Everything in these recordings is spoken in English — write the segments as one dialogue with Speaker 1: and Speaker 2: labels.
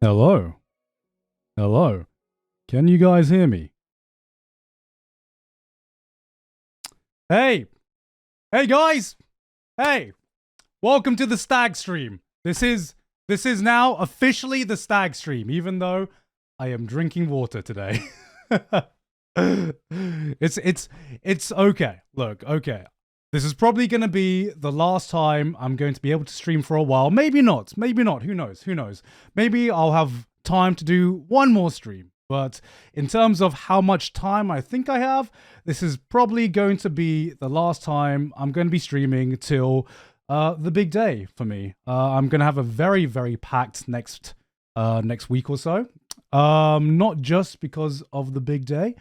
Speaker 1: Hello. Hello. Can you guys hear me? Hey. Hey guys. Hey. Welcome to the Stag Stream. This is now officially the Stag Stream, even though I am drinking water today. it's okay. Look, okay. This is probably going to be the last time I'm going to be able to stream for a while. Maybe not. Maybe not. Who knows? Who knows? Maybe I'll have time to do one more stream. But in terms of how much time I think I have, this is probably going to be the last time I'm going to be streaming till the big day for me. I'm going to have a very, very packed next week or so. Not just because of the big day,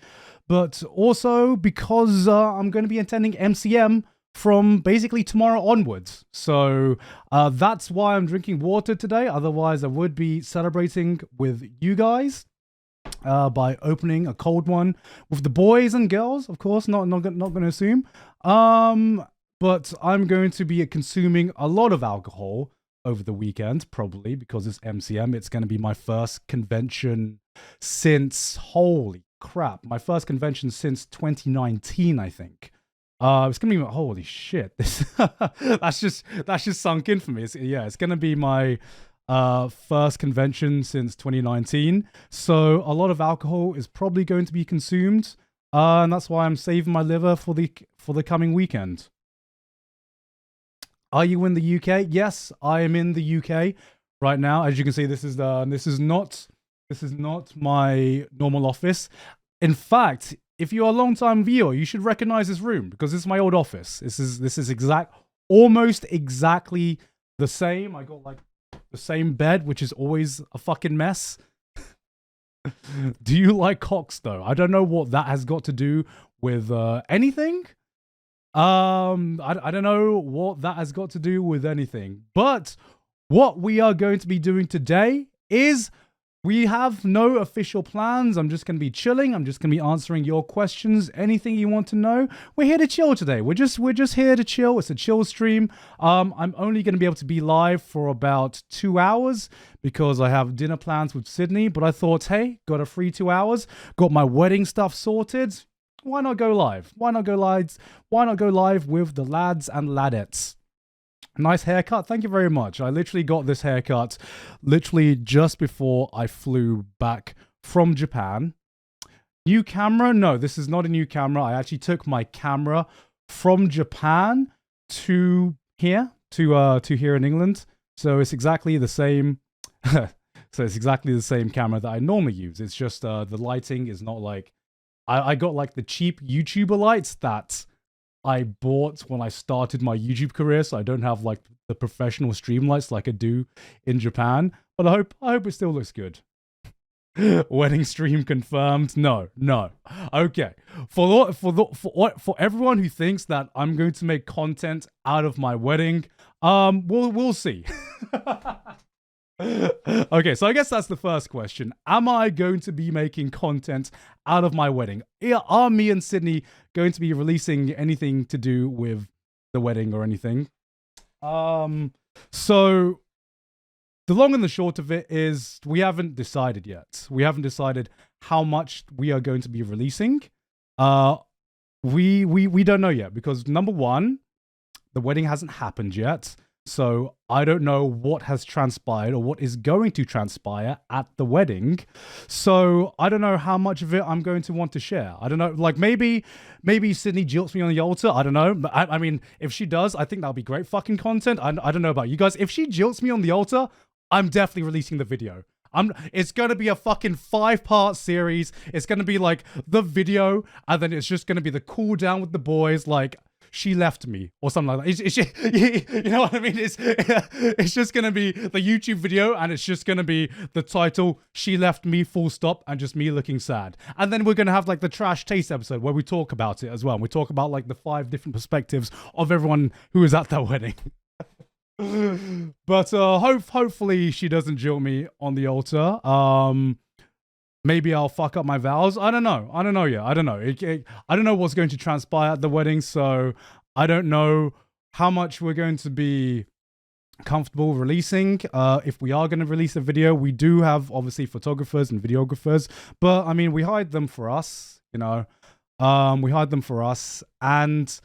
Speaker 1: but also because I'm going to be attending MCM from basically tomorrow onwards. So that's why I'm drinking water today. Otherwise, I would be celebrating with you guys by opening a cold one with the boys and girls, of course. Not going to assume. But I'm going to be consuming a lot of alcohol over the weekend, probably because it's MCM. It's going to be my first convention since, holy crap, my first convention since 2019, I think. It's gonna be holy shit. This that's just sunk in for me. It's gonna be my first convention since 2019. So a lot of alcohol is probably going to be consumed, and that's why I'm saving my liver for the coming weekend. Are you in the UK? Yes, I am in the UK right now. As you can see, this is not my normal office. In fact, if you're a long-time viewer, you should recognize this room because this is my old office. This is almost exactly the same. I got like the same bed, which is always a fucking mess. Do you like cocks though? I don't know what that has got to do with anything. I don't know what that has got to do with anything. But what we are going to be doing today is we have no official plans. I'm just going to be chilling. I'm just going to be answering your questions. Anything you want to know. We're here to chill today. We're just here to chill. It's a chill stream. I'm only going to be able to be live for about 2 hours because I have dinner plans with Sydney. But I thought, hey, got a free 2 hours. Got my wedding stuff sorted. Why not go live? Why not go live? Why not go live with the lads and ladettes? Nice haircut. Thank you very much. I literally got this haircut literally just before I flew back from Japan. New camera? No, this is not a new camera. I actually took my camera from Japan to here, to here in England. So it's exactly the same. So it's exactly the same camera that I normally use. It's just the lighting is not like I got like the cheap YouTuber lights that I bought when I started my YouTube career, so I don't have like the professional stream lights like I do in Japan. But I hope it still looks good. Wedding stream confirmed. No. Okay. For everyone who thinks that I'm going to make content out of my wedding, we'll see. Okay, so I guess that's the first question. Am I going to be making content out of my wedding? Are me and Sydney going to be releasing anything to do with the wedding or anything? So the long and the short of it is we haven't decided yet. We haven't decided how much we are going to be releasing. We don't know yet because number one, the wedding hasn't happened yet. So I don't know what has transpired or what is going to transpire at the wedding. So I don't know how much of it I'm going to want to share. I don't know. Like maybe Sydney jilts me on the altar. I don't know. But I mean, if she does, I think that'll be great fucking content. I don't know about you guys. If she jilts me on the altar, I'm definitely releasing the video. It's going to be a fucking 5-part series. It's going to be like the video, and then it's just going to be the cool down with the boys, like she left me or something like that. You know what I mean? It's just going to be the YouTube video, and it's just going to be the title, she left me, full stop, and just me looking sad. And then we're going to have like the trash taste episode where we talk about it as well. And we talk about like the 5 different perspectives of everyone who was at that wedding. But hopefully she doesn't jilt me on the altar. Maybe I'll fuck up my vows. I don't know yet. I don't know. I don't know what's going to transpire at the wedding, so I don't know how much we're going to be comfortable releasing. If we are going to release a video, we do have obviously photographers and videographers, but I mean, we hide them for us, you know. We hide them for us, and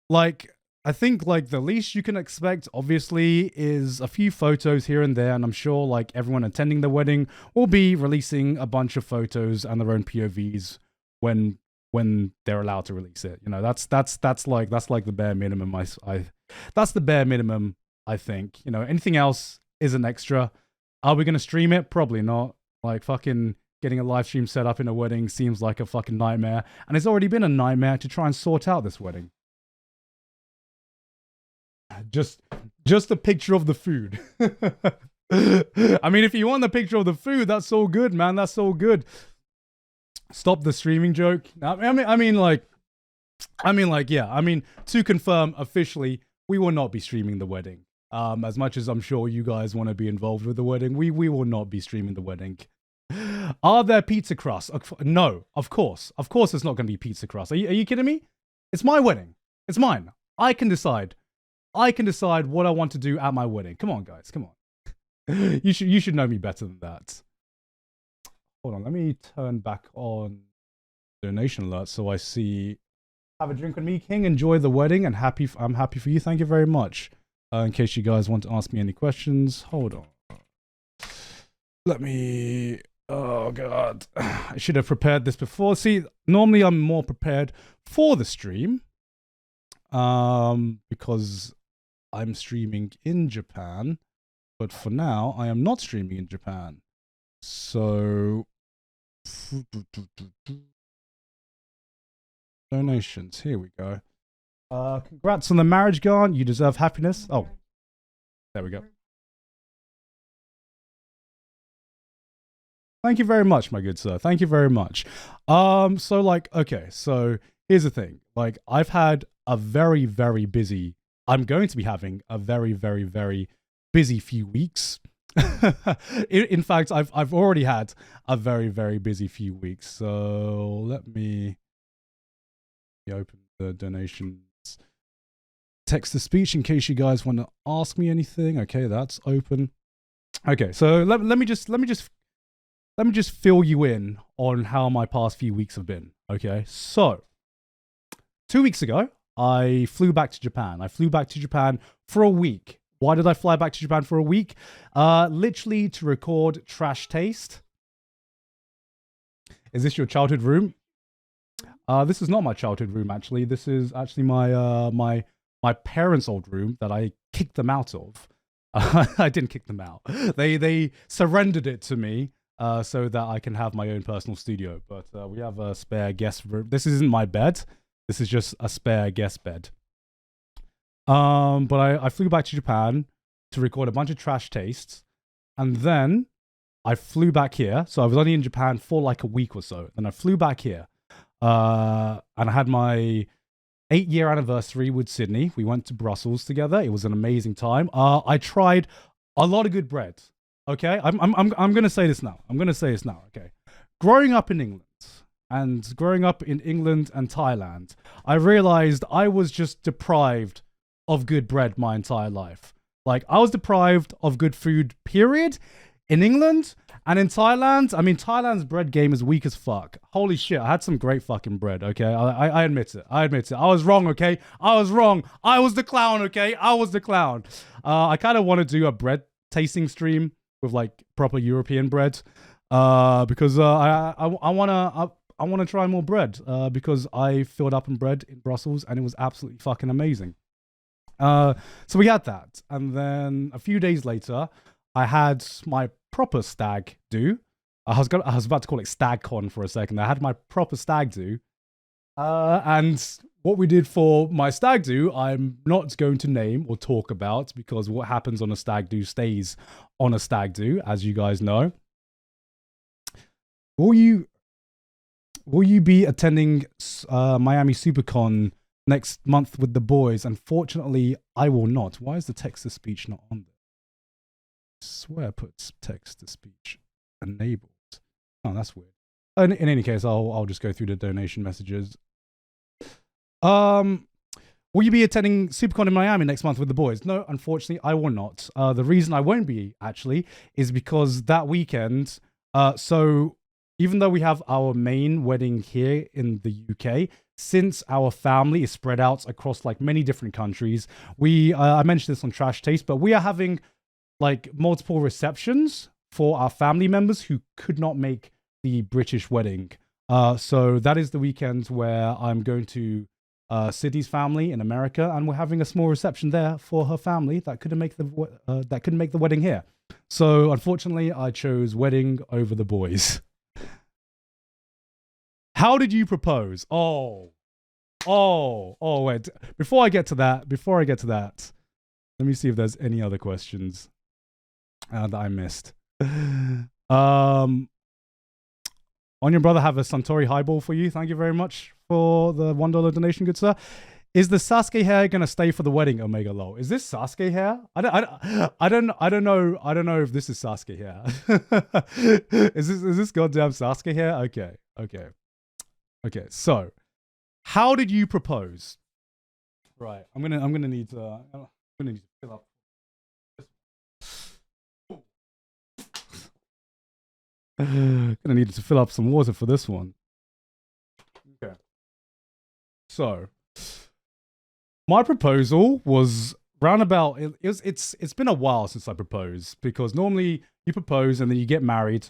Speaker 1: like, I think like the least you can expect obviously is a few photos here and there, and I'm sure like everyone attending the wedding will be releasing a bunch of photos and their own POVs when they're allowed to release it. You know, that's like the bare minimum. That's the bare minimum, I think. You know, anything else is an extra. Are we going to stream it? Probably not. Like, fucking getting a live stream set up in a wedding seems like a fucking nightmare, and it's already been a nightmare to try and sort out this wedding. Just a picture of the food. I mean, if you want the picture of the food, that's all good, man. That's all good. Stop the streaming joke. I mean, yeah. I mean, to confirm officially, we will not be streaming the wedding. As much as I'm sure you guys want to be involved with the wedding, we will not be streaming the wedding. Are there pizza crusts? No, of course. Of course it's not going to be pizza crust. Are you kidding me? It's my wedding. It's mine. I can decide what I want to do at my wedding. Come on, guys. Come on. You should know me better than that. Hold on. Let me turn back on donation alert so I see. Have a drink with me, King. Enjoy the wedding, and I'm happy for you. Thank you very much. In case you guys want to ask me any questions, hold on. Let me. Oh God, I should have prepared this before. See, normally I'm more prepared for the stream, because I'm streaming in Japan, but for now I am not streaming in Japan. So donations, here we go. Congrats on the marriage, Garn. You deserve happiness. Oh, there we go. Thank you very much, my good sir. Thank you very much. So like, okay, so here's the thing. Like, I've had a very, very busy. I'm going to be having a very, very, very busy few weeks. In fact, I've already had a very, very busy few weeks. So let me open the donations. Text to speech in case you guys want to ask me anything. Okay, that's open. Okay, so let me just fill you in on how my past few weeks have been. Okay, so 2 weeks ago, I flew back to Japan. I flew back to Japan for a week. Why did I fly back to Japan for a week? Literally to record Trash Taste. Is this your childhood room? This is not my childhood room, actually. This is actually my parents' old room that I kicked them out of. I didn't kick them out. They surrendered it to me so that I can have my own personal studio. But we have a spare guest room. This isn't my bed. This is just a spare guest bed. But I flew back to Japan to record a bunch of Trash Tastes, and then I flew back here. So I was only in Japan for like a week or so. Then I flew back here, and I had my 8-year anniversary with Sydney. We went to Brussels together. It was an amazing time. I tried a lot of good bread. Okay, I'm gonna say this now. Okay, growing up in England and Thailand, I realized I was just deprived of good bread my entire life. Like, I was deprived of good food, period, in England. And in Thailand, I mean, Thailand's bread game is weak as fuck. Holy shit, I had some great fucking bread, okay? I admit it. I was wrong, okay? I was wrong. I was the clown, okay? I was the clown. I kind of want to do a bread tasting stream with, like, proper European bread. Because I want to try more bread. Because I filled up on bread in Brussels and it was absolutely fucking amazing. So we had that. And then a few days later, I had my proper stag do. I was about to call it stag con for a second. I had my proper stag do. And what we did for my stag do, I'm not going to name or talk about, because what happens on a stag do stays on a stag do, as you guys know. Will you be attending Miami SuperCon next month with the boys? Unfortunately, I will not. Why is the text to speech not on there? I swear I put text to speech enabled. Oh, that's weird. In any case, I'll just go through the donation messages. will you be attending SuperCon in Miami next month with the boys? No, unfortunately, I will not. The reason I won't be actually is because that weekend. So even though we have our main wedding here in the UK, since our family is spread out across like many different countries, I mentioned this on Trash Taste, but we are having like multiple receptions for our family members who could not make the British wedding. So that is the weekend where I'm going to Sydney's family in America, and we're having a small reception there for her family that couldn't make the wedding here. So unfortunately, I chose wedding over the boys. How did you propose? Oh, wait. Before I get to that, let me see if there's any other questions that I missed. On your brother have a Suntory highball for you. Thank you very much for the $1 donation, good sir. Is the Sasuke hair gonna stay for the wedding, Omega Lol? Is this Sasuke hair? I don't know if this is Sasuke hair. Is this goddamn Sasuke hair? Okay. So, how did you propose? Right, I'm gonna need to fill up. Gonna need to fill up some water for this one. Okay. So, my proposal was roundabout. It's been a while since I proposed, because normally you propose and then you get married.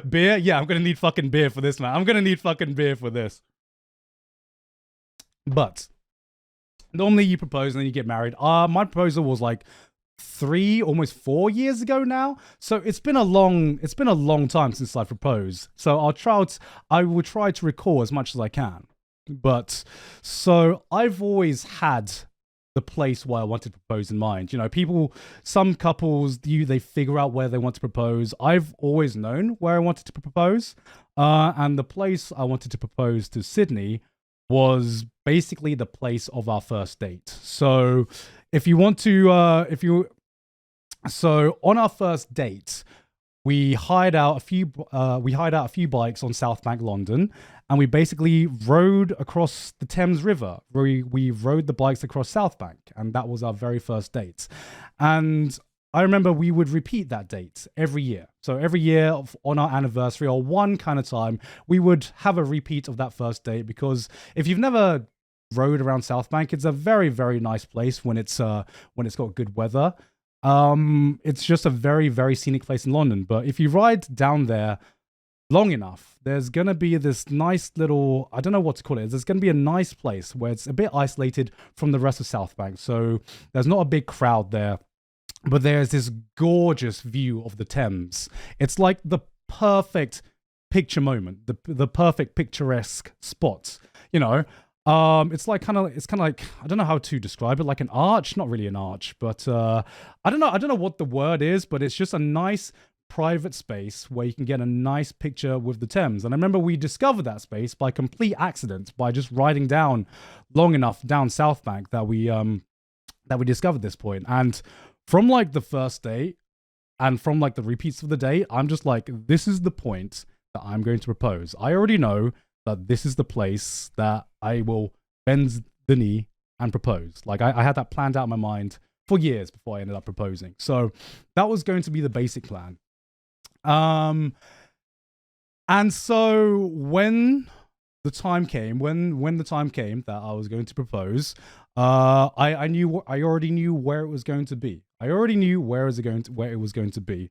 Speaker 1: Beer? Yeah, I'm gonna need fucking beer for this, man. I'm gonna need fucking beer for this. But normally you propose and then you get married. My proposal was like 3, almost 4 years ago now. So it's been a long time since I proposed. So I will try to recall as much as I can. But so I've always had the place where I wanted to propose in mind. You know, some couples, they figure out where they want to propose. I've always known where I wanted to propose. And the place I wanted to propose to Sydney was basically the place of our first date. So if you want to, so on our first date, we hired out a few bikes on South Bank, London, and we basically rode across the Thames River. We rode the bikes across South Bank, and that was our very first date. And I remember we would repeat that date every year. So every year on our anniversary or one kind of time, we would have a repeat of that first date, because if you've never rode around South Bank, it's a very, very nice place when it's got good weather. It's just a very, very scenic place in London. But if you ride down there long enough, there's gonna be this nice little, I don't know what to call it. There's gonna be a nice place where it's a bit isolated from the rest of South Bank. So there's not a big crowd there, but there's this gorgeous view of the Thames. It's like the perfect picture moment, the perfect picturesque spot, you know. It's kind of like, I don't know how to describe it, like an arch, not really an arch, but I don't know what the word is, but it's just a nice private space where you can get a nice picture with the Thames. And I remember we discovered that space by complete accident, by just riding down long enough down South Bank that we discovered this point. And from like the first date and from like the repeats of the date, I'm just like, this is the point that I'm going to propose. I already know that this is the place that I will bend the knee and propose. Like I had that planned out in my mind for years before I ended up proposing. So that was going to be the basic plan. And so when the time came that I was going to propose, I already knew where it was going to be. I already knew where it was going to be.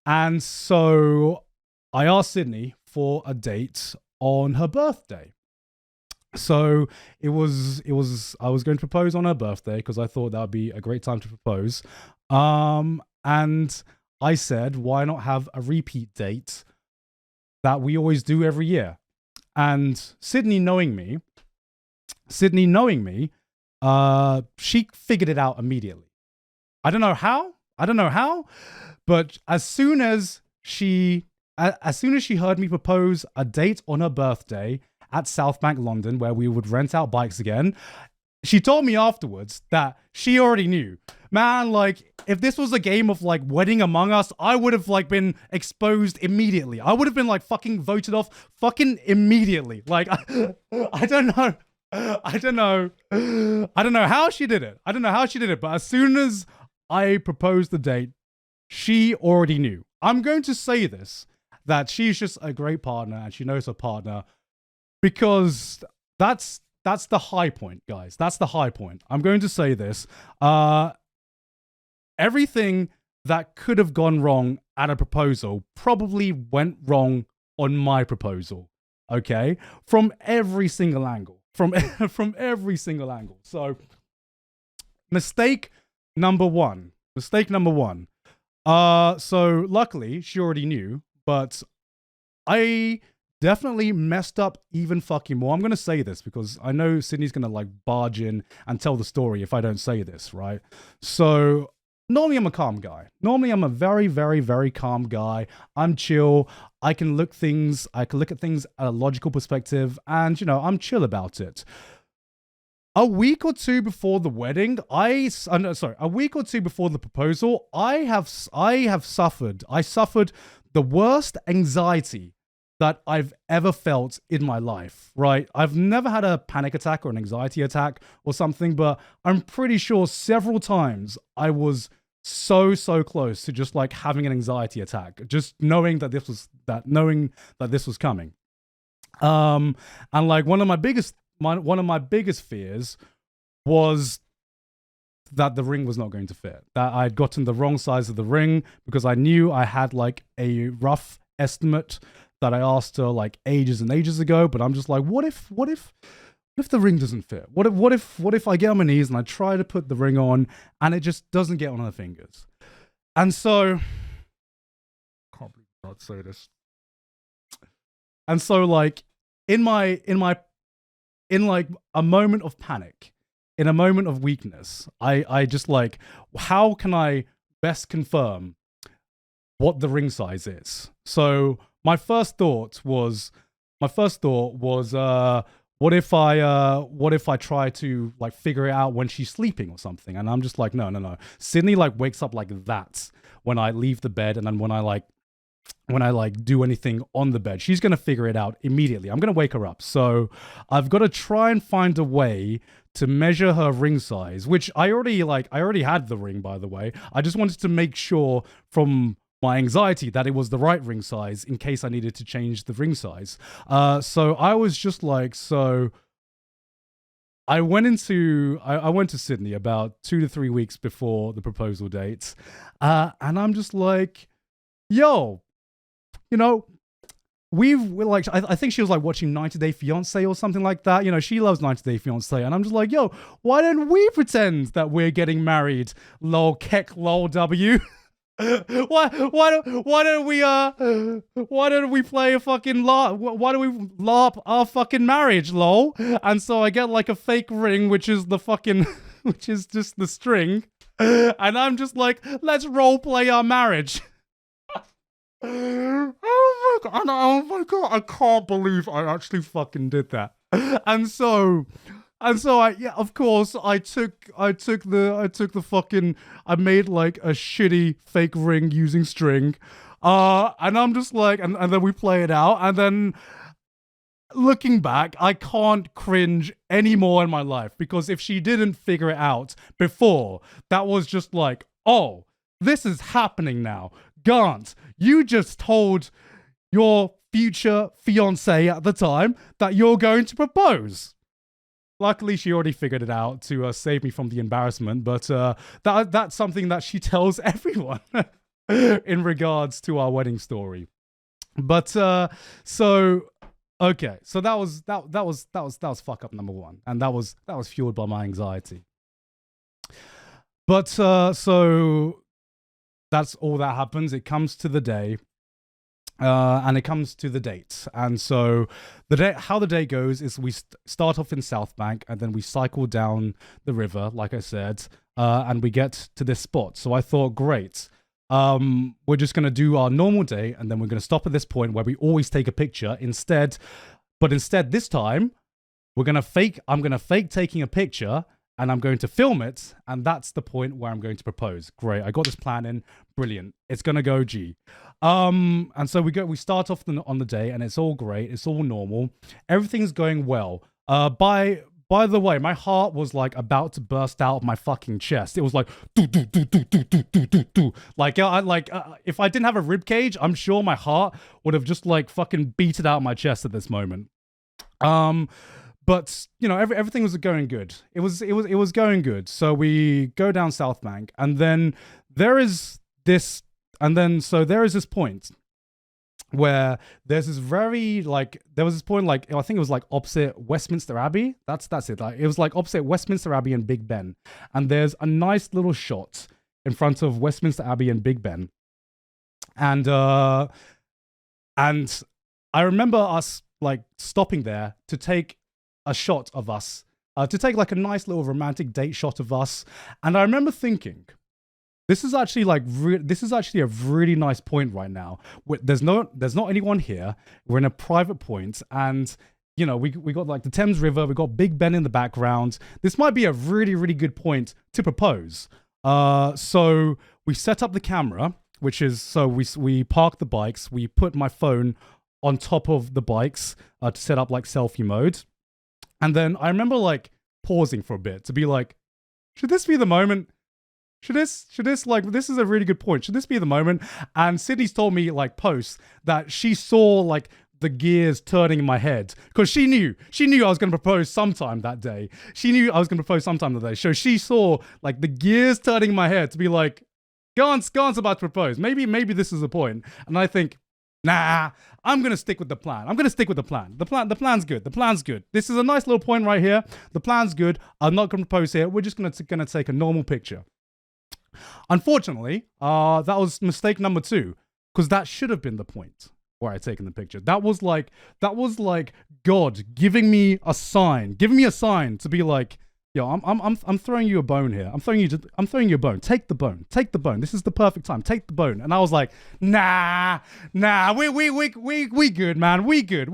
Speaker 1: And so I asked Sydney for a date on her birthday. So I was going to propose on her birthday because I thought that would be a great time to propose. And I said, why not have a repeat date that we always do every year? And Sydney knowing me, she figured it out immediately. I don't know how, but as soon as she heard me propose a date on her birthday at South Bank, London, where we would rent out bikes again, she told me afterwards that she already knew. Man, like, if this was a game of, like, Wedding Among Us, I would have, like, been exposed immediately. I would have been, like, fucking voted off fucking immediately. Like, I don't know. I don't know. I don't know how she did it. I don't know how she did it, but as soon as I proposed the date, she already knew. I'm going to say this, that she's just a great partner and she knows her partner, because that's the high point, guys. That's the high point. I'm going to say this. Everything that could have gone wrong at a proposal probably went wrong on my proposal. Okay? From every single angle. From every single angle. So mistake number one. So luckily she already knew, but I definitely messed up even fucking more. I'm going to say this because I know Sydney's going to like barge in and tell the story if I don't say this, right? So normally I'm a calm guy. Normally I'm a very, very, very calm guy. I'm chill. I can look at things at a logical perspective, and I'm chill about it. A week or two before the wedding, a week or two before the proposal, I suffered the worst anxiety that I've ever felt in my life, right? I've never had a panic attack or an anxiety attack or something, but I'm pretty sure several times I was so close to just like having an anxiety attack, just knowing that this was coming. And like one of my biggest fears was that the ring was not going to fit, that I'd gotten the wrong size of the ring, because I knew I had like a rough estimate that I asked her like ages and ages ago, but I'm just like, what if the ring doesn't fit? What if I get on my knees and I try to put the ring on and it just doesn't get on her fingers? And so, can't believe I'm not say this. And so, like in like a moment of panic, in a moment of weakness, I just like, how can I best confirm what the ring size is? So my first thought was, what if I try to like figure it out when she's sleeping or something? And I'm just like, no. Sydney like wakes up like that when I leave the bed, and then when I do anything on the bed, she's gonna figure it out immediately. I'm gonna wake her up. So I've got to try and find a way to measure her ring size, which I already had the ring, by the way. I just wanted to make sure from my anxiety that it was the right ring size in case I needed to change the ring size. So I was just like, I went to Sydney about 2 to 3 weeks before the proposal dates. And I'm just like, yo, I think she was like watching 90 Day Fiance or something like that. She loves 90 Day Fiance. And I'm just like, yo, why don't we pretend that we're getting married? Lol, kek, lol, W. Why don't we play a fucking LARP? Why don't we LARP our fucking marriage, lol? And so I get like a fake ring, which is which is just the string. And I'm just like, let's role play our marriage. Oh my god, I can't believe I actually fucking did that. And so of course I made like a shitty fake ring using string. And I'm just like, and then we play it out, and then looking back, I can't cringe anymore in my life, because if she didn't figure it out before, that was just like, oh, this is happening now. Gant, you just told your future fiance at the time that you're going to propose. Luckily, she already figured it out to save me from the embarrassment, but that's something that she tells everyone in regards to our wedding story. But okay, so that was fuck up number one, and that was fueled by my anxiety. But so that's all that happens. It comes to the day. And it comes to the date. And so how the day goes is we start off in South Bank, and then we cycle down the river, like I said, and we get to this spot. So I thought, great, we're just going to do our normal day, and then we're going to stop at this point where we always take a picture instead. But instead, this time, I'm going to fake taking a picture, and I'm going to film it, and that's the point where I'm going to propose. Great, I got this plan in. Brilliant. It's going to go G. And so we start off on the day, and it's all great. It's all normal. Everything's going well. By by the way, my heart was like about to burst out of my fucking chest. It was like do do do do do do do do do. Like if I didn't have a rib cage, I'm sure my heart would have just like fucking beat it out of my chest at this moment. But you know, everything was going good. It was going good. So we go down South Bank, and then there is this point where there's this very like there was this point like I think it was like opposite Westminster Abbey. That's it. Like it was like opposite Westminster Abbey and Big Ben, and there's a nice little shot in front of Westminster Abbey and Big Ben, and I remember us like stopping there to take a shot of us, to take like a nice little romantic date shot of us, and I remember thinking, this is actually a really nice point right now. There's not anyone here. We're in a private point, and you know we got like the Thames River. We got Big Ben in the background. This might be a really good point to propose. So we set up the camera, which is so we park the bikes. We put my phone on top of the bikes to set up like selfie mode, and then I remember like pausing for a bit to be like, should this be the moment? Should this like, this is a really good point. Should this be the moment? And Sydney's told me like post that she saw like the gears turning in my head because she knew I was going to propose sometime that day. She knew I was going to propose sometime that day. So she saw like the gears turning in my head to be like, Gaunt's about to propose. Maybe this is the point. And I think, nah, I'm going to stick with the plan. The plan's good. The plan's good. This is a nice little point right here. The plan's good. I'm not going to propose here. We're just going to take a normal picture. Unfortunately, that was mistake number 2, because that should have been the point where I taken the picture. That was like God giving me a sign to be like, yo, I'm throwing you a bone here. I'm throwing you a bone. Take the bone. This is the perfect time. Take the bone. And I was like, nah, we good, man. We good.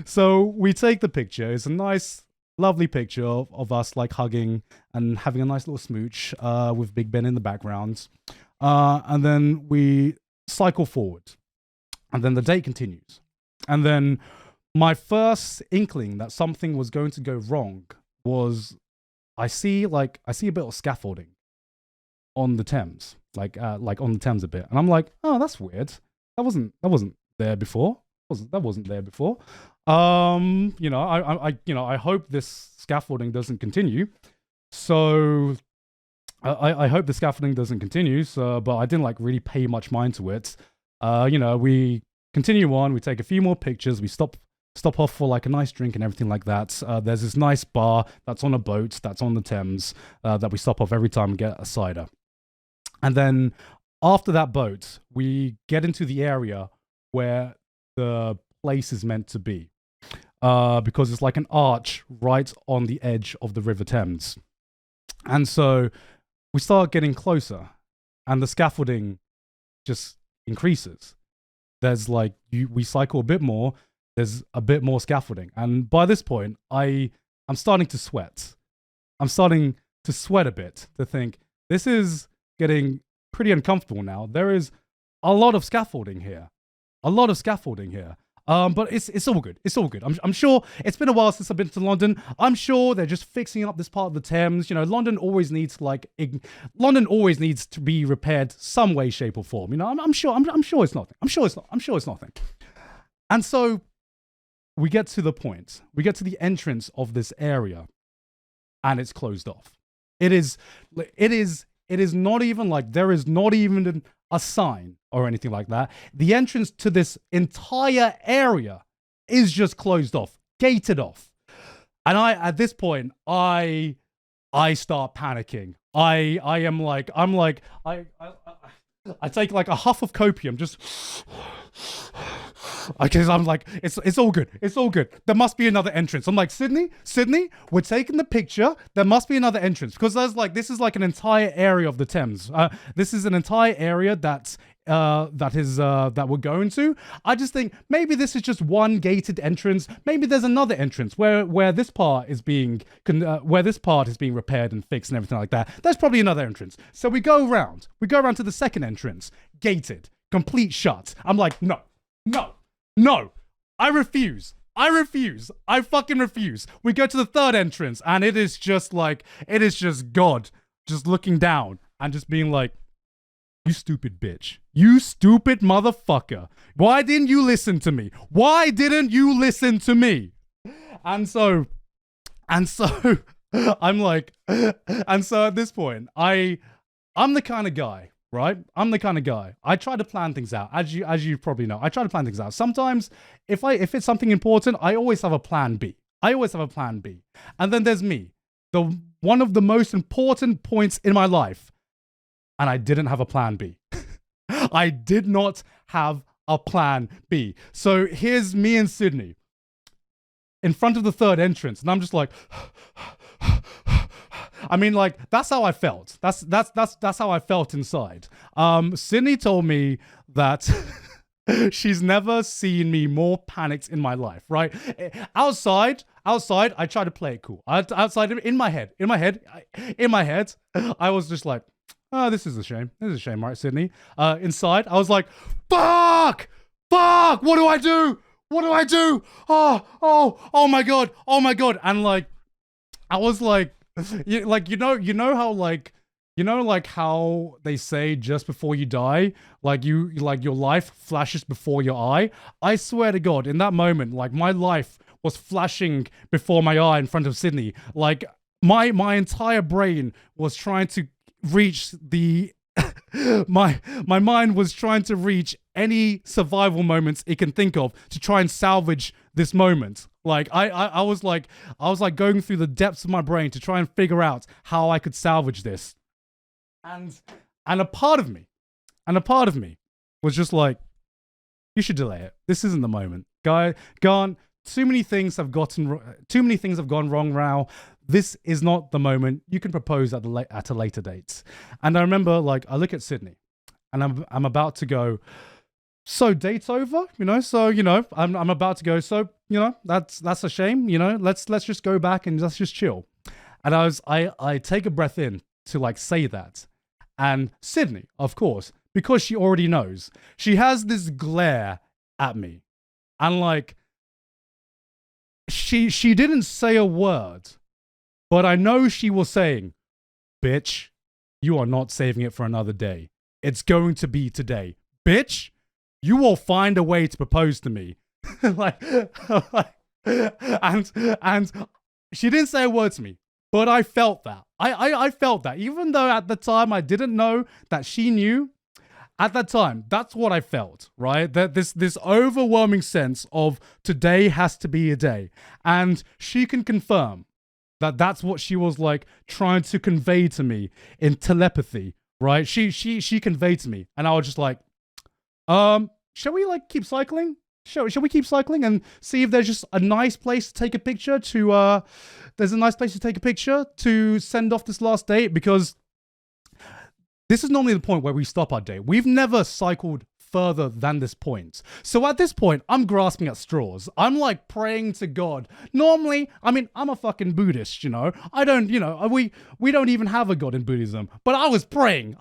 Speaker 1: So we take the picture. It's a nice, lovely picture of us like hugging and having a nice little smooch with Big Ben in the background. And then we cycle forward. And then the date continues. And then my first inkling that something was going to go wrong was I see a bit of scaffolding on the Thames, like on the Thames a bit. And I'm like, oh, that's weird. That wasn't there before. That wasn't there before. You know, I hope this scaffolding doesn't continue. So I hope the scaffolding doesn't continue. So, but I didn't like really pay much mind to it. You know, we continue on. We take a few more pictures. We stop off for like a nice drink and everything like that. There's this nice bar that's on a boat that's on the Thames that we stop off every time and get a cider. And then after that boat, we get into the area where the place is meant to be. Because it's like an arch right on the edge of the River Thames. And so we start getting closer and the scaffolding just increases. There's like, we cycle a bit more, there's a bit more scaffolding. And by this point, I'm starting to sweat. I'm starting to sweat a bit to think, this is getting pretty uncomfortable now. There is a lot of scaffolding here. But it's all good. It's all good. I'm sure it's been a while since I've been to London. I'm sure they're just fixing up this part of the Thames. You know, London always needs to be repaired some way, shape, or form. You know, I'm sure it's nothing. I'm sure it's nothing. And so we get to the point. We get to the entrance of this area, and it's closed off. It is not even like there is not even a sign or anything like that. The entrance to this entire area is just closed off, gated off. And at this point, I start panicking. I take like a huff of copium, just because I'm like, it's all good. It's all good. There must be another entrance. I'm like, Sydney, we're taking the picture. There must be another entrance because this is like an entire area of the Thames. This is an entire area that we're going to. I just think maybe this is just one gated entrance. Maybe there's another entrance where this part is being repaired and fixed and everything like that. There's probably another entrance. So we go around to the second entrance, gated, complete shut. I'm like, no, I refuse. I refuse. I fucking refuse. We go to the third entrance, and it is just God just looking down and just being like, you stupid bitch. You stupid motherfucker. Why didn't you listen to me? Why didn't you listen to me? And so I'm like, and so at this point, I'm the kind of guy, right? I'm the kind of guy. I try to plan things out, as you probably know. I try to plan things out. Sometimes, if it's something important, I always have a plan B. And then there's me, one of the most important points in my life, and I didn't have a plan B. I did not have a plan B. So here's me and Sydney in front of the third entrance, and I'm just like, I mean, like, that's how I felt. That's how I felt inside. Sydney told me that she's never seen me more panicked in my life, right? Outside, I try to play it cool. Outside, in my head, I was just like, oh, this is a shame. This is a shame, right, Sydney? Inside, I was like, fuck, what do I do? Oh my God. And like, I was like, you know how they say just before you die, like your life flashes before your eye. I swear to God, in that moment, like my life was flashing before my eye in front of Sydney. Like my entire brain was trying to reach the my mind was trying to reach any survival moments it can think of to try and salvage this moment. Like I was like going through the depths of my brain to try and figure out how I could salvage this. And a part of me was just like, you should delay it. This isn't the moment. Gone. Too many things have gone wrong now. This is not the moment. You can propose at a later date. And I remember, like, I look at Sydney, and I'm about to go, so date's over, you know. So, you know, I'm about to go. So, you know, that's a shame. You know, let's just go back and let's just chill. And I take a breath in to like say that, and Sydney, of course, because she already knows, she has this glare at me, and like, she didn't say a word. But I know she was saying, bitch, you are not saving it for another day. It's going to be today. Bitch, you will find a way to propose to me. and she didn't say a word to me, but I felt that. I felt that. Even though at the time I didn't know that she knew, at that time, that's what I felt, right? That this overwhelming sense of today has to be a day. And she can confirm that's what she was like trying to convey to me in telepathy, right? She conveyed to me, and I was just like, shall we like keep cycling? Shall we keep cycling and see if there's just a nice place to take a picture to send off this last date? Because this is normally the point where we stop our date. We've never cycled further than this point. So at this point, I'm grasping at straws. I'm like praying to God. Normally, I mean, I'm a fucking Buddhist, you know. I don't, you know, we don't even have a God in Buddhism. But I was praying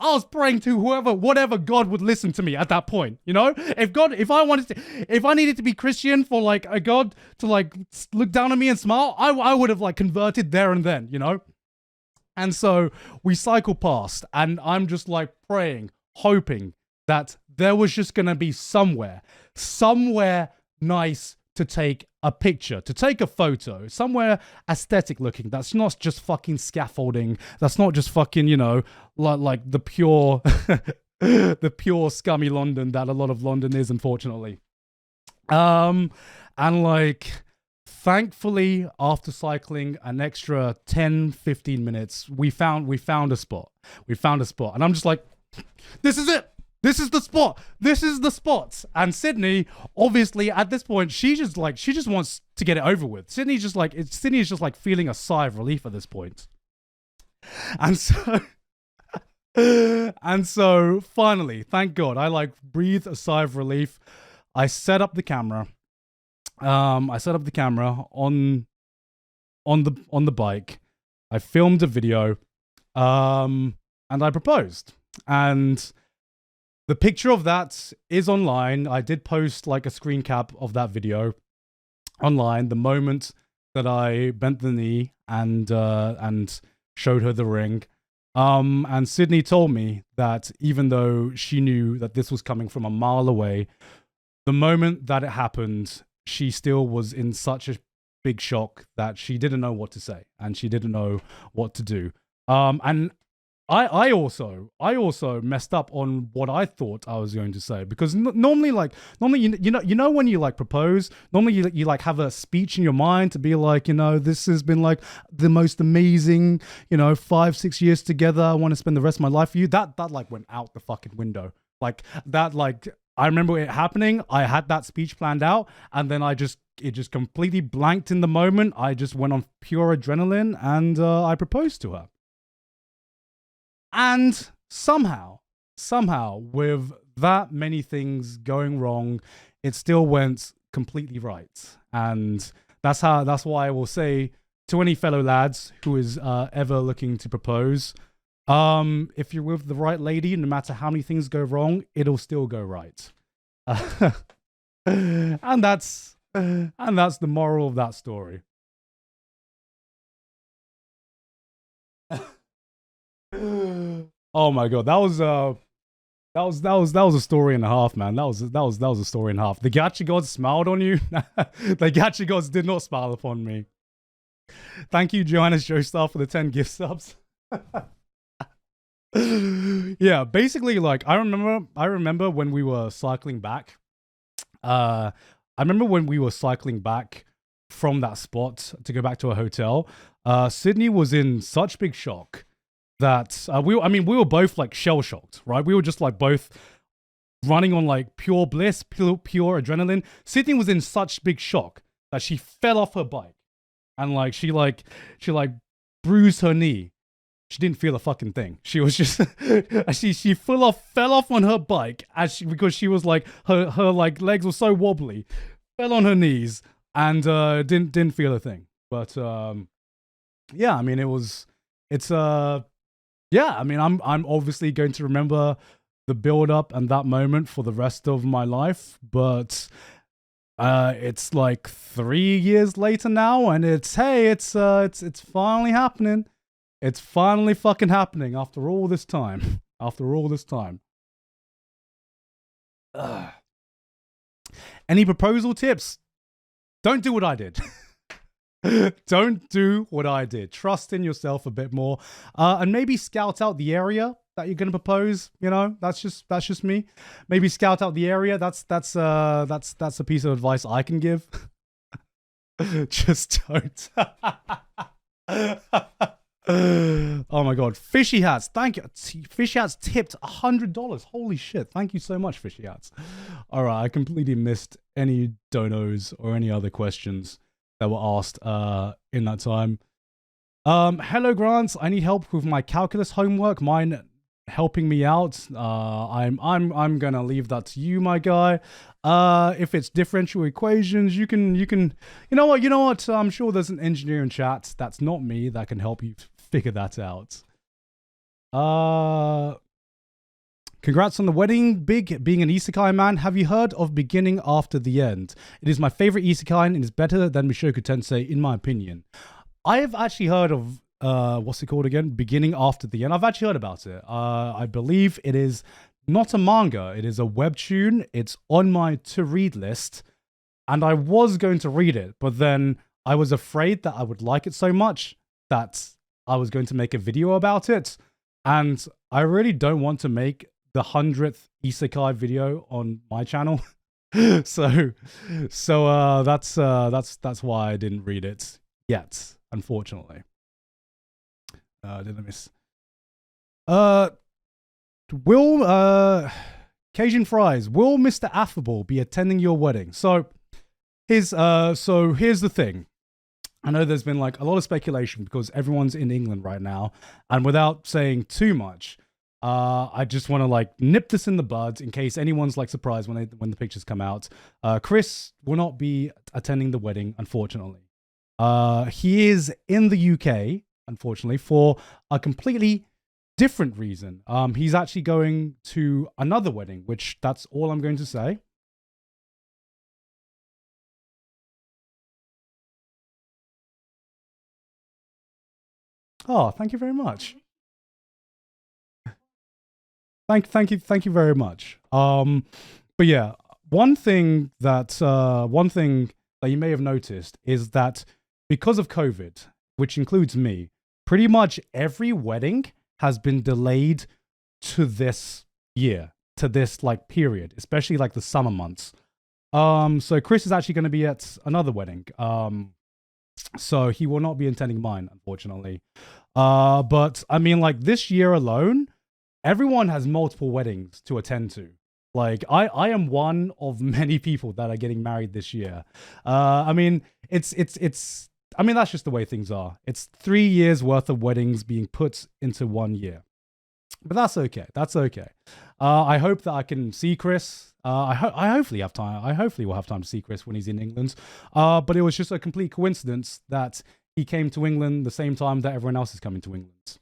Speaker 1: to whatever God would listen to me at that point, you know. If I needed to be Christian for like a God to like look down on me and smile, I would have like converted there and then, you know. And so we cycle past, and I'm just like praying, hoping that there was just going to be somewhere nice to take a picture, to take a photo, somewhere aesthetic looking. That's not just fucking scaffolding. That's not just fucking, you know, like the pure, the pure scummy London that a lot of London is, unfortunately. And like, thankfully, after cycling an extra 10, 15 minutes, we found a spot. And I'm just like, this is it. This is the spot. This is the spot. And Sydney, obviously, at this point, she just wants to get it over with. Sydney is just like feeling a sigh of relief at this point. And so finally, thank God, I like breathed a sigh of relief. I set up the camera. On the bike. I filmed a video. And I proposed. And the picture of that is online. I did post like a screen cap of that video. online the moment that I bent the knee and showed her the ring. And Sydney told me that even though she knew that this was coming from a mile away, the moment that it happened, she still was in such a big shock that she didn't know what to say and she didn't know what to do. And I also messed up on what I thought I was going to say, because normally you know when you like propose, normally you like have a speech in your mind to be like, this has been like the most amazing 5-6 years together, I want to spend the rest of my life with you. That like went out the fucking window. Like that, like I remember it happening. I had that speech planned out, and then it just completely blanked in the moment. I just went on pure adrenaline and I proposed to her. And somehow, with that many things going wrong, it still went completely right. And that's why I will say to any fellow lads who is ever looking to propose, if you're with the right lady, no matter how many things go wrong, it'll still go right. And that's the moral of that story. Oh my god, that was a story and a half, man. That was a story and a half. The gacha gods smiled on you. The gacha gods did not smile upon me. Thank you, Johannes Joestar, for the 10 gift subs. Yeah, basically, like I remember when we were cycling back. I remember when we were cycling back from that spot to go back to a hotel. Sydney was in such big shock that we were both like shell shocked, right? We were just like both running on like pure bliss, pure adrenaline. Sydney was in such big shock that she fell off her bike, and like she bruised her knee. She didn't feel a fucking thing. She was just she fell off on her bike because she was like her like legs were so wobbly, fell on her knees and didn't feel a thing. But yeah, I mean I'm obviously going to remember the build up and that moment for the rest of my life, but it's like 3 years later now, and it's finally happening. It's finally fucking happening after all this time. After all this time. Any proposal tips? Don't do what I did. Don't do what I did. Trust in yourself a bit more, and maybe scout out the area that you're going to propose. That's just me. Maybe scout out the area. That's a piece of advice I can give. Just don't. Oh my god, Fishy Hats, thank you. Fishy Hats tipped $100. Holy shit, thank you so much, Fishy Hats. All right, I completely missed any donos or any other questions that were asked in that time. Hello Grants, I need help with my calculus homework. Mine helping me out. I'm gonna leave that to you, my guy. If it's differential equations, you can you know what, I'm sure there's an engineer in chat that's not me that can help you figure that out. Congrats on the wedding, Big, being an isekai man. Have you heard of Beginning After the End? It is my favorite isekai and is better than Mushoku Tensei in my opinion. I have actually heard of what's it called again? Beginning After the End. I've actually heard about it. I believe it is not a manga. It is a webtoon. It's on my to-read list, and I was going to read it, but then I was afraid that I would like it so much that I was going to make a video about it, and I really don't want to make the 100th isekai video on my channel. so that's why I didn't read it yet, unfortunately. Did I miss? Cajun Fries, will Mr. Affable be attending your wedding? So here's the thing. I know there's been like a lot of speculation because everyone's in England right now, and without saying too much, I just want to like nip this in the bud in case anyone's like surprised when the pictures come out. Chris will not be attending the wedding, unfortunately. He is in the UK, unfortunately, for a completely different reason. He's actually going to another wedding, which that's all I'm going to say. Oh, thank you very much. Thank you very much. But yeah, one thing that you may have noticed is that because of COVID, which includes me, pretty much every wedding has been delayed to this year, to this like period, especially like the summer months. So Chris is actually going to be at another wedding. So he will not be attending mine, unfortunately. But I mean, like this year alone, everyone has multiple weddings to attend to. Like I am one of many people that are getting married this year. I mean, it's I mean, that's just the way things are. It's 3 years worth of weddings being put into 1 year. But that's okay. That's okay. I hope that I can see Chris. I hopefully have time. I hopefully will have time to see Chris when he's in England. But it was just a complete coincidence that he came to England the same time that everyone else is coming to England.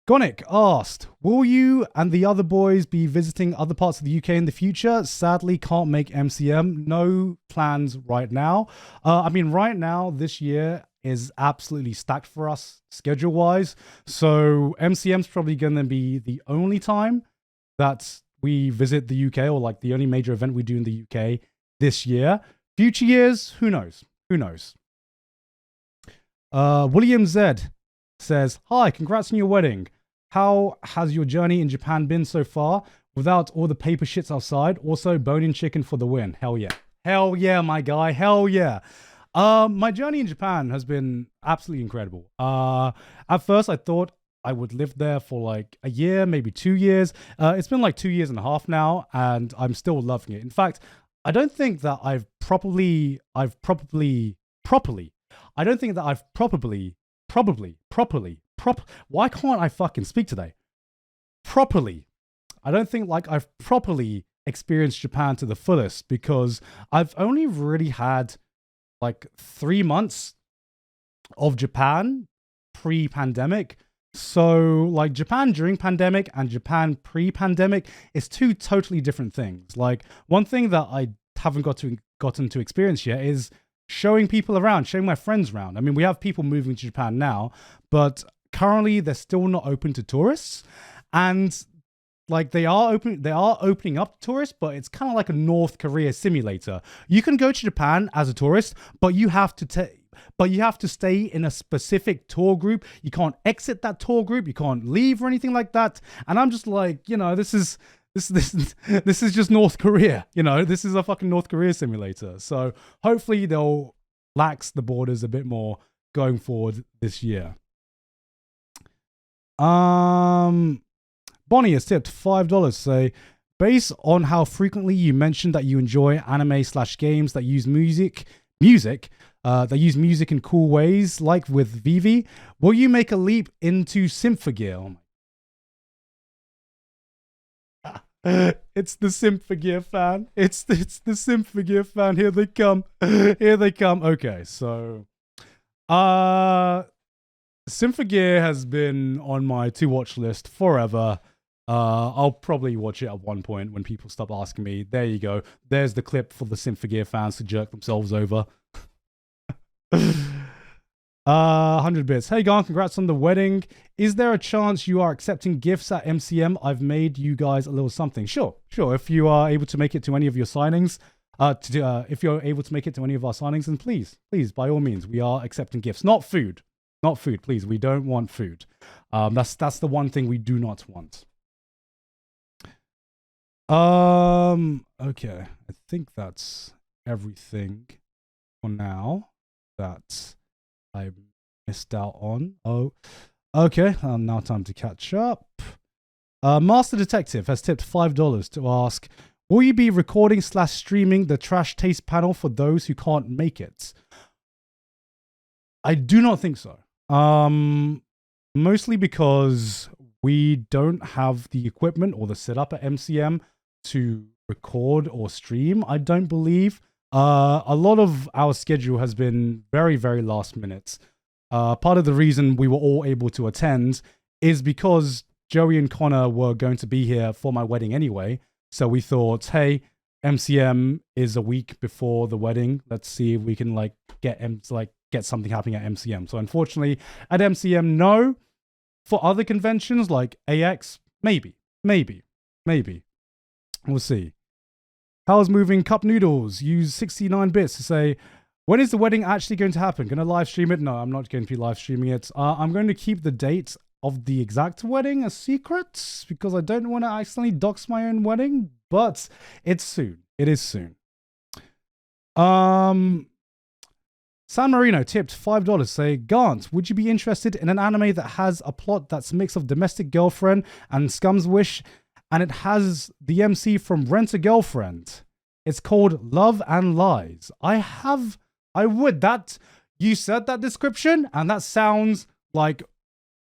Speaker 1: Gonic asked, will you and the other boys be visiting other parts of the UK in the future? Sadly, can't make MCM. No plans right now. I mean, right now, this year is absolutely stacked for us schedule-wise. So MCM's probably going to be the only time that we visit the UK, or like the only major event we do in the UK this year. Future years, who knows? Who knows? William Z says, hi, congrats on your wedding. How has your journey in Japan been so far without all the paper shits outside? Also, bone-in chicken for the win. Hell yeah. Hell yeah, my guy. Hell yeah. My journey in Japan has been absolutely incredible. At first, I thought I would live there for like a year, maybe 2 years. It's been like 2 years and a half now, and I'm still loving it. In fact, I don't think that I don't think that I've why can't I fucking speak today? Properly. I don't think like I've properly experienced Japan to the fullest, because I've only really had like 3 months of Japan pre-pandemic. So like Japan during pandemic and Japan pre-pandemic is two totally different things. Like one thing that I haven't gotten to experience yet is showing people around, showing my friends around. I mean, we have people moving to Japan now, but currently they're still not open to tourists. And like they are opening up to tourists, but it's kind of like a North Korea simulator. You can go to Japan as a tourist, but you have to stay in a specific tour group. You can't exit that tour group. You can't leave or anything like that. And I'm just like, you know, this is just North Korea. You know, this is a fucking North Korea simulator. So hopefully they'll lax the borders a bit more going forward this year. Bonnie has tipped $5. Say, based on how frequently you mentioned that you enjoy anime/games that use music in cool ways, like with Vivi, will you make a leap into Symphogear? It's the Symphogear fan. It's the Symphogear fan. Here they come. Here they come. Okay, so Symphogear has been on my to-watch list forever. I'll probably watch it at one point when people stop asking me. There you go. There's the clip for the Symphogear fans to jerk themselves over. 100 bits. Hey, Garn, congrats on the wedding. Is there a chance you are accepting gifts at MCM? I've made you guys a little something. Sure. If you are able to make it to any of your signings, if you're able to make it to any of our signings, then please, by all means, we are accepting gifts. Not food, please. We don't want food. That's the one thing we do not want. Okay. I think that's everything for now that I missed out on. Oh, okay. Now time to catch up. Master Detective has tipped $5 to ask, will you be recording/streaming the Trash Taste panel for those who can't make it? I do not think so. Mostly because we don't have the equipment or the setup at MCM to record or stream, I don't believe. A lot of our schedule has been very, very last minute. Part of the reason we were all able to attend is because Joey and Connor were going to be here for my wedding anyway. So we thought, hey, MCM is a week before the wedding. Let's see if we can like get something happening at MCM. So unfortunately, at MCM, no. For other conventions like AX, maybe. We'll see. How's moving cup noodles? Use 69 bits to say, when is the wedding actually going to happen? Gonna live stream it? No, I'm not going to be live streaming it. I'm going to keep the date of the exact wedding a secret because I don't want to accidentally dox my own wedding, but it's soon. It is soon. San Marino tipped $5. Say, Gant, would you be interested in an anime that has a plot that's a mix of Domestic Girlfriend and Scum's Wish, and it has the MC from Rent a Girlfriend? It's called Love and Lies. You said that description, and that sounds like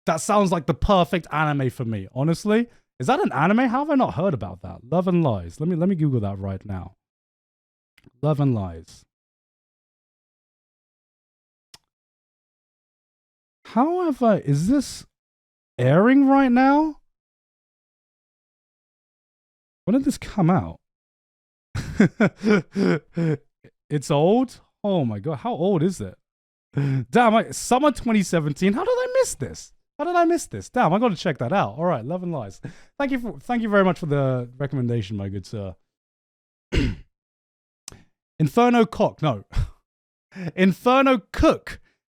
Speaker 1: the perfect anime for me, honestly. Is that an anime? How have I not heard about that? Love and Lies. Let me Google that right now. Love and Lies. However, is this airing right now? When did this come out? It's old? Oh my god, how old is it? Damn, summer 2017. How did I miss this? Damn, I got to check that out. All right, Love and Lies. Thank you very much for the recommendation, my good sir. Inferno Cook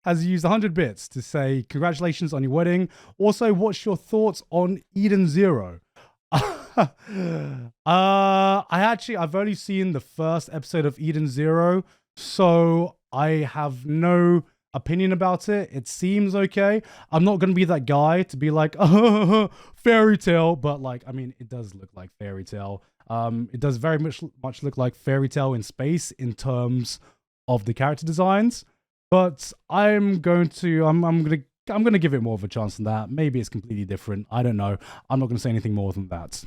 Speaker 1: has used 100 bits to say congratulations on your wedding. Also, what's your thoughts on Eden Zero? I've only seen the first episode of Eden Zero, so I have no opinion about it. It seems okay. I'm not going to be that guy to be like, oh, fairy tale, but like, I mean, it does look like fairy tale. It does very much look like fairy tale in space in terms of the character designs, but I'm going to give it more of a chance than that. Maybe it's completely different. I don't know. I'm not going to say anything more than that.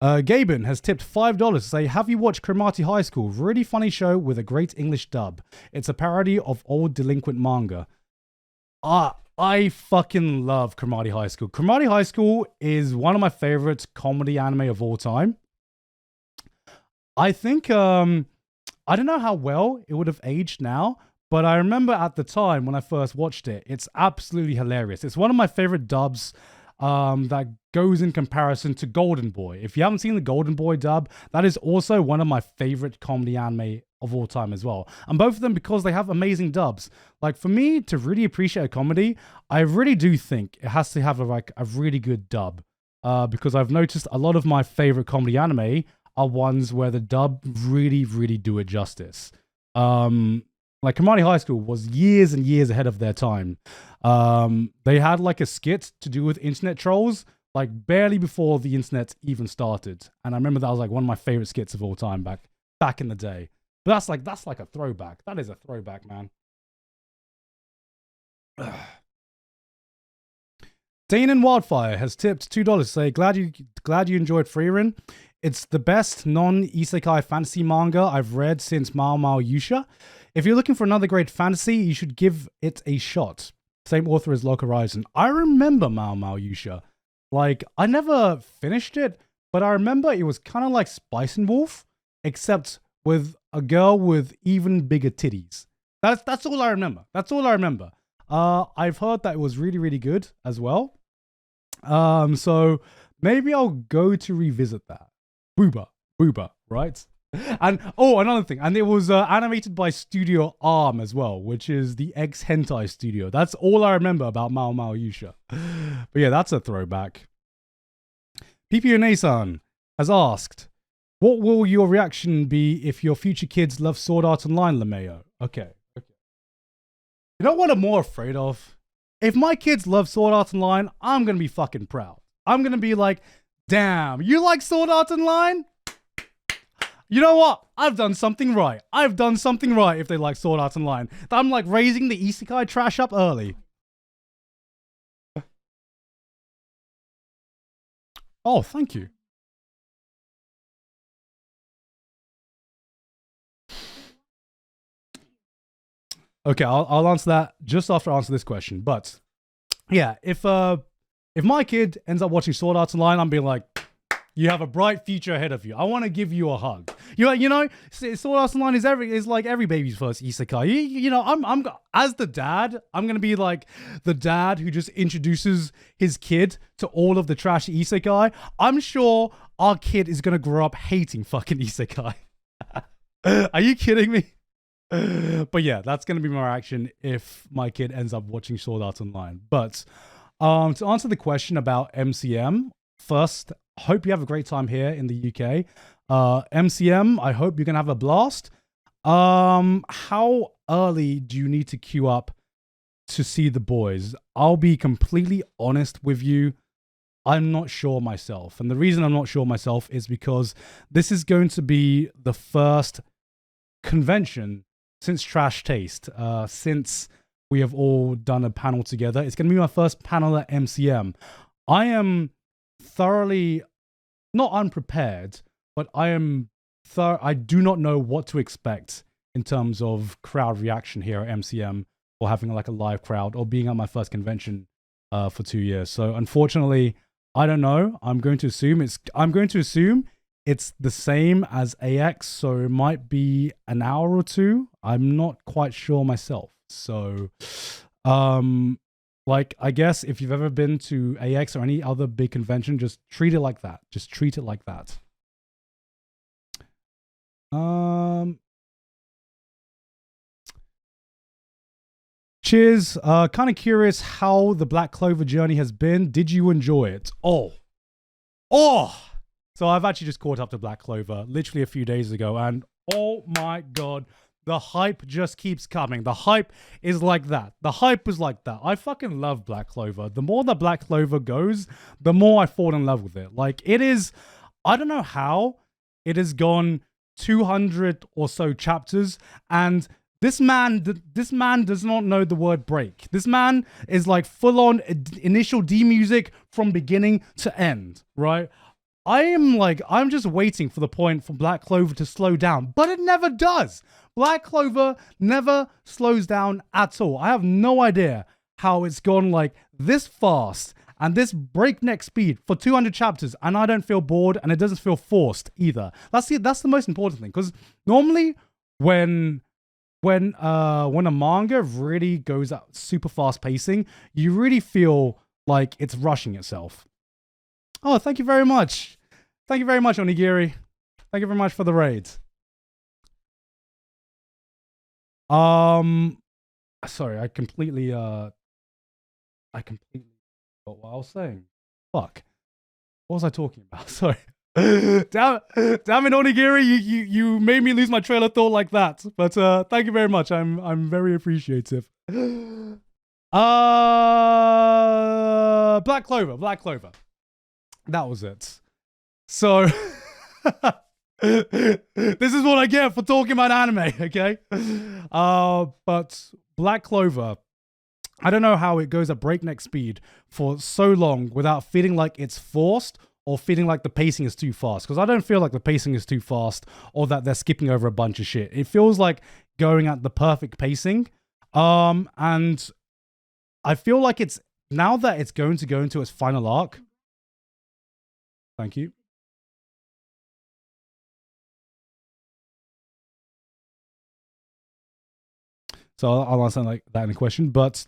Speaker 1: Gaben has tipped $5 to say, have you watched Cromartie High School? Really funny show with a great English dub. It's a parody of old delinquent manga. I fucking love Cromartie High School. Cromartie High School is one of my favorite comedy anime of all time. I think, I don't know how well it would have aged now, but I remember at the time when I first watched it, it's absolutely hilarious. It's one of my favorite dubs that goes in comparison to Golden Boy. If you haven't seen the Golden Boy dub, that is also one of my favorite comedy anime of all time as well. And both of them because they have amazing dubs. Like for me to really appreciate a comedy, I really do think it has to have a really good dub. Because I've noticed a lot of my favorite comedy anime are ones where the dub really, really do it justice. Like Cromartie High School was years and years ahead of their time. They had like a skit to do with internet trolls, like barely before the internet even started. And I remember that was like one of my favorite skits of all time back in the day. But that's like a throwback. That is a throwback, man. Dane and Wildfire has tipped $2 to say, glad you enjoyed Frieren. It's the best non-isekai fantasy manga I've read since Mao Mao Yusha. If you're looking for another great fantasy, you should give it a shot. Same author as Log Horizon. I remember Mao Mao Yusha. Like, I never finished it, but I remember it was kind of like Spice and Wolf, except with a girl with even bigger titties. That's all I remember. I've heard that it was really, really good as well. So maybe I'll go to revisit that. Booba, right? And another thing, and it was animated by Studio Arm as well, which is the ex-hentai studio. That's all I remember about Mao Mao Yusha. But yeah, that's a throwback. PPONA-san has asked, what will your reaction be if your future kids love Sword Art Online, LeMayo? Okay. You know what I'm more afraid of? If my kids love Sword Art Online, I'm going to be fucking proud. I'm going to be like, damn, you like Sword Art Online? You know what? I've done something right. If they like Sword Art Online. I'm like raising the isekai trash up early. Oh, thank you. Okay, I'll answer that just after I answer this question. But yeah, if my kid ends up watching Sword Art Online, I'm being like, You have a bright future ahead of you. I want to give you a hug. You know, Sword Art Online is like every baby's first isekai. You know, I'm as the dad, I'm gonna be like the dad who just introduces his kid to all of the trashy isekai. I'm sure our kid is gonna grow up hating fucking isekai. Are you kidding me? But yeah, that's gonna be my reaction if my kid ends up watching Sword Art Online. But to answer the question about MCM, first, hope you have a great time here in the UK. MCM, I hope you're gonna have a blast. How early do you need to queue up to see the boys? I'll be completely honest with you. I'm not sure myself. And the reason I'm not sure myself is because this is going to be the first convention since Trash Taste, since we have all done a panel together. It's going to be my first panel at MCM. I am thoroughly not unprepared, but I do not know what to expect in terms of crowd reaction here at MCM, or having like a live crowd, or being at my first convention for 2 years. So unfortunately, I don't know. I'm going to assume it's the same as AX, so it might be an hour or two. I'm not quite sure myself. So like, I guess if you've ever been to AX or any other big convention, just treat it like that. Just treat it like that. Cheers. Kind of curious how the Black Clover journey has been. Did you enjoy it? Oh. So I've actually just caught up to Black Clover literally a few days ago, and oh my god, the hype just keeps coming. The hype is like that. The hype is like that. I fucking love Black Clover. The more that Black Clover goes, the more I fall in love with it. Like, it is, I don't know how it has gone 200 or so chapters, and this man does not know the word break. This man is like full on initial D music from beginning to end, right? I'm just waiting for the point for Black Clover to slow down, but it never does. Black Clover never slows down at all. I have no idea how it's gone like this fast and this breakneck speed for 200 chapters, and I don't feel bored, and it doesn't feel forced either. That's the most important thing, because normally when a manga really goes at super fast pacing, you really feel like it's rushing itself. Oh, thank you very much. Thank you very much, Onigiri. Thank you very much for the raid. Sorry, I completely forgot what I was saying. Fuck. What was I talking about? Sorry. Damn it, Onigiri, you made me lose my trail of thought like that. But thank you very much. I'm very appreciative. Black Clover. That was it. So this is what I get for talking about anime, okay? But Black Clover, I don't know how it goes at breakneck speed for so long without feeling like it's forced or feeling like the pacing is too fast. Because I don't feel like the pacing is too fast or that they're skipping over a bunch of shit. It feels like going at the perfect pacing. And I feel like it's, now that it's going to go into its final arc. Thank you. So I'll answer like that in a question, but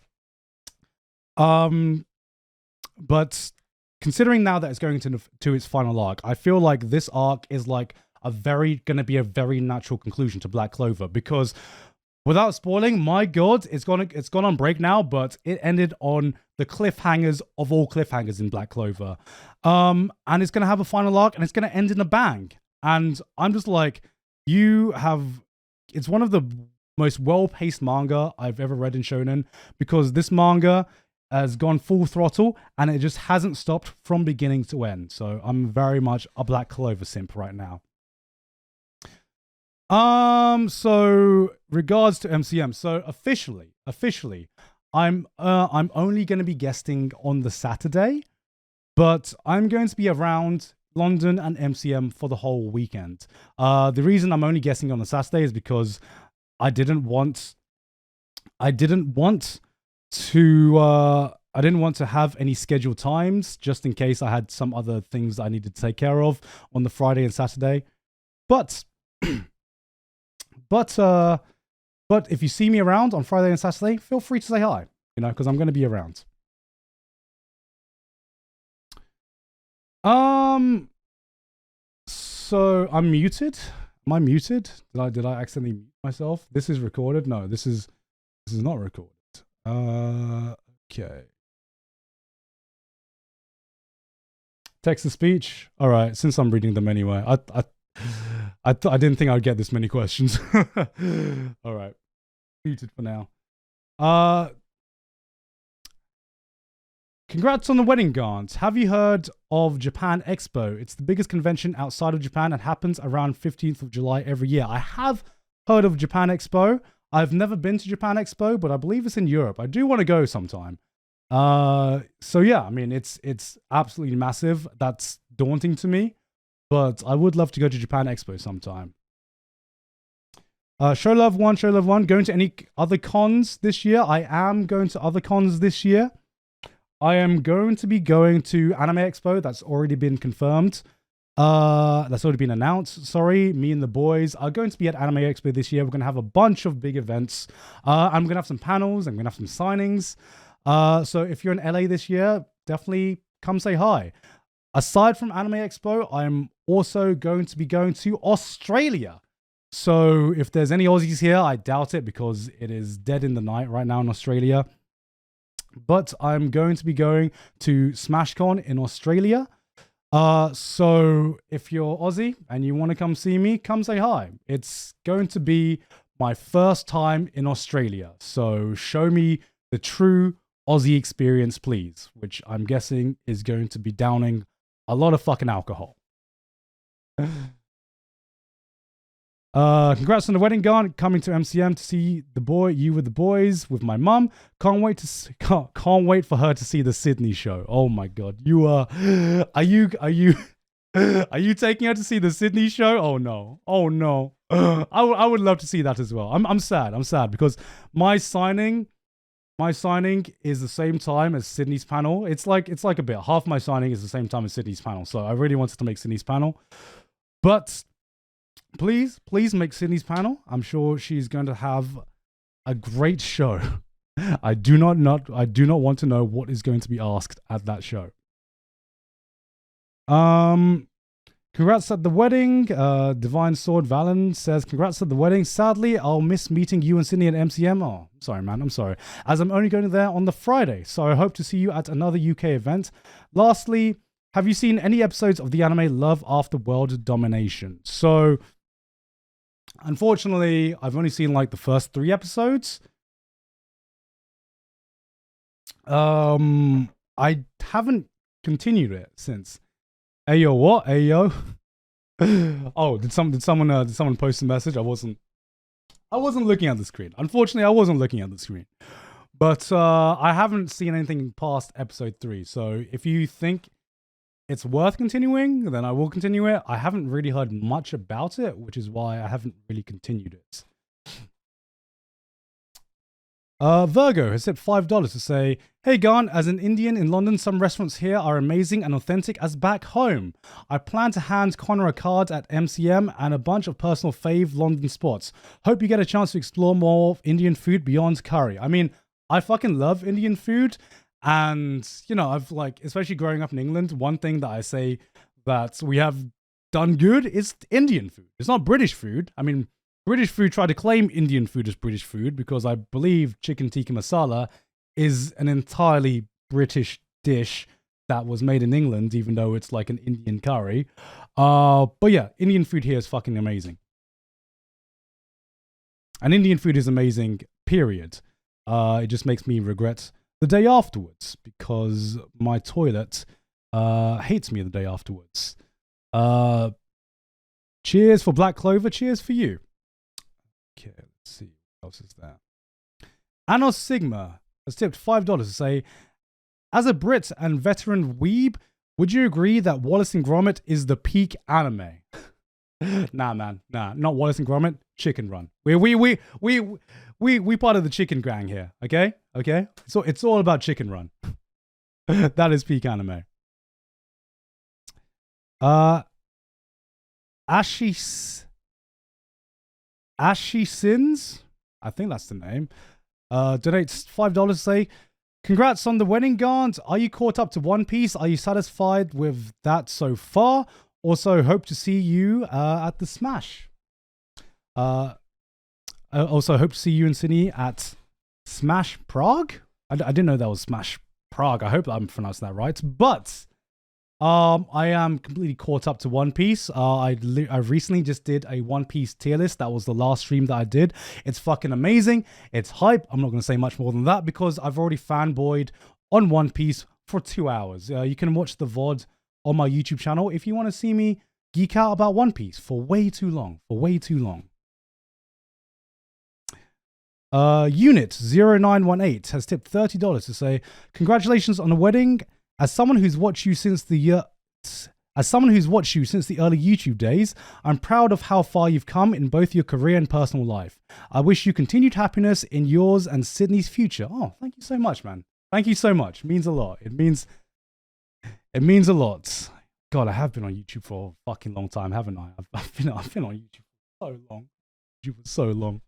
Speaker 1: considering now that it's going to its final arc, I feel like this arc is like gonna be a very natural conclusion to Black Clover, because without spoiling, my god, it's gone on break now, but it ended on the cliffhangers of all cliffhangers in Black Clover, and it's gonna have a final arc and it's gonna end in a bang, and I'm just like, it's one of the most well-paced manga I've ever read in shonen, because this manga has gone full throttle and it just hasn't stopped from beginning to end. So I'm very much a Black Clover simp right now. So regards to MCM, so officially, I'm only going to be guesting on the Saturday, but I'm going to be around London and MCM for the whole weekend. The reason I'm only guesting on the Saturday is because I didn't want to I didn't want to have any scheduled times just in case I had some other things that I needed to take care of on the Friday and Saturday. But if you see me around on Friday and Saturday, feel free to say hi, because I'm going to be around. So I'm muted. Am I muted? Did I accidentally mute myself? This is recorded. No, this is not recorded. Okay. Text to speech. All right. Since I'm reading them anyway, I didn't think I'd get this many questions. All right. Muted for now. Congrats on the wedding, Gant. Have you heard of Japan Expo? It's the biggest convention outside of Japan and happens around 15th of July every year. I have heard of Japan Expo. I've never been to Japan Expo, but I believe it's in Europe. I do want to go sometime. So yeah, I mean, it's absolutely massive. That's daunting to me, but I would love to go to Japan Expo sometime. Show Love 1, going to any other cons this year? I am going to other cons this year. I am going to be going to Anime Expo. That's already been confirmed. That's already been announced. Sorry, me and the boys are going to be at Anime Expo this year. We're going to have a bunch of big events. I'm going to have some panels. I'm going to have some signings. So if you're in LA this year, definitely come say hi. Aside from Anime Expo, I'm also going to be going to Australia. So if there's any Aussies here, I doubt it because it is dead in the night right now in Australia. But I'm going to be going to SmashCon in Australia. So if you're Aussie and you want to come see me, come say hi. It's going to be my first time in Australia. So show me the true Aussie experience, please, which I'm guessing is going to be downing a lot of fucking alcohol. Congrats on the wedding, Gone. Coming to MCM to see you with the boys with my mum. Can't wait for her to see the Sydney show. Oh my god, are you taking her to see the Sydney show? Oh no. I would love to see that as well. I'm sad because my signing is the same time as Sydney's panel. It's like a bit. Half my signing is the same time as Sydney's panel. So I really wanted to make Sydney's panel, but please make Sydney's panel. I'm sure she's going to have a great show. I do not want to know what is going to be asked at that show. Congrats at the wedding. Divine Sword Valen says, congrats at the wedding. Sadly, I'll miss meeting you and Sydney at MCM. Oh, sorry, man. I'm sorry. As I'm only going there on the Friday. So I hope to see you at another UK event. Lastly, have you seen any episodes of the anime Love After World Domination? So, unfortunately, I've only seen like the first 3 episodes. I haven't continued it since. Ayo, what? Ayo. Oh, did someone post a message? I wasn't looking at the screen. Unfortunately, I wasn't looking at the screen. But I haven't seen anything past episode 3. So if you think it's worth continuing, then I will continue it. I haven't really heard much about it, which is why I haven't really continued it. Virgo has said $5 to say, hey Garn, as an Indian in London, some restaurants here are amazing and authentic as back home. I plan to hand Connor a card at MCM and a bunch of personal fave London spots. Hope you get a chance to explore more Indian food beyond curry. I mean, I fucking love Indian food. And, I've especially growing up in England, one thing that I say that we have done good is Indian food. It's not British food. I mean, British food tried to claim Indian food as British food because I believe chicken tikka masala is an entirely British dish that was made in England, even though it's like an Indian curry. But yeah, Indian food here is fucking amazing. And Indian food is amazing, period. It just makes me regret the day afterwards because my toilet hates me the day afterwards. Cheers for Black Clover. Cheers for you. Okay, let's see. What else is there? Anos Sigma has tipped $5 to say, as a Brit and veteran weeb, would you agree that Wallace and Gromit is the peak anime? Nah, man. Nah, not Wallace and Gromit. Chicken Run. We part of the chicken gang here. Okay? So it's all about Chicken Run. That is peak anime. Ashi Sins, I think that's the name. Donates $5 to say, congrats on the wedding, Gant. Are you caught up to One Piece? Are you satisfied with that so far? Also, hope to see you at the Smash. Also, hope to see you and Sydney at Smash Prague. I didn't know that was Smash Prague. I hope that I'm pronouncing that right. But I am completely caught up to One Piece. I recently just did a One Piece tier list. That was the last stream that I did. It's fucking amazing. It's hype. I'm not going to say much more than that because I've already fanboyed on One Piece for 2 hours. You can watch the VOD on my YouTube channel if you want to see me geek out about One Piece for way too long. Unit 0918 has tipped $30 to say, congratulations on the wedding. As someone who's watched you since the early YouTube days, I'm proud of how far you've come in both your career and personal life. I wish you continued happiness in yours and Sydney's future. Oh, thank you so much, man. Thank you so much. It means a lot. It means a lot. God, I have been on YouTube for a fucking long time, haven't I? I've been on YouTube for so long.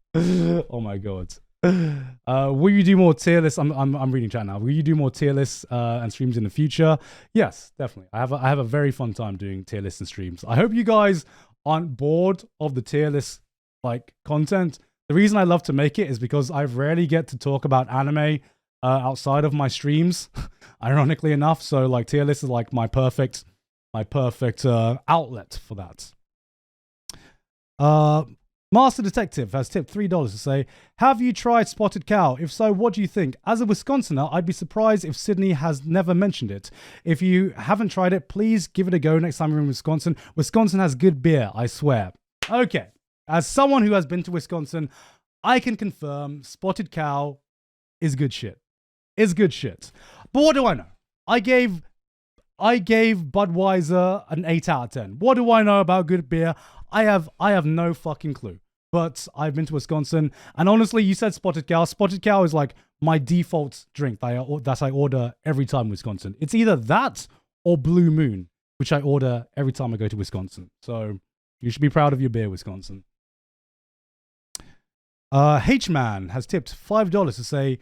Speaker 1: Oh my God. Will you do more tier lists? I'm reading chat now. Will you do more tier lists and streams in the future? Yes, definitely. I have a very fun time doing tier lists and streams. I hope you guys aren't bored of the tier list like content. The reason I love to make it is because I rarely get to talk about anime outside of my streams, ironically enough. So like tier lists is like my perfect outlet for that. Master Detective has tipped $3 to say, have you tried spotted cow? If so, what do you think? As a Wisconsinner, I'd be surprised if Sydney has never mentioned it. If you haven't tried it, please give it a go next time you're in Wisconsin. Wisconsin has good beer, I swear. Okay, as someone who has been to Wisconsin, I can confirm spotted cow is good shit. It's good shit. But what do I know? I gave Budweiser an 8 out of 10. What do I know about good beer? I have no fucking clue. But I've been to Wisconsin, and honestly, you said spotted cow. Spotted cow is like my default drink that I order every time in Wisconsin. It's either that or Blue Moon, which I order every time I go to Wisconsin. So you should be proud of your beer, Wisconsin. H-Man has tipped $5 to say,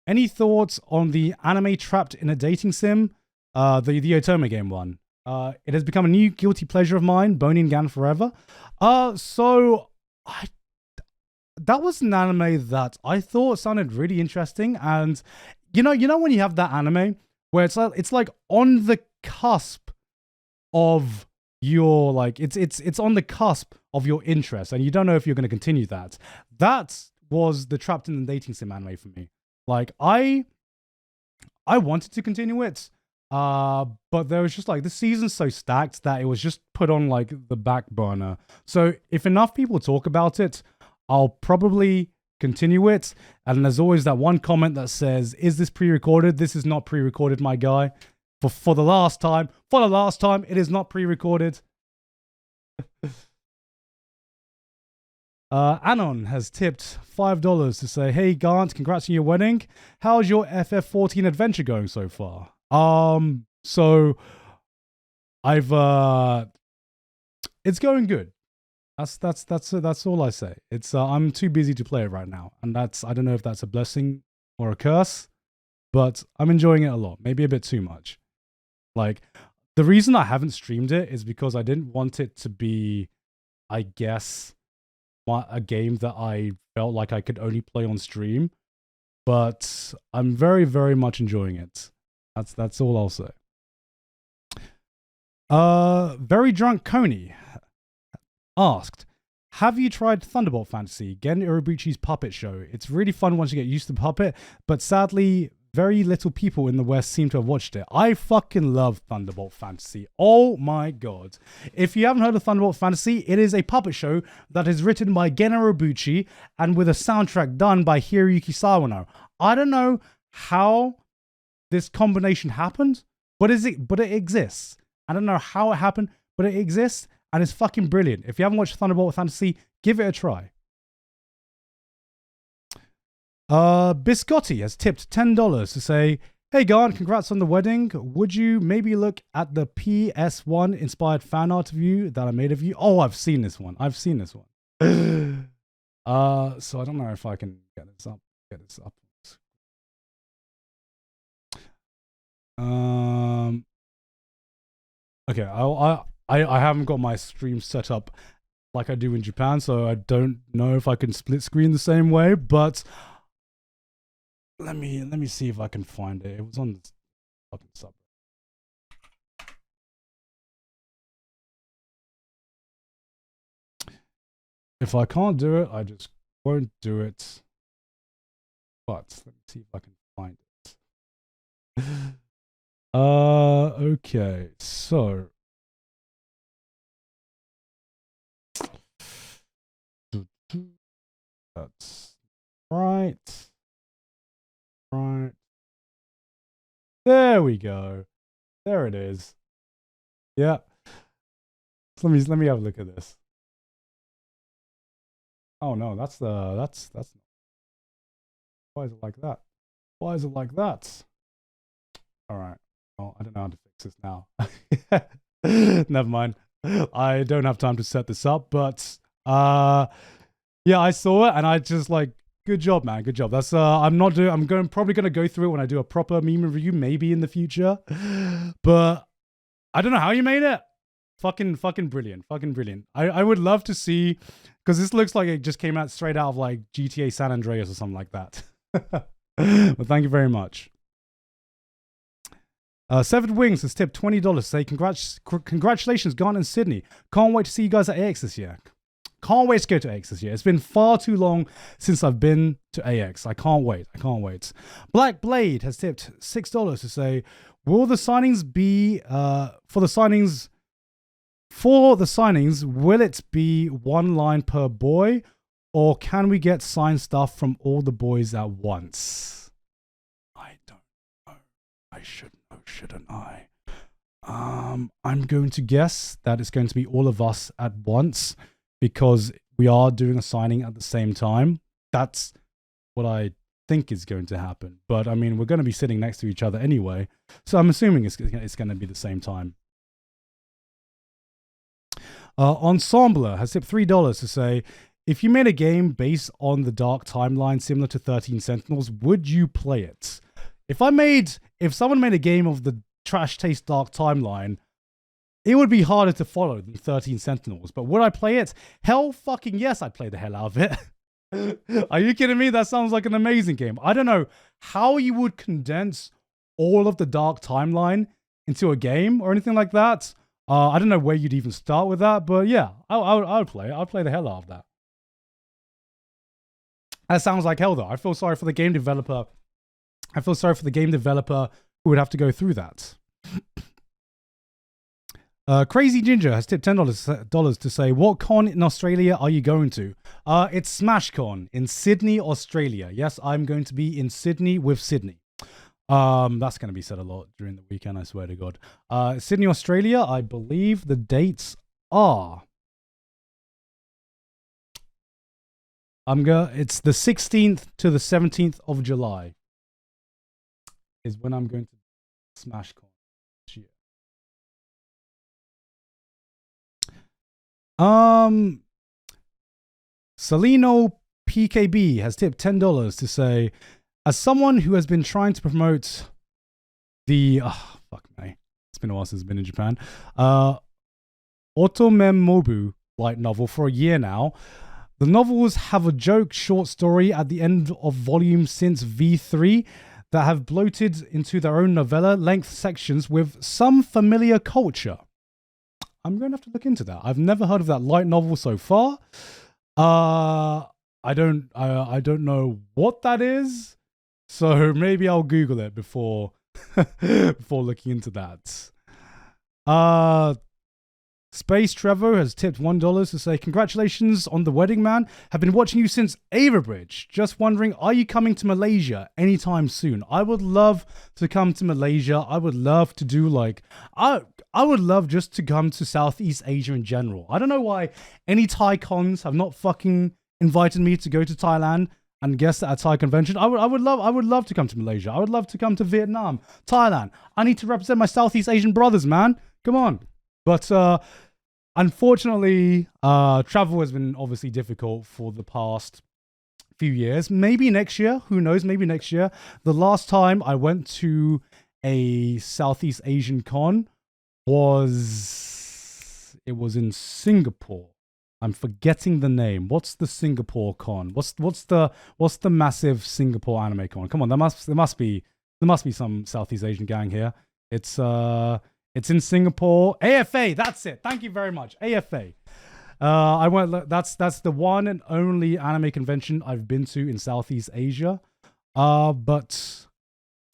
Speaker 1: any thoughts on the anime Trapped in a Dating Sim? The Otome game one. It has become a new guilty pleasure of mine, Bonin Gan forever. That was an anime that I thought sounded really interesting, and you know when you have that anime where it's like on the cusp of your like it's on the cusp of your interest, and you don't know if you're going to continue that. That was the Trapped in the Dating Sim anime for me. Like I wanted to continue it. But there was just like the season's so stacked that it was just put on like the back burner. So if enough people talk about it, I'll probably continue it. And there's always that one comment that says, is this pre-recorded? This is not pre-recorded, my guy. For the last time, it is not pre-recorded. Anon has tipped $5 to say, hey Gant, congrats on your wedding. How's your FF14 adventure going so far? So I've it's going good. That's all I say. It's I'm too busy to play it right now, and I don't know if that's a blessing or a curse, but I'm enjoying it a lot. Maybe a bit too much. Like the reason I haven't streamed it is because I didn't want it to be, I guess, a game that I felt like I could only play on stream. But I'm very, very much enjoying it. That's all I'll say. Very Drunk Coney asked, have you tried Thunderbolt Fantasy, Gen Urobuchi's puppet show? It's really fun once you get used to the puppet, but sadly, very little people in the West seem to have watched it. I fucking love Thunderbolt Fantasy. Oh my god. If you haven't heard of Thunderbolt Fantasy, it is a puppet show that is written by Gen Urobuchi and with a soundtrack done by Hiroyuki Sawano. I don't know how this combination happened, but it exists. I don't know how it happened, but it exists, and it's fucking brilliant. If you haven't watched Thunderbolt Fantasy, give it a try. Biscotti has tipped $10 to say, Hey Garn, congrats on the wedding. Would you maybe look at the PS1 inspired fan art of you that I made of you? Oh, I've seen this one. So I don't know if I can get this up. Okay, I haven't got my stream set up like I do in Japan, so I don't know if I can split screen the same way, but let me see if I can find it. It was on this fucking sub. If I can't do it, I just won't do it. But let me see if I can find it. Okay, so that's right. There we go. There it is. Yeah. So let me have a look at this. Oh no, that's why is it like that? Why is it like that? All right. Well, I don't know how to fix this now. Never mind. I don't have time to set this up, but yeah, I saw it and I just like, good job, man. Good job. That's probably gonna go through it when I do a proper meme review, maybe in the future. But I don't know how you made it. Fucking brilliant. Fucking brilliant. I would love to see, because this looks like it just came out straight out of like GTA San Andreas or something like that. But thank you very much. Severed Wings has tipped $20 to say congratulations, Garn and Sydney. Can't wait to see you guys at AX this year. Can't wait to go to AX this year. It's been far too long since I've been to AX. I can't wait. Black Blade has tipped $6 to say, will the signings be for the signings, will it be one line per boy, or can we get signed stuff from all the boys at once? I don't know. I should know, shouldn't I? I'm going to guess that it's going to be all of us at once, because we are doing a signing at the same time. That's what I think is going to happen. But I mean, we're going to be sitting next to each other anyway, so I'm assuming it's going to be the same time. Ensembler has tipped $3 to say, if you made a game based on the Dark Timeline similar to 13 Sentinels, would you play it? If someone made a game of the Trash Taste Dark Timeline, it would be harder to follow than 13 Sentinels. But would I play it? Hell fucking yes, I'd play the hell out of it. Are you kidding me? That sounds like an amazing game. I don't know how you would condense all of the Dark Timeline into a game or anything like that. I don't know where you'd even start with that, but yeah, I would play it. I'd play the hell out of that. That sounds like hell, though. I feel sorry for the game developer. Who would have to go through that. Crazy Ginger has tipped $10 to say, what con in Australia are you going to? It's SmashCon in Sydney, Australia. Yes, I'm going to be in Sydney with Sydney. That's going to be said a lot during the weekend, I swear to God. Sydney, Australia, I believe the dates are... It's the 16th to the 17th of July is when I'm going to SmashCon this year. Salino PKB has tipped $10 to say, as someone who has been trying to promote the it's been a while since I've been in Japan, Otomemobu light novel for a year now. The novels have a joke short story at the end of volume since V3 that have bloated into their own novella length sections with some familiar culture. I'm going to have to look into that. I've never heard of that light novel so far. I don't know what that is, so maybe I'll Google it before before looking into that. Space Trevor has tipped $1 to say, congratulations on the wedding, man. Have been watching you since Averbridge. Just wondering, are you coming to Malaysia anytime soon? I would love to come to Malaysia. I would love to do I would love just to come to Southeast Asia in general. I don't know why any Thai cons have not fucking invited me to go to Thailand. and guest at a Thai convention. I would love to come to Malaysia. I would love to come to Vietnam, Thailand. I need to represent my Southeast Asian brothers, man. Come on. But unfortunately, travel has been obviously difficult for the past few years. Maybe next year. Who knows? Maybe next year. The last time I went to a Southeast Asian con was in Singapore. I'm forgetting the name. What's the Singapore con? What's the massive Singapore anime con? Come on, there must be some Southeast Asian gang here. It's in Singapore. AFA, that's it. Thank you very much. AFA. I went. That's the one and only anime convention I've been to in Southeast Asia. But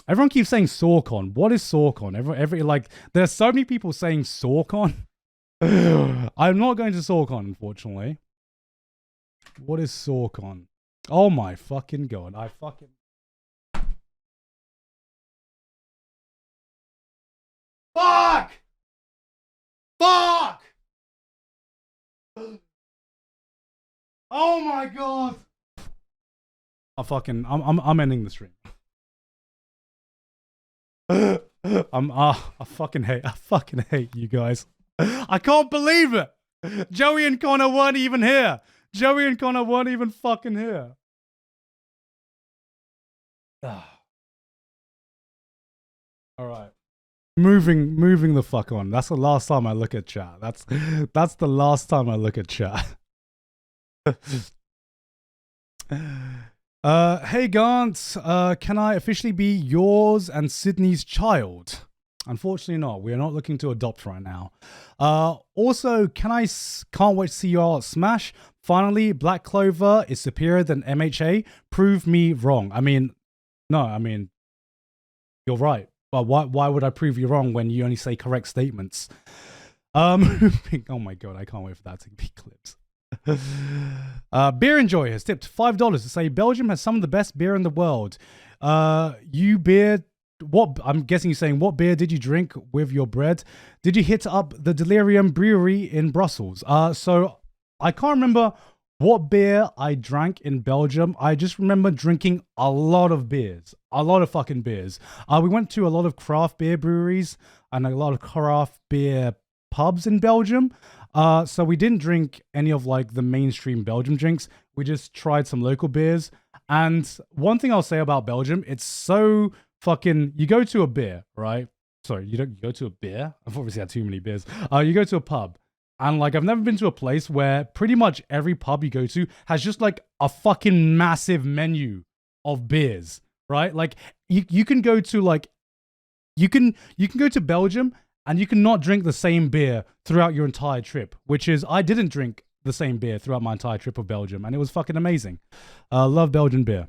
Speaker 1: everyone keeps saying SawCon. What is SawCon? Every like, there's so many people saying SawCon. I'm not going to SawCon, unfortunately. What is SawCon? Oh my fucking god! Fuck! Oh my god! I'm ending the stream. I fucking hate you guys. I can't believe it. Joey and Connor weren't even here. Joey and Connor weren't even fucking here. All right. Moving the fuck on. That's the last time I look at chat. That's the last time I look at chat. Hey Gant, can I officially be yours and Sydney's child? Unfortunately not. We are not looking to adopt right now. Also, can't wait to see you all at Smash. Finally, Black Clover is superior than MHA. Prove me wrong. I mean, you're right. But why would I prove you wrong when you only say correct statements? Oh my god, I can't wait for that to be clips. Beer Enjoy has tipped $5 to say Belgium has some of the best beer in the world. What I'm guessing you're saying, what beer did you drink with your bread? Did you hit up the Delirium Brewery in Brussels? So I can't remember what beer I drank in Belgium. I just remember drinking a lot of beers, a lot of fucking beers. We went to a lot of craft beer breweries and a lot of craft beer pubs in Belgium. So we didn't drink any of like the mainstream Belgium drinks. We just tried some local beers. And one thing I'll say about Belgium, it's so fucking, you go to a beer, right? Sorry, you don't go to a beer. I've obviously had too many beers. You go to a pub. And like, I've never been to a place where pretty much every pub you go to has just like a fucking massive menu of beers, right? Like you can go to like, you can go to Belgium and you can not drink the same beer throughout your entire trip, which is, I didn't drink the same beer throughout my entire trip of Belgium, and it was fucking amazing. Love Belgian beer.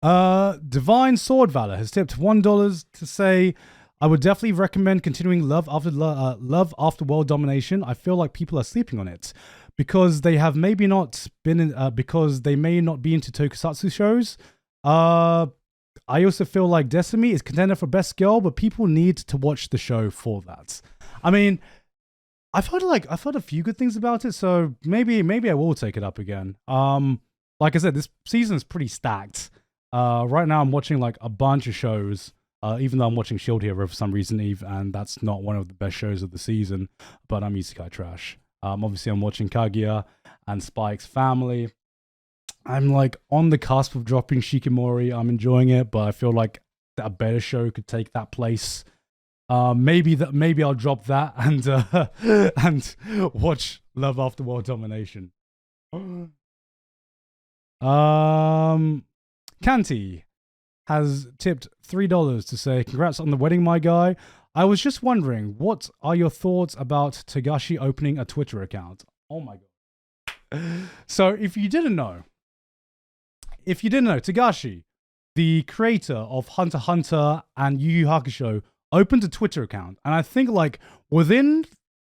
Speaker 1: Divine Sword Valor has tipped $1 to say, I would definitely recommend continuing Love After World Domination. I feel like people are sleeping on it because they have maybe not been in, because they may not be into tokusatsu shows. I also feel like Decimi is contender for best girl, but people need to watch the show for that. I mean, I've heard a few good things about it, so maybe I will take it up again. Like I said, this season is pretty stacked. Right now I'm watching like a bunch of shows, even though I'm watching Shield Hero for some reason, and that's not one of the best shows of the season, but I'm isekai trash. Obviously I'm watching Kaguya and Spike's Family. I'm like on the cusp of dropping Shikimori. I'm enjoying it, but I feel like a better show could take that place. Maybe I'll drop that and watch Love After World Domination. Kanti has tipped $3 to say, congrats on the wedding, my guy. I was just wondering, what are your thoughts about Togashi opening a Twitter account? Oh my god. So if you didn't know, Togashi, the creator of Hunter x Hunter and Yu Yu Hakusho, opened a Twitter account. And I think like within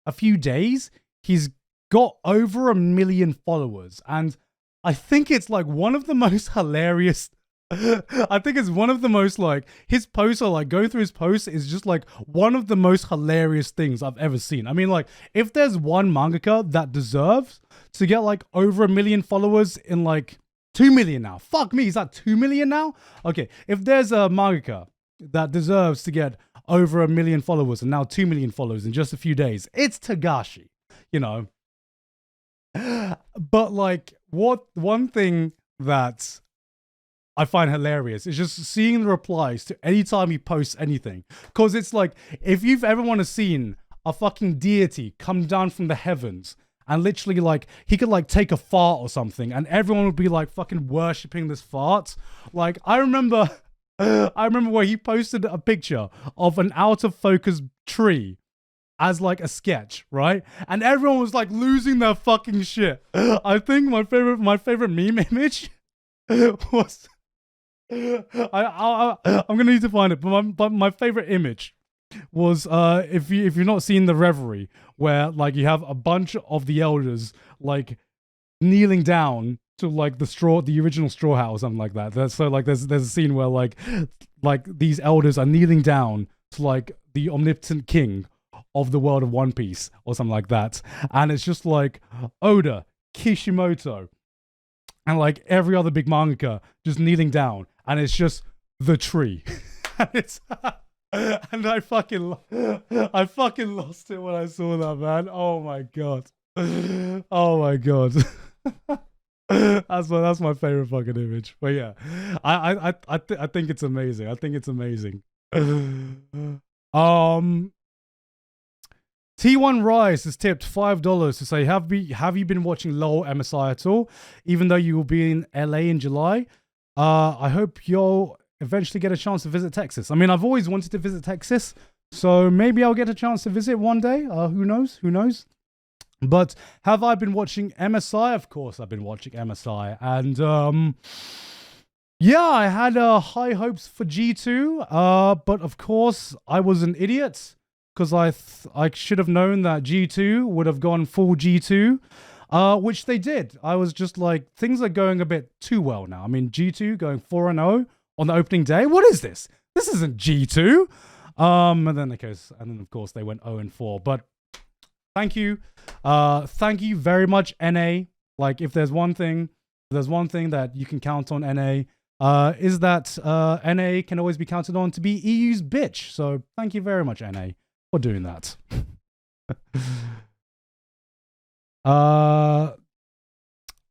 Speaker 1: a few days, he's got over 1 million followers. And I think it's like one of the most hilarious I think it's one of the most like his posts are like going through his posts is just like one of the most hilarious things I've ever seen. I mean, like if there's one mangaka that deserves to get like over 1 million followers in like 2 million now. Fuck me, is that 2 million now? Okay, if there's a mangaka that deserves to get over 1 million followers and now 2 million followers in just a few days, it's Tagashi, you know. But like one thing that I find hilarious is just seeing the replies to any time he posts anything. Because it's like, if you've ever want to seen a fucking deity come down from the heavens and literally like, he could like take a fart or something and everyone would be like fucking worshipping this fart. Like, I remember where he posted a picture of an out of focus tree as like a sketch, right? And everyone was like losing their fucking shit. I think my favorite meme image was... I'm gonna need to find it, but my favorite image was if you've not seen the Reverie, where like you have a bunch of the elders like kneeling down to like the original straw hat or something like that. So like there's a scene where like these elders are kneeling down to like the omnipotent king of the world of One Piece or something like that, and it's just like Oda, Kishimoto, and like every other big mangaka just kneeling down, and it's just the tree. And it's and I fucking lost it when I saw that, man. Oh my god. Oh my god. That's my favorite fucking image. But yeah, I think it's amazing. I think it's amazing. T1 Rise has tipped $5 to say, have you been watching LOL MSI at all? Even though you will be in LA in July, I hope you'll eventually get a chance to visit Texas. I mean, I've always wanted to visit Texas, so maybe I'll get a chance to visit one day. Who knows? Who knows? But have I been watching MSI? Of course, I've been watching MSI, and yeah, I had high hopes for G2, but of course, I was an idiot. Because I should have known that G2 would have gone full G2, which they did. I was just like, things are going a bit too well now. I mean, G2 going 4-0 on the opening day. What is this? This isn't G2. And then of course they went 0-4. But thank you very much, NA. Like, if there's one thing that you can count on NA. Is that NA can always be counted on to be EU's bitch. So thank you very much, NA. For doing that.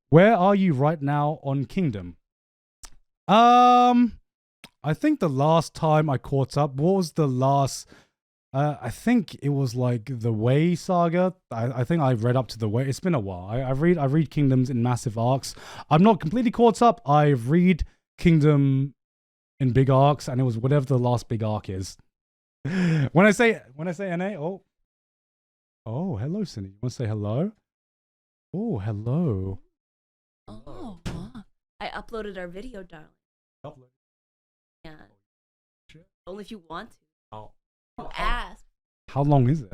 Speaker 1: Where are you right now on Kingdom? I think the last time I caught up, what was the last? I think it was like the Way saga. I think I read up to the Way. It's been a while. I read Kingdoms in massive arcs. I'm not completely caught up. I read Kingdom in big arcs, and it was whatever the last big arc is. When I say NA, oh, hello, Cindy. You want to say hello? Oh, hello.
Speaker 2: Oh, I uploaded our video, darling.
Speaker 1: Upload.
Speaker 2: Yeah.
Speaker 1: Shit.
Speaker 2: Only if you want to.
Speaker 1: Oh.
Speaker 2: You ask.
Speaker 1: How long is it?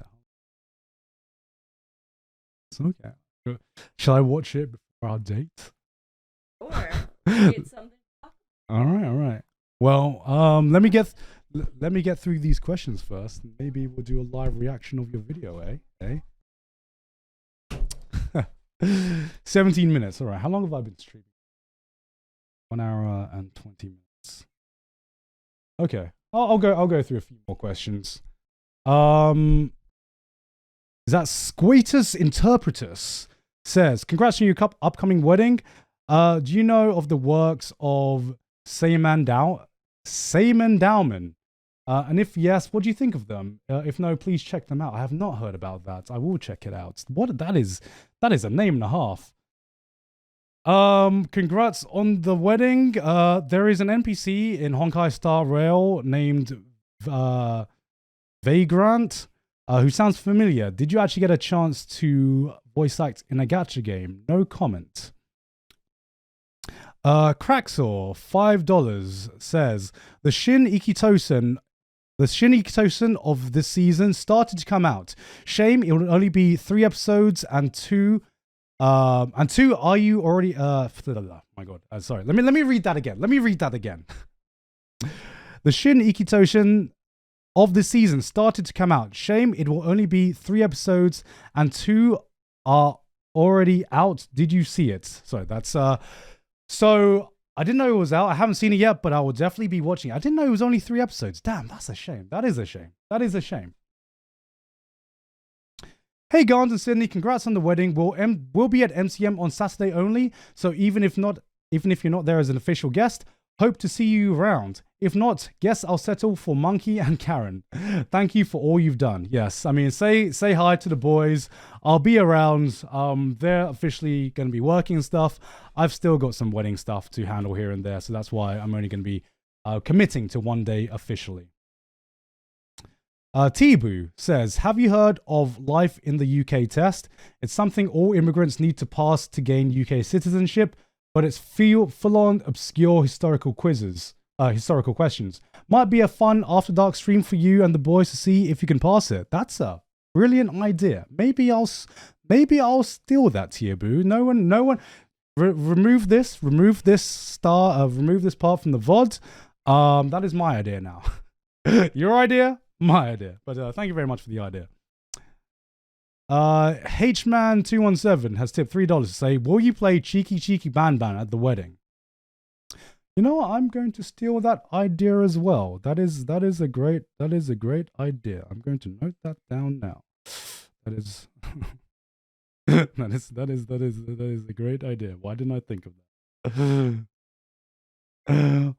Speaker 1: It's okay. Shall I watch it before our date?
Speaker 2: Sure. It's something.
Speaker 1: All right. Well, let me get through these questions first. Maybe we'll do a live reaction of your video, eh? 17 minutes. All right. How long have I been streaming? 1 hour and 20 minutes. Okay. I'll go through a few more questions. Is that Squatus Interpretus says, congrats on your upcoming wedding. Do you know of the works of Sayman Dowman? And if yes, what do you think of them? If no, please check them out. I have not heard about that. I will check it out. That is a name and a half. Congrats on the wedding. There is an NPC in Honkai Star Rail named Vagrant, who sounds familiar. Did you actually get a chance to voice act in a gacha game? No comment. Craxor, $5 says, the Shin Ikitosen of this season started to come out. Shame it will only be 3 episodes and 2 And two, are you already my god, sorry. Let me read that again. Let me read that again. The Shin Ikitoshin of the season started to come out. Shame it will only be 3 episodes and 2 are already out. Did you see it? So that's so I didn't know it was out. I haven't seen it yet, but I will definitely be watching it. I didn't know it was only 3 episodes. Damn, that's a shame. That is a shame. That is a shame. Hey, Gans and Sydney, congrats on the wedding. We'll be at MCM on Saturday only. So even if you're not there as an official guest, hope to see you around. If not, guess I'll settle for Monkey and Karen. Thank you for all you've done. Yes, I mean, say hi to the boys. I'll be around. They're officially going to be working and stuff. I've still got some wedding stuff to handle here and there, so that's why I'm only going to be committing to one day officially. Tibu says, have you heard of Life in the UK test? It's something all immigrants need to pass to gain UK citizenship, but it's full-on obscure historical questions. Might be a fun after dark stream for you and the boys to see if you can pass it. That's a brilliant idea. Maybe I'll steal that, Tibu. No one. Remove this part from the VOD. That is my idea now. Your idea? My idea. But thank you very much for the idea. Hman217 has tipped $3 to say, will you play Cheeky Cheeky Ban Ban at the wedding? You know what? I'm going to steal that idea as well. That is a great idea. I'm going to note that down now. That is that is a great idea. Why didn't I think of that?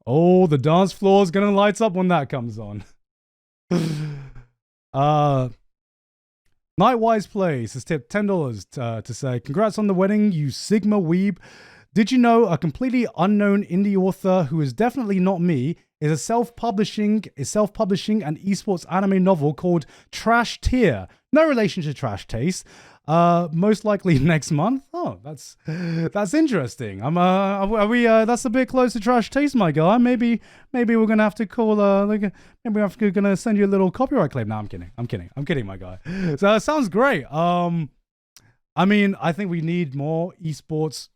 Speaker 1: Oh, the dance floor is gonna light up when that comes on. Nightwise Plays has tipped $10 to say, congrats on the wedding, you Sigma weeb. Did you know a completely unknown indie author who is definitely not me is self-publishing an esports anime novel called Trash Tier? No relation to Trash Taste. Most likely next month. Oh, that's interesting. Are we that's a bit close to Trash Taste, my guy. Maybe we're gonna have to call maybe we're gonna send you a little copyright claim. No, I'm kidding, my guy. So it sounds great. I mean, I think we need more esports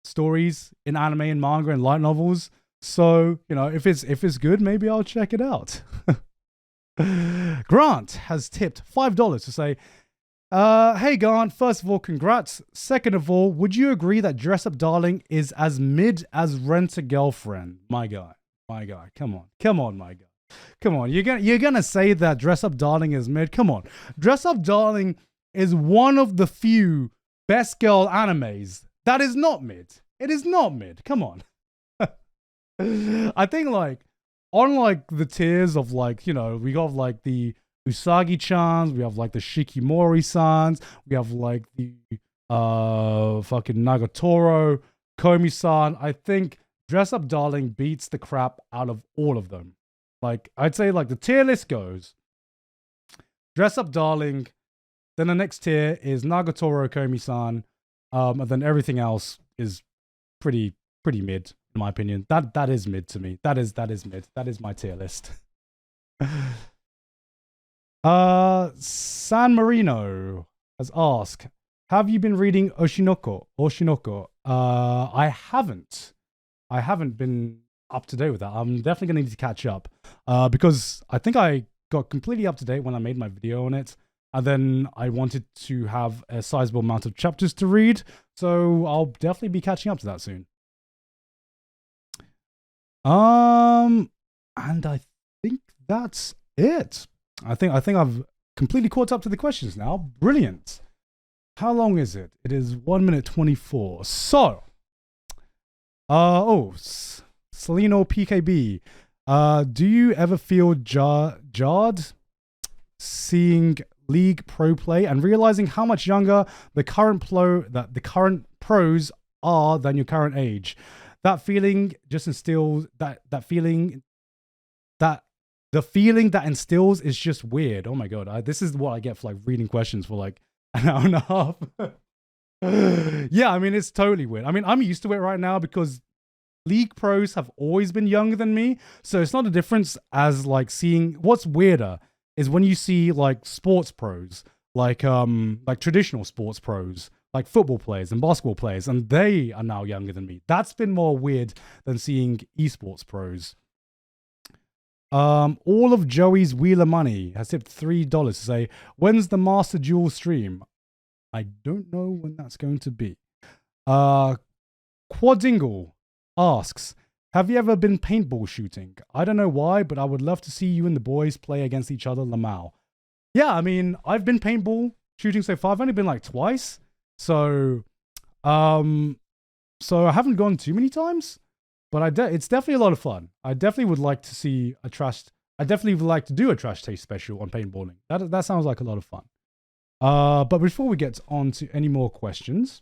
Speaker 1: stories in anime and manga and light novels. So, you know, if it's good, maybe I'll check it out. Grant has tipped $5 to say, hey Grant, first of all, congrats. Second of all, would you agree that Dress Up Darling is as mid as Rent a Girlfriend? My guy, come on, my guy. Come on, you're gonna say that Dress Up Darling is mid? Come on. Dress Up Darling is one of the few best girl animes that is not mid. It is not mid. Come on. I think like on like the tiers of like, you know, we got like the Usagi-chans, we have like the Shikimori-sans, we have like the fucking Nagatoro, Komi-san. I think Dress Up Darling beats the crap out of all of them. Like I'd say like the tier list goes Dress Up Darling, then the next tier is Nagatoro, Komi-san, and then everything else is pretty mid. In my opinion, that is mid to me. That is mid. That is my tier list. San Marino has asked, have you been reading Oshinoko? I haven't been up to date with that. I'm definitely gonna need to catch up. Because I think I got completely up to date when I made my video on it. And then I wanted to have a sizable amount of chapters to read. So I'll definitely be catching up to that soon. And I think that's it. I think I've completely caught up to the questions now. Brilliant. How long is it? It is 1 minute 24. So, Celino PKB. Do you ever feel jarred seeing League Pro play and realizing how much younger the current pros are than your current age? That feeling just instills the feeling that instills is just weird. Oh my god, this is what I get for like reading questions for like an hour and a half. Yeah, I mean it's totally weird. I mean I'm used to it right now because League pros have always been younger than me, so it's not a difference as like seeing. What's weirder is when you see like sports pros, like traditional sports pros, like football players and basketball players, and they are now younger than me. That's been more weird than seeing esports pros. All of Joey's Wheeler Money has tipped $3 to say, when's the Master Duel stream? I don't know when that's going to be. Quadingle asks, have you ever been paintball shooting? I don't know why, but I would love to see you and the boys play against each other, Lamau. Yeah, I mean, I've been paintball shooting so far. I've only been like twice. So I haven't gone too many times, but it's definitely a lot of fun. I definitely would like to see I definitely would like to do a trash taste special on paintballing. That sounds like a lot of fun. But before we get on to any more questions,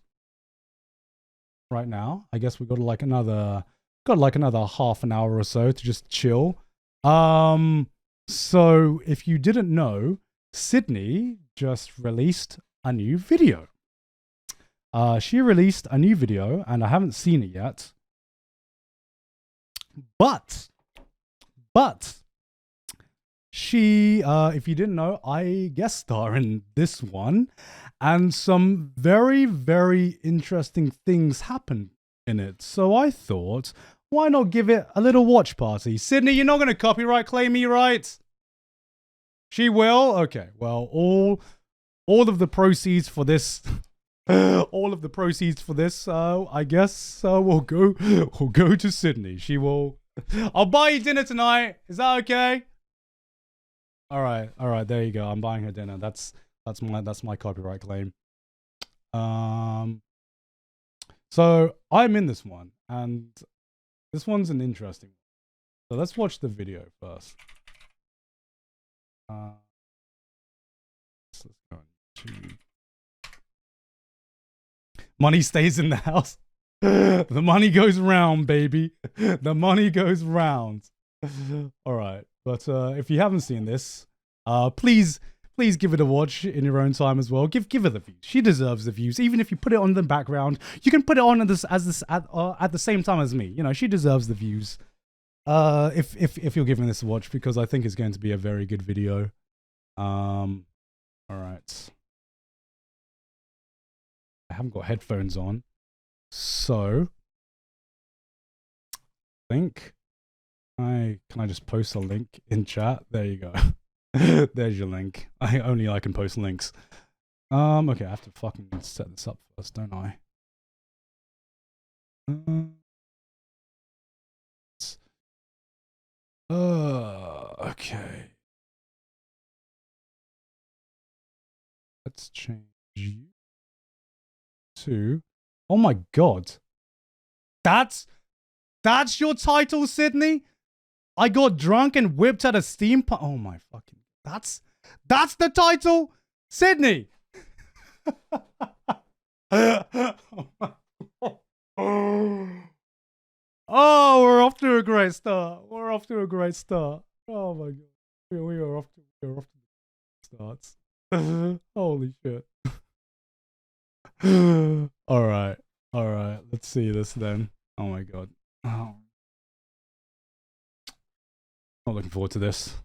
Speaker 1: right now, I guess we've got like another half an hour or so to just chill. So if you didn't know, Sydney just released a new video. She released a new video, and I haven't seen it yet. But she, if you didn't know, I guest star in this one, and some very, very interesting things happened in it. So I thought, why not give it a little watch party? Sydney, you're not going to copyright claim me, right? She will? Okay, well, all of the proceeds for this... all of the proceeds for this, I guess, will go to Sydney. She will. I'll buy you dinner tonight. Is that okay? All right. There you go. I'm buying her dinner. That's my copyright claim. So I'm in this one, and this one's an interesting one. So let's watch the video first. Let's go to. Money stays in the house. The money goes round, baby. The money goes round. All right. But if you haven't seen this, please give it a watch in your own time as well. Give her the views. She deserves the views. Even if you put it on the background, you can put it on at the same time as me. You know, she deserves the views. If you're giving this a watch, because I think it's going to be a very good video. All right. I haven't got headphones on, so can I just post a link in chat? There you go. There's your link. I can post links. Okay, I have to fucking set this up first, don't I? Okay. Let's change you to. Oh my god. That's your title, Sydney? I got drunk and whipped at a steampunk. Oh my fucking. That's the title, Sydney. Oh, we're off to a great start. Oh my god. We are off to the starts. Holy shit. All right. Let's see this then. Oh my god. Oh. Not looking forward to this.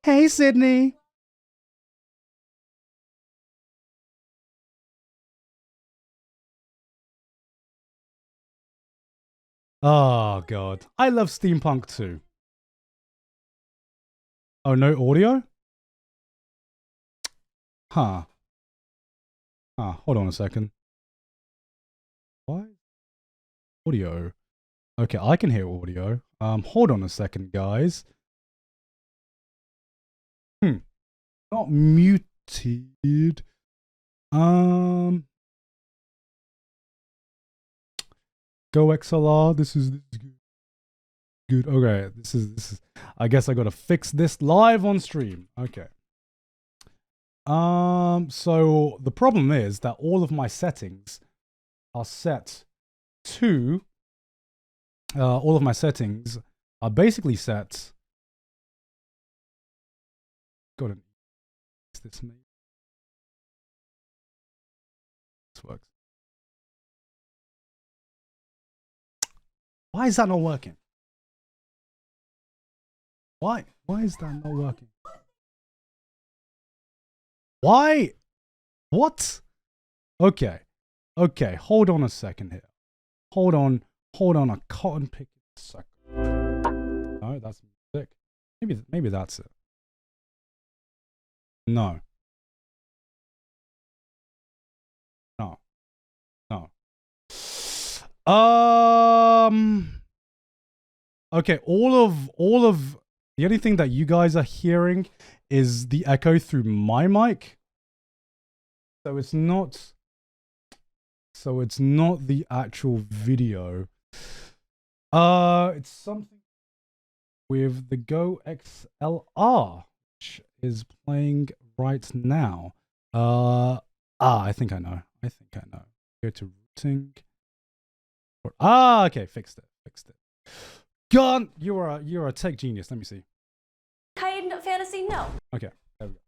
Speaker 1: Hey, Sydney. Oh god. I love steampunk too. Oh, no audio? Huh. Hold on a second. Why? Audio. Okay, I can hear audio. Hold on a second, guys. Not muted. Go XLR. This is good. Okay, this is. I guess I gotta fix this live on stream. Okay. So the problem is that all of my settings are set to. All of my settings are basically set. Gotta fix this maybe. This works. Why is that not working? Why is that not working? Why What? Okay. Okay, hold on a second here. Hold on a cotton picking second. No, that's sick. Maybe that's it. No. No. No. Okay, all of the only thing that you guys are hearing is the echo through my mic. So it's not the actual video. It's something with the Go XLR, which is playing right now. I think I know. Go to routing. Okay, fixed it. Gone. You're a tech genius. Let me see.
Speaker 2: Titan fantasy? No.
Speaker 1: Okay, there we go.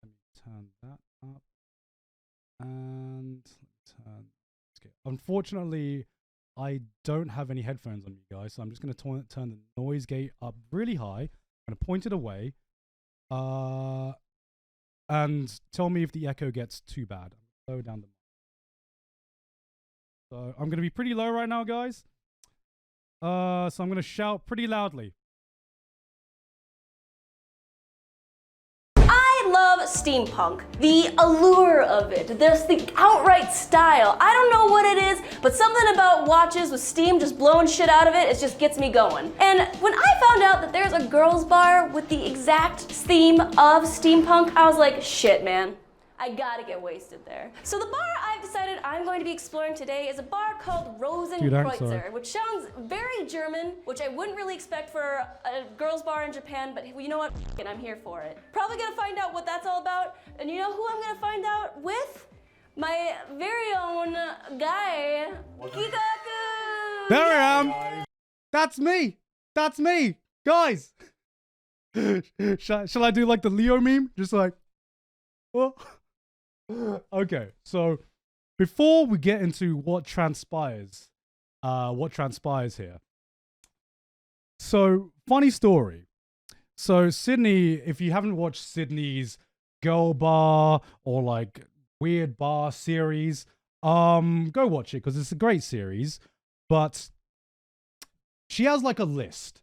Speaker 1: Let me turn that up. And unfortunately, I don't have any headphones on you guys, so I'm just going to turn the noise gate up really high. I'm going to point it away. And tell me if the echo gets too bad. Lower down the mic. So I'm going to be pretty low right now, guys. So I'm going to shout pretty loudly.
Speaker 2: I love steampunk. The allure of it. There's the outright style. I don't know what it is, but something about watches with steam just blowing shit out of it, it just gets me going. And when I found out that there's a girls bar with the exact theme of steampunk, I was like, shit, man. I gotta get wasted there. So the bar I've decided I'm going to be exploring today is a bar called Rosenkreutzer, which sounds very German, which I wouldn't really expect for a girls bar in Japan, but you know what? I'm here for it. Probably gonna find out what that's all about, and you know who I'm gonna find out with? My very own guy, Kikaku!
Speaker 1: There I am! That's me! Guys! Shall I do like the Leo meme? Just like, oh. Okay, so before we get into what transpires here. So, funny story. So, Sydney, if you haven't watched Sydney's girl bar or like weird bar series, go watch it because it's a great series. But she has like a list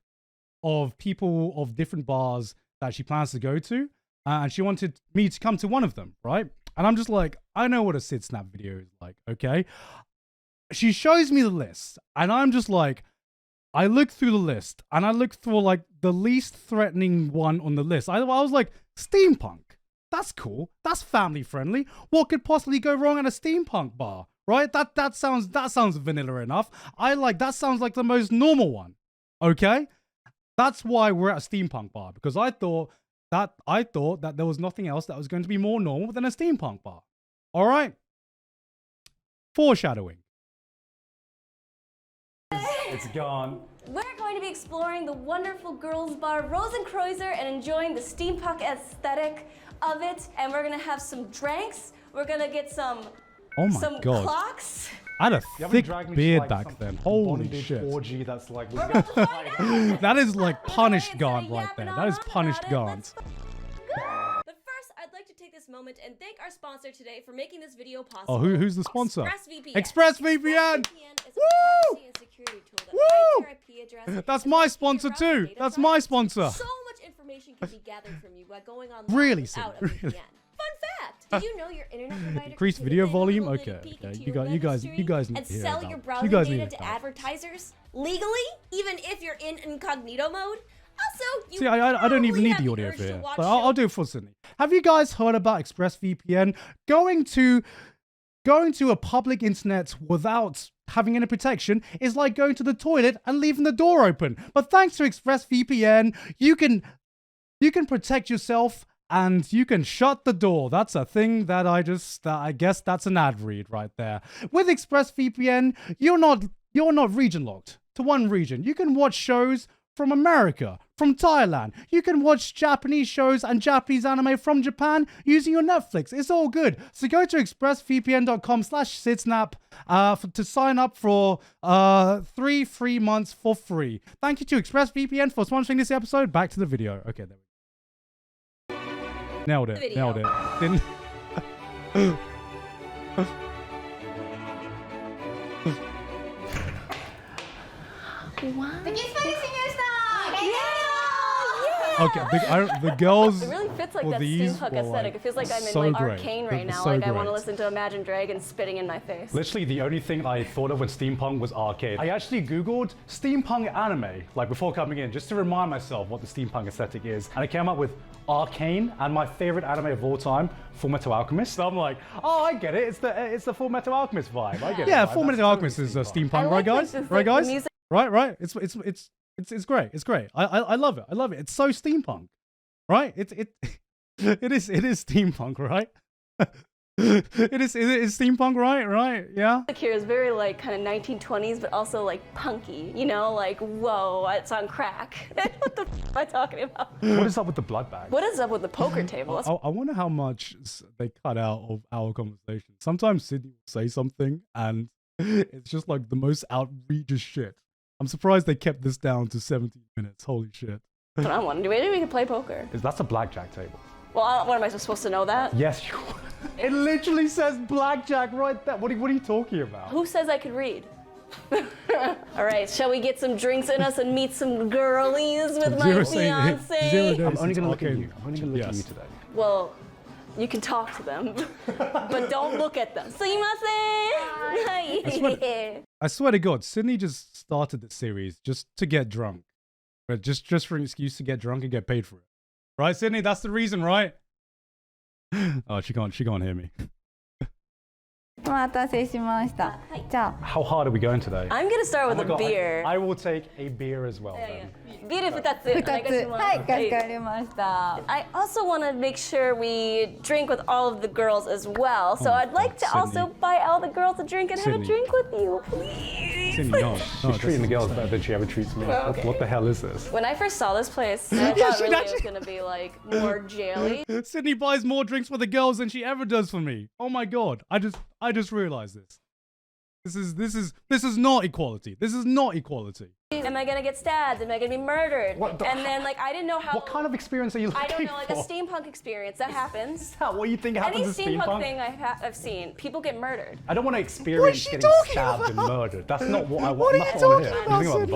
Speaker 1: of people of different bars that she plans to go to, and she wanted me to come to one of them, right? And I'm just like, I know what a Sid Snap video is like, okay? She shows me the list, and I'm just like, I look through the list, and I look through like the least threatening one on the list. I was like, steampunk. That's cool. That's family friendly. What could possibly go wrong at a steampunk bar, right? That sounds vanilla enough. That sounds like the most normal one, okay? That's why we're at a steampunk bar, because I thought that there was nothing else that was going to be more normal than a steampunk bar. All right? Foreshadowing. It's gone.
Speaker 2: We're going to be exploring the wonderful girls bar Rosenkreutzer and enjoying the steampunk aesthetic of it. And we're going to have some drinks. We're going to get some
Speaker 1: God.
Speaker 2: clocks.
Speaker 1: I had a thick beard back then. Holy shit.
Speaker 3: Orgy that's like...
Speaker 1: That is like punished Gaunt right there. That is punished Gaunt.
Speaker 2: But first, I'd like to take this moment and thank our sponsor today for making this video possible.
Speaker 1: Oh, who's the sponsor?
Speaker 2: ExpressVPN.
Speaker 1: ExpressVPN!
Speaker 2: Is a privacy and security tool that finds your IP address.
Speaker 1: That's my sponsor too. That's my sponsor.
Speaker 2: So much information can be gathered from you by going online
Speaker 1: Really,
Speaker 2: without a
Speaker 1: Sid,
Speaker 2: VPN.
Speaker 1: really.
Speaker 2: Fun fact! Did you know your internet provider
Speaker 1: Increased
Speaker 2: can
Speaker 1: video
Speaker 2: take a
Speaker 1: volume?
Speaker 2: little
Speaker 1: Okay,
Speaker 2: bitty peek
Speaker 1: okay.
Speaker 2: into
Speaker 1: You
Speaker 2: your
Speaker 1: guys
Speaker 2: web
Speaker 1: need
Speaker 2: history
Speaker 1: to hear
Speaker 2: and sell
Speaker 1: about
Speaker 2: your
Speaker 1: it.
Speaker 2: browsing
Speaker 1: You guys need
Speaker 2: data
Speaker 1: to
Speaker 2: to
Speaker 1: know.
Speaker 2: advertisers legally, even if you're in incognito mode. Also, you
Speaker 1: See, I don't even
Speaker 2: probably
Speaker 1: need
Speaker 2: have
Speaker 1: the audio
Speaker 2: urge
Speaker 1: for
Speaker 2: to
Speaker 1: it.
Speaker 2: watch
Speaker 1: But I'll do it for Sydney. Have you guys heard about ExpressVPN? Going to a public internet without having any protection is like going to the toilet and leaving the door open. But thanks to ExpressVPN, you can protect yourself and you can shut the door. That's a thing that I guess that's an ad read right there. With ExpressVPN, you're not region locked to one region. You can watch shows from America, from Thailand. You can watch Japanese shows and Japanese anime from Japan using your Netflix. It's all good. So go to expressvpn.com/sidsnap to sign up for 3 free months for free. Thank you to ExpressVPN for sponsoring this episode. Back to the video. Okay, there we go. Nailed it.
Speaker 2: Video.
Speaker 1: Nailed it. Didn't. Okay, the girls.
Speaker 2: It really fits like
Speaker 1: well,
Speaker 2: that
Speaker 1: these
Speaker 2: steampunk
Speaker 1: were,
Speaker 2: aesthetic.
Speaker 1: like,
Speaker 2: It feels like I'm in
Speaker 1: so
Speaker 2: like
Speaker 1: great.
Speaker 2: Arcane
Speaker 1: They're
Speaker 2: right now.
Speaker 1: so
Speaker 2: Like I want to
Speaker 1: great.
Speaker 2: listen to Imagine Dragons spitting in my face.
Speaker 1: Literally, the only thing I thought of when steampunk was arcade. I actually Googled steampunk anime, like before coming in, just to remind myself what the steampunk aesthetic is. And I came up with Arcane and my favorite anime of all time, Full Metal Alchemist. So I'm like, oh, I get it. It's the Full Metal Alchemist vibe. I get it. Yeah, Right? Full That's Metal
Speaker 2: I
Speaker 1: Alchemist is
Speaker 2: like,
Speaker 1: steampunk, right, guys?
Speaker 2: like, this,
Speaker 1: Right,
Speaker 2: like,
Speaker 1: guys?
Speaker 2: music-
Speaker 1: Right. It's great. It's great. I love it. I love it. It's so steampunk, right? It is steampunk, right? It is steampunk, right? Yeah.
Speaker 2: Music here is very like kind of 1920s, but also like punky. You know, like whoa, it's on crack. What the f am I talking about?
Speaker 1: What is up with the blood bag?
Speaker 2: What is up with the poker table?
Speaker 1: I wonder how much they cut out of our conversation. Sometimes Sydney will say something and it's just like the most outrageous shit. I'm surprised they kept this down to 17 minutes. Holy shit.
Speaker 2: That's what I want to do. Maybe we can play poker.
Speaker 1: That's a blackjack table.
Speaker 2: Well, what am I supposed to know that?
Speaker 1: Yes, you. It literally says blackjack right there. What are you talking about?
Speaker 2: Who says I could read? All right, shall we get some drinks in us and meet some girlies with my fiance?
Speaker 1: I'm only gonna
Speaker 2: look
Speaker 1: at you. I'm only gonna look at you today.
Speaker 2: Well, you can talk to them, but don't look at them. Sumimasen!
Speaker 1: I swear to God, Sydney just started the series just to get drunk. But just for an excuse to get drunk and get paid for it. Right, Sydney? That's the reason, right? Oh, she can't hear me.
Speaker 3: お待たせしました。じゃ
Speaker 1: How hard are we going today?
Speaker 2: I'm gonna start with
Speaker 1: Oh
Speaker 2: a
Speaker 1: my God,
Speaker 2: beer.
Speaker 1: I will take a beer as well. Then.
Speaker 2: ビール2つ
Speaker 3: あ、2つ。はい、かしこま
Speaker 2: はい
Speaker 3: りました。
Speaker 2: I also want to make sure we drink with all of the girls as well. So
Speaker 1: Oh my
Speaker 2: I'd like to
Speaker 1: God,
Speaker 2: also
Speaker 1: Sydney.
Speaker 2: buy all the girls a drink and have a
Speaker 1: Sydney.
Speaker 2: drink with you, please.
Speaker 1: Sydney, no.
Speaker 4: She's treating the girls better than she ever treats me.
Speaker 2: Okay.
Speaker 1: What the hell is this?
Speaker 2: When I first saw this place, I thought
Speaker 1: she
Speaker 2: really it
Speaker 1: actually-
Speaker 2: was gonna be like more jaily.
Speaker 1: Sydney buys more drinks for the girls than she ever does for me. Oh my God. I just realized this. This is not equality. This is not equality.
Speaker 2: Am I gonna get stabbed? Am I gonna be murdered?
Speaker 1: What the-
Speaker 2: And then like I didn't know how.
Speaker 1: What kind of experience are you looking
Speaker 2: I don't know, like a
Speaker 1: for?
Speaker 2: steampunk experience that happens.
Speaker 1: Is that what you think
Speaker 2: Any
Speaker 1: happens in
Speaker 2: steampunk
Speaker 1: steampunk?
Speaker 2: thing I've seen, people get murdered.
Speaker 4: I don't want to experience
Speaker 1: she
Speaker 4: getting
Speaker 1: talking
Speaker 4: stabbed and
Speaker 1: about?
Speaker 4: murdered. That's not what I want.
Speaker 1: What are
Speaker 4: That's
Speaker 1: you
Speaker 4: not what I
Speaker 1: talking
Speaker 4: wanna hear.
Speaker 1: about,
Speaker 4: You think about the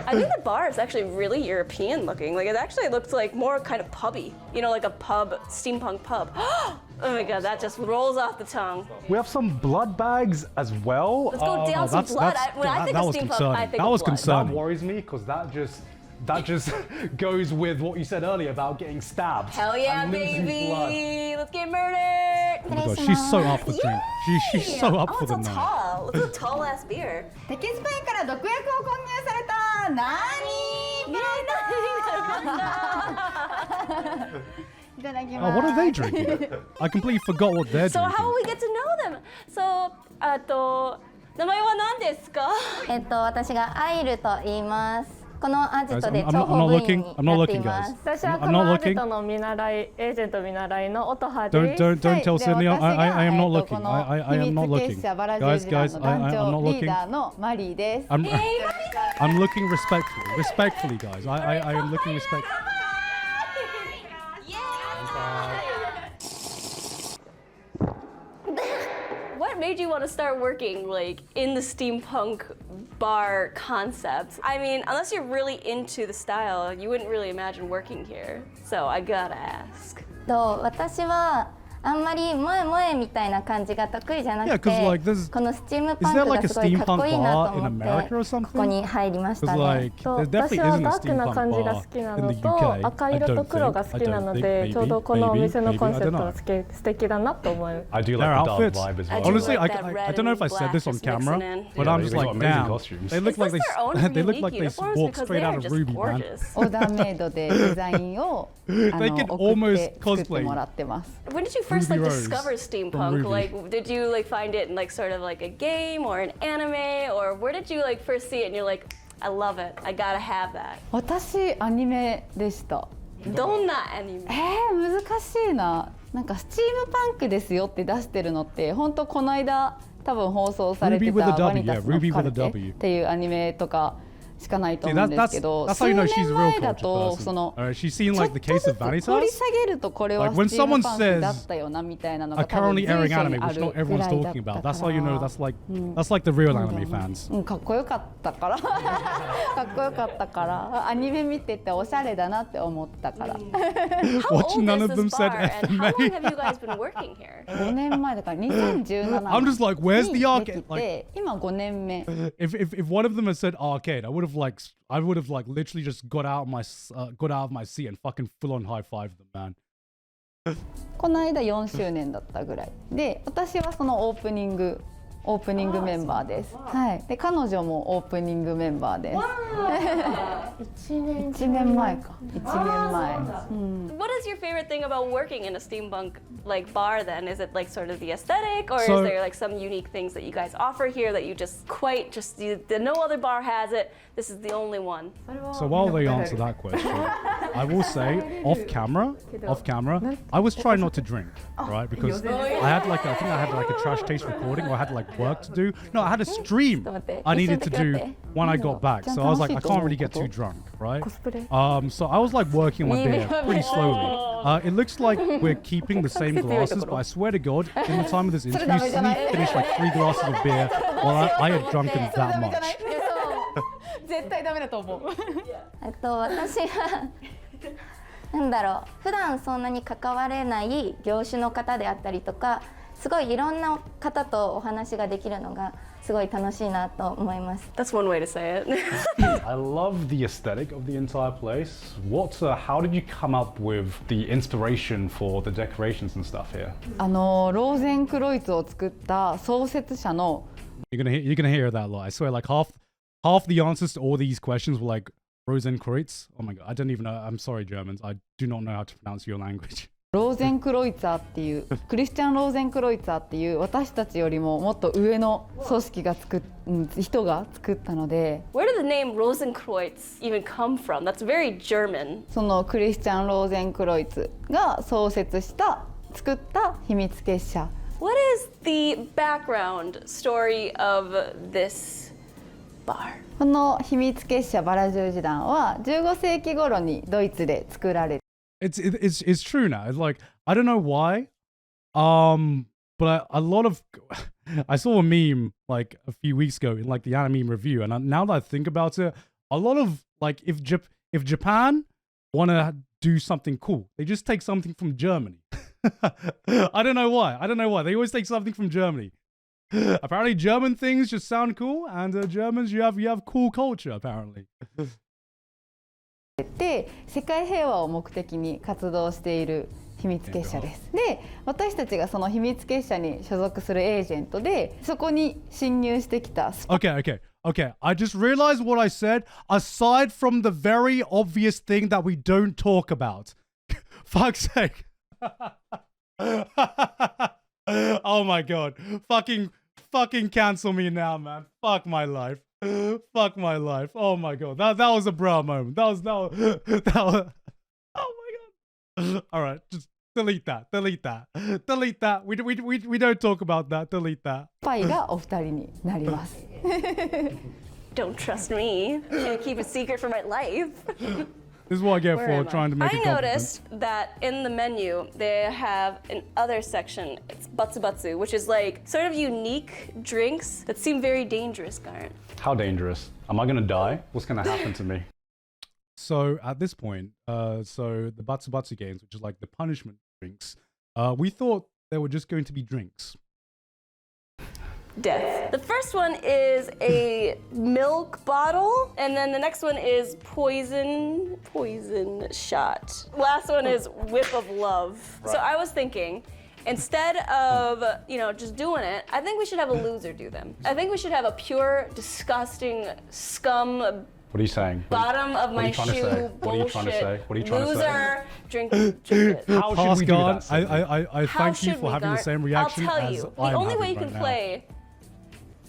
Speaker 4: bar?
Speaker 2: I think the bar is actually really European looking. Like it actually looks like more kind of pubby. You know, like a pub, steampunk pub. Oh my God, that just rolls off the tongue.
Speaker 4: We have some blood bags as well.
Speaker 2: Let's go down some blood. When I think
Speaker 1: that
Speaker 2: of
Speaker 1: was
Speaker 2: steampunk,
Speaker 1: concerning.
Speaker 2: I think
Speaker 1: That
Speaker 2: of
Speaker 1: was
Speaker 2: blood.
Speaker 1: concerning.
Speaker 4: That worries me because that just goes with what you said earlier about getting stabbed.
Speaker 2: Hell yeah,
Speaker 4: and losing blood.
Speaker 2: baby! Let's get murdered.
Speaker 1: Oh my God, she's so up for the drink. She's so up
Speaker 2: Oh,
Speaker 1: for
Speaker 2: it's
Speaker 1: the
Speaker 2: so
Speaker 1: night.
Speaker 2: tall. It's a tall ass beer.
Speaker 3: テキスパイから毒薬を混入された。なーに。いただき
Speaker 1: Oh,
Speaker 3: ます。
Speaker 1: what are they drinking? I completely forgot what they're
Speaker 2: So
Speaker 1: drinking.
Speaker 2: how will we get to know them? So, 名前は何ですか？
Speaker 3: 私がアイルと言います。このアジ
Speaker 1: Guys,
Speaker 3: トで
Speaker 1: I'm
Speaker 3: 諜
Speaker 1: not
Speaker 3: 報部員
Speaker 1: looking.
Speaker 3: に
Speaker 1: I'm
Speaker 3: な
Speaker 1: not
Speaker 3: ってい
Speaker 1: looking,
Speaker 3: ま
Speaker 1: guys.
Speaker 3: す。
Speaker 5: 私は
Speaker 1: I'm
Speaker 5: こ
Speaker 1: not
Speaker 5: のアジ
Speaker 1: looking.
Speaker 5: トの見習い、エージェント見習いの音羽です。
Speaker 1: Don't tell
Speaker 3: で
Speaker 1: Sydney.
Speaker 3: 私が
Speaker 1: I am not
Speaker 3: こ
Speaker 1: looking.
Speaker 3: の
Speaker 1: I
Speaker 3: 秘
Speaker 1: am not
Speaker 3: 密結
Speaker 1: looking.
Speaker 3: 社バラジュ
Speaker 1: Guys,
Speaker 3: ージ団
Speaker 1: guys,
Speaker 3: の団
Speaker 1: I'm
Speaker 3: 長
Speaker 1: not
Speaker 3: リー
Speaker 1: looking.
Speaker 3: ダーのマリーです。
Speaker 1: I'm looking respectfully, guys. I am looking respectfully.
Speaker 2: What made you want to start working like in the steampunk bar concept? I mean, unless you're really into the style, you wouldn't really imagine working here. So I gotta ask.
Speaker 3: 私はあんまり萌え萌えみたいな感じが得意じゃなく
Speaker 1: Yeah, 'cause
Speaker 3: て、
Speaker 1: like there's-
Speaker 3: このスチーム
Speaker 1: is
Speaker 3: パン
Speaker 1: there
Speaker 3: ク
Speaker 1: like
Speaker 3: が
Speaker 1: a
Speaker 3: すごいかっこいいなと
Speaker 1: steampunk bar
Speaker 3: 思
Speaker 1: in
Speaker 3: っ
Speaker 1: America
Speaker 3: て
Speaker 1: or
Speaker 3: こ
Speaker 1: something?
Speaker 3: こに入りました
Speaker 1: Because
Speaker 3: ね。
Speaker 1: like
Speaker 5: と
Speaker 1: there
Speaker 5: 私
Speaker 1: definitely
Speaker 5: は
Speaker 1: isn't
Speaker 5: ダ
Speaker 1: a
Speaker 5: ークな
Speaker 1: steampunk
Speaker 5: 感じが
Speaker 1: bar
Speaker 5: 好きな
Speaker 1: in
Speaker 5: の
Speaker 1: the
Speaker 5: と
Speaker 1: UK.
Speaker 5: 赤色と黒が好きなのでちょうどこのお店のコンセプトが素敵だなと思い
Speaker 4: I do
Speaker 1: Their
Speaker 4: like the dark
Speaker 1: outfits.
Speaker 4: vibe as
Speaker 2: I
Speaker 4: well.
Speaker 2: do
Speaker 1: Honestly,
Speaker 2: like
Speaker 1: I,
Speaker 2: that
Speaker 1: I,
Speaker 2: red
Speaker 1: I don't know if I
Speaker 2: and
Speaker 1: said this on
Speaker 2: black just mixing
Speaker 1: camera,
Speaker 2: in.
Speaker 1: but
Speaker 4: Yeah,
Speaker 1: I'm
Speaker 4: they've
Speaker 1: just
Speaker 4: got
Speaker 1: like,
Speaker 4: amazing
Speaker 1: damn.
Speaker 4: costumes.
Speaker 1: They look
Speaker 2: Is
Speaker 1: like
Speaker 2: this their own
Speaker 1: they look
Speaker 2: unique
Speaker 1: like they
Speaker 2: uniforms?
Speaker 1: walked
Speaker 2: Because
Speaker 1: straight
Speaker 2: they
Speaker 1: out
Speaker 2: are
Speaker 1: of
Speaker 2: just
Speaker 1: Ruby, man.
Speaker 2: gorgeous.
Speaker 3: オーダーメイドでデザインを
Speaker 1: They can
Speaker 3: 送っ
Speaker 1: almost
Speaker 3: て作って
Speaker 1: cosplay.
Speaker 3: もらってます。
Speaker 2: When did you first
Speaker 1: Ruby
Speaker 2: like
Speaker 1: Rose
Speaker 2: discover
Speaker 1: from
Speaker 2: steampunk?
Speaker 1: Ruby.
Speaker 2: Like, did you like find it in like sort of like a game or an anime, or where did you like first see it and you're like, I love it, I gotta have that?
Speaker 3: 私アニメでした。
Speaker 2: どんなアニメ？
Speaker 3: 難しいな。なんかスチームパンクですよって出してるのって本当この間多分放送されて
Speaker 1: Ruby with a
Speaker 3: た
Speaker 1: W,
Speaker 3: ワニタスの
Speaker 1: yeah, Ruby
Speaker 3: カ
Speaker 1: with a
Speaker 3: ルテ
Speaker 1: W.
Speaker 3: っていうアニメとかしかないと思うんですけど、
Speaker 1: that's how you know she's a real
Speaker 3: 数年前だ
Speaker 1: culture
Speaker 3: と
Speaker 1: person.
Speaker 3: その
Speaker 1: Alright, she's seen
Speaker 3: ちょ
Speaker 1: like
Speaker 3: っ
Speaker 1: the
Speaker 3: と
Speaker 1: case
Speaker 3: ず
Speaker 1: of
Speaker 3: つ掘り
Speaker 1: Vanitas.
Speaker 3: 下げるとこれは
Speaker 1: Like when
Speaker 3: スチーム
Speaker 1: someone
Speaker 3: パンク
Speaker 1: says
Speaker 3: だったよなみたいなの
Speaker 1: a
Speaker 3: が多分
Speaker 1: currently
Speaker 3: 随
Speaker 1: airing
Speaker 3: 所に
Speaker 1: anime,
Speaker 3: あ
Speaker 1: which
Speaker 3: る
Speaker 1: not
Speaker 3: ぐ
Speaker 1: everyone's
Speaker 3: らいだっ
Speaker 1: talking
Speaker 3: た
Speaker 1: about.
Speaker 3: か
Speaker 1: That's how you know
Speaker 3: ら
Speaker 1: that's like the real
Speaker 3: なんだろ
Speaker 1: anime
Speaker 3: うな
Speaker 1: fans.
Speaker 3: かっこよかったからかっこよかったからアニメ見てておしゃれだなって思ったから
Speaker 2: How
Speaker 1: Watch,
Speaker 2: old
Speaker 1: none
Speaker 2: is
Speaker 1: of them
Speaker 2: this
Speaker 1: said
Speaker 2: bar and how
Speaker 1: FMA.
Speaker 2: long have you guys been working here?
Speaker 3: 5年前だから2017
Speaker 1: I'm just like, where's the
Speaker 3: に
Speaker 1: arcade?
Speaker 3: でき
Speaker 1: Like,
Speaker 3: て今5年目
Speaker 1: if one of them had said arcade, I would have like literally just got out of my seat and fucking full on high five them, man.
Speaker 3: この間4周年だったぐらいで、私はそのオープニングメンバーです。はい。で彼女もオープニングメンバーです。1年前か。1年前。
Speaker 2: What is your favorite thing about working in a steampunk like bar then? Is it like sort of the aesthetic or
Speaker 1: So-
Speaker 2: is there like some unique things that you guys offer here that you just no other bar has it? This is the only one.
Speaker 1: So while they answer that question, I will say off camera, I was trying not to drink, right? Because I think I had like a trash taste recording, or I had like work to do. No, I had a stream I needed to do when I got back. So I was like, I can't really get too drunk, right? So I was like working on my beer pretty slowly. It looks like we're keeping the same glasses, but I swear to God, in the time of this interview, Sunny finished like 3 glasses of beer while I had drunken that much.
Speaker 3: 絶対ダメだと思う。
Speaker 6: 私はなんだろう、普段そんなに関われない業種の方であったりとか、すごいいろんな方とお話ができるのがすごい楽しいなと思います。
Speaker 2: That's one way to say it.
Speaker 4: I love the aesthetic of the entire place. How did you come up with the inspiration for the decorations and stuff here?
Speaker 3: ローゼンクロイツを作った創設者の
Speaker 1: You're gonna hear that a lot. I swear, like half the answers to all these questions were like Rosenkreuz. Oh my god, I don't even know. I'm sorry, Germans. I do not know how to pronounce your language.
Speaker 3: ローゼンクロイツァーっていうクリスチャン・ローゼンクロイツァーっていう私たちよりももっと上の組織が人が作ったので、
Speaker 2: Where did the name Rosenkreuz even come from? That's very German.
Speaker 3: そのクリスチャン・ローゼンクロイツが作った秘密結社。
Speaker 2: What is the background story of this bar?
Speaker 3: この秘密結社バラ十字団は15世紀頃にドイツで作られ
Speaker 1: It's true now. It's like I don't know why, but a lot of I saw a meme like a few weeks ago in like the anime review, and now that I think about it, a lot of like if Japan want to do something cool, they just take something from Germany. I don't know why. They always take something from Germany. Apparently, German things just sound cool, and Germans, you have cool culture. Apparently.
Speaker 3: て世界平和を目的に活動している秘密結社です。で、私たちがその秘密結社に所属するエージェントで、そこに侵入してきた。
Speaker 1: Okay. I just realized what I said. Aside from the very obvious thing that we don't talk about, fuck's sake. Oh my god, fucking cancel me now, man. Fuck my life. Fuck my life. Oh my god. That was a bra moment. That was oh my god. All right, just delete that. We don't talk about that. Delete that.
Speaker 3: スパイがお二人になります。
Speaker 2: Don't trust me. Can't keep a secret for my life.
Speaker 1: This is what I get
Speaker 2: Where
Speaker 1: for
Speaker 2: am
Speaker 1: trying to make
Speaker 2: I
Speaker 1: a compliment.
Speaker 2: noticed that in the menu they have an other section. It's batsu, which is like sort of unique drinks that seem very dangerous, Garnt.
Speaker 4: How dangerous? Am I gonna die? What's gonna happen to me?
Speaker 1: So at this point, so the batsu games, which is like the punishment drinks, we thought they were just going to be drinks.
Speaker 2: Death. The first one is a milk bottle, and then the next one is poison shot. Last one is whip of love. Right. So I was thinking, instead of, just doing it, I think we should have a loser do them. I think we should have a pure, disgusting scum.
Speaker 4: What are you saying?
Speaker 2: Bottom of my shoe.
Speaker 4: What are you trying to say? What are you trying to say?
Speaker 2: Loser, drink it.
Speaker 4: How should we do that?
Speaker 1: I thank you for having the same reaction.
Speaker 2: I'll tell you, the only way you can play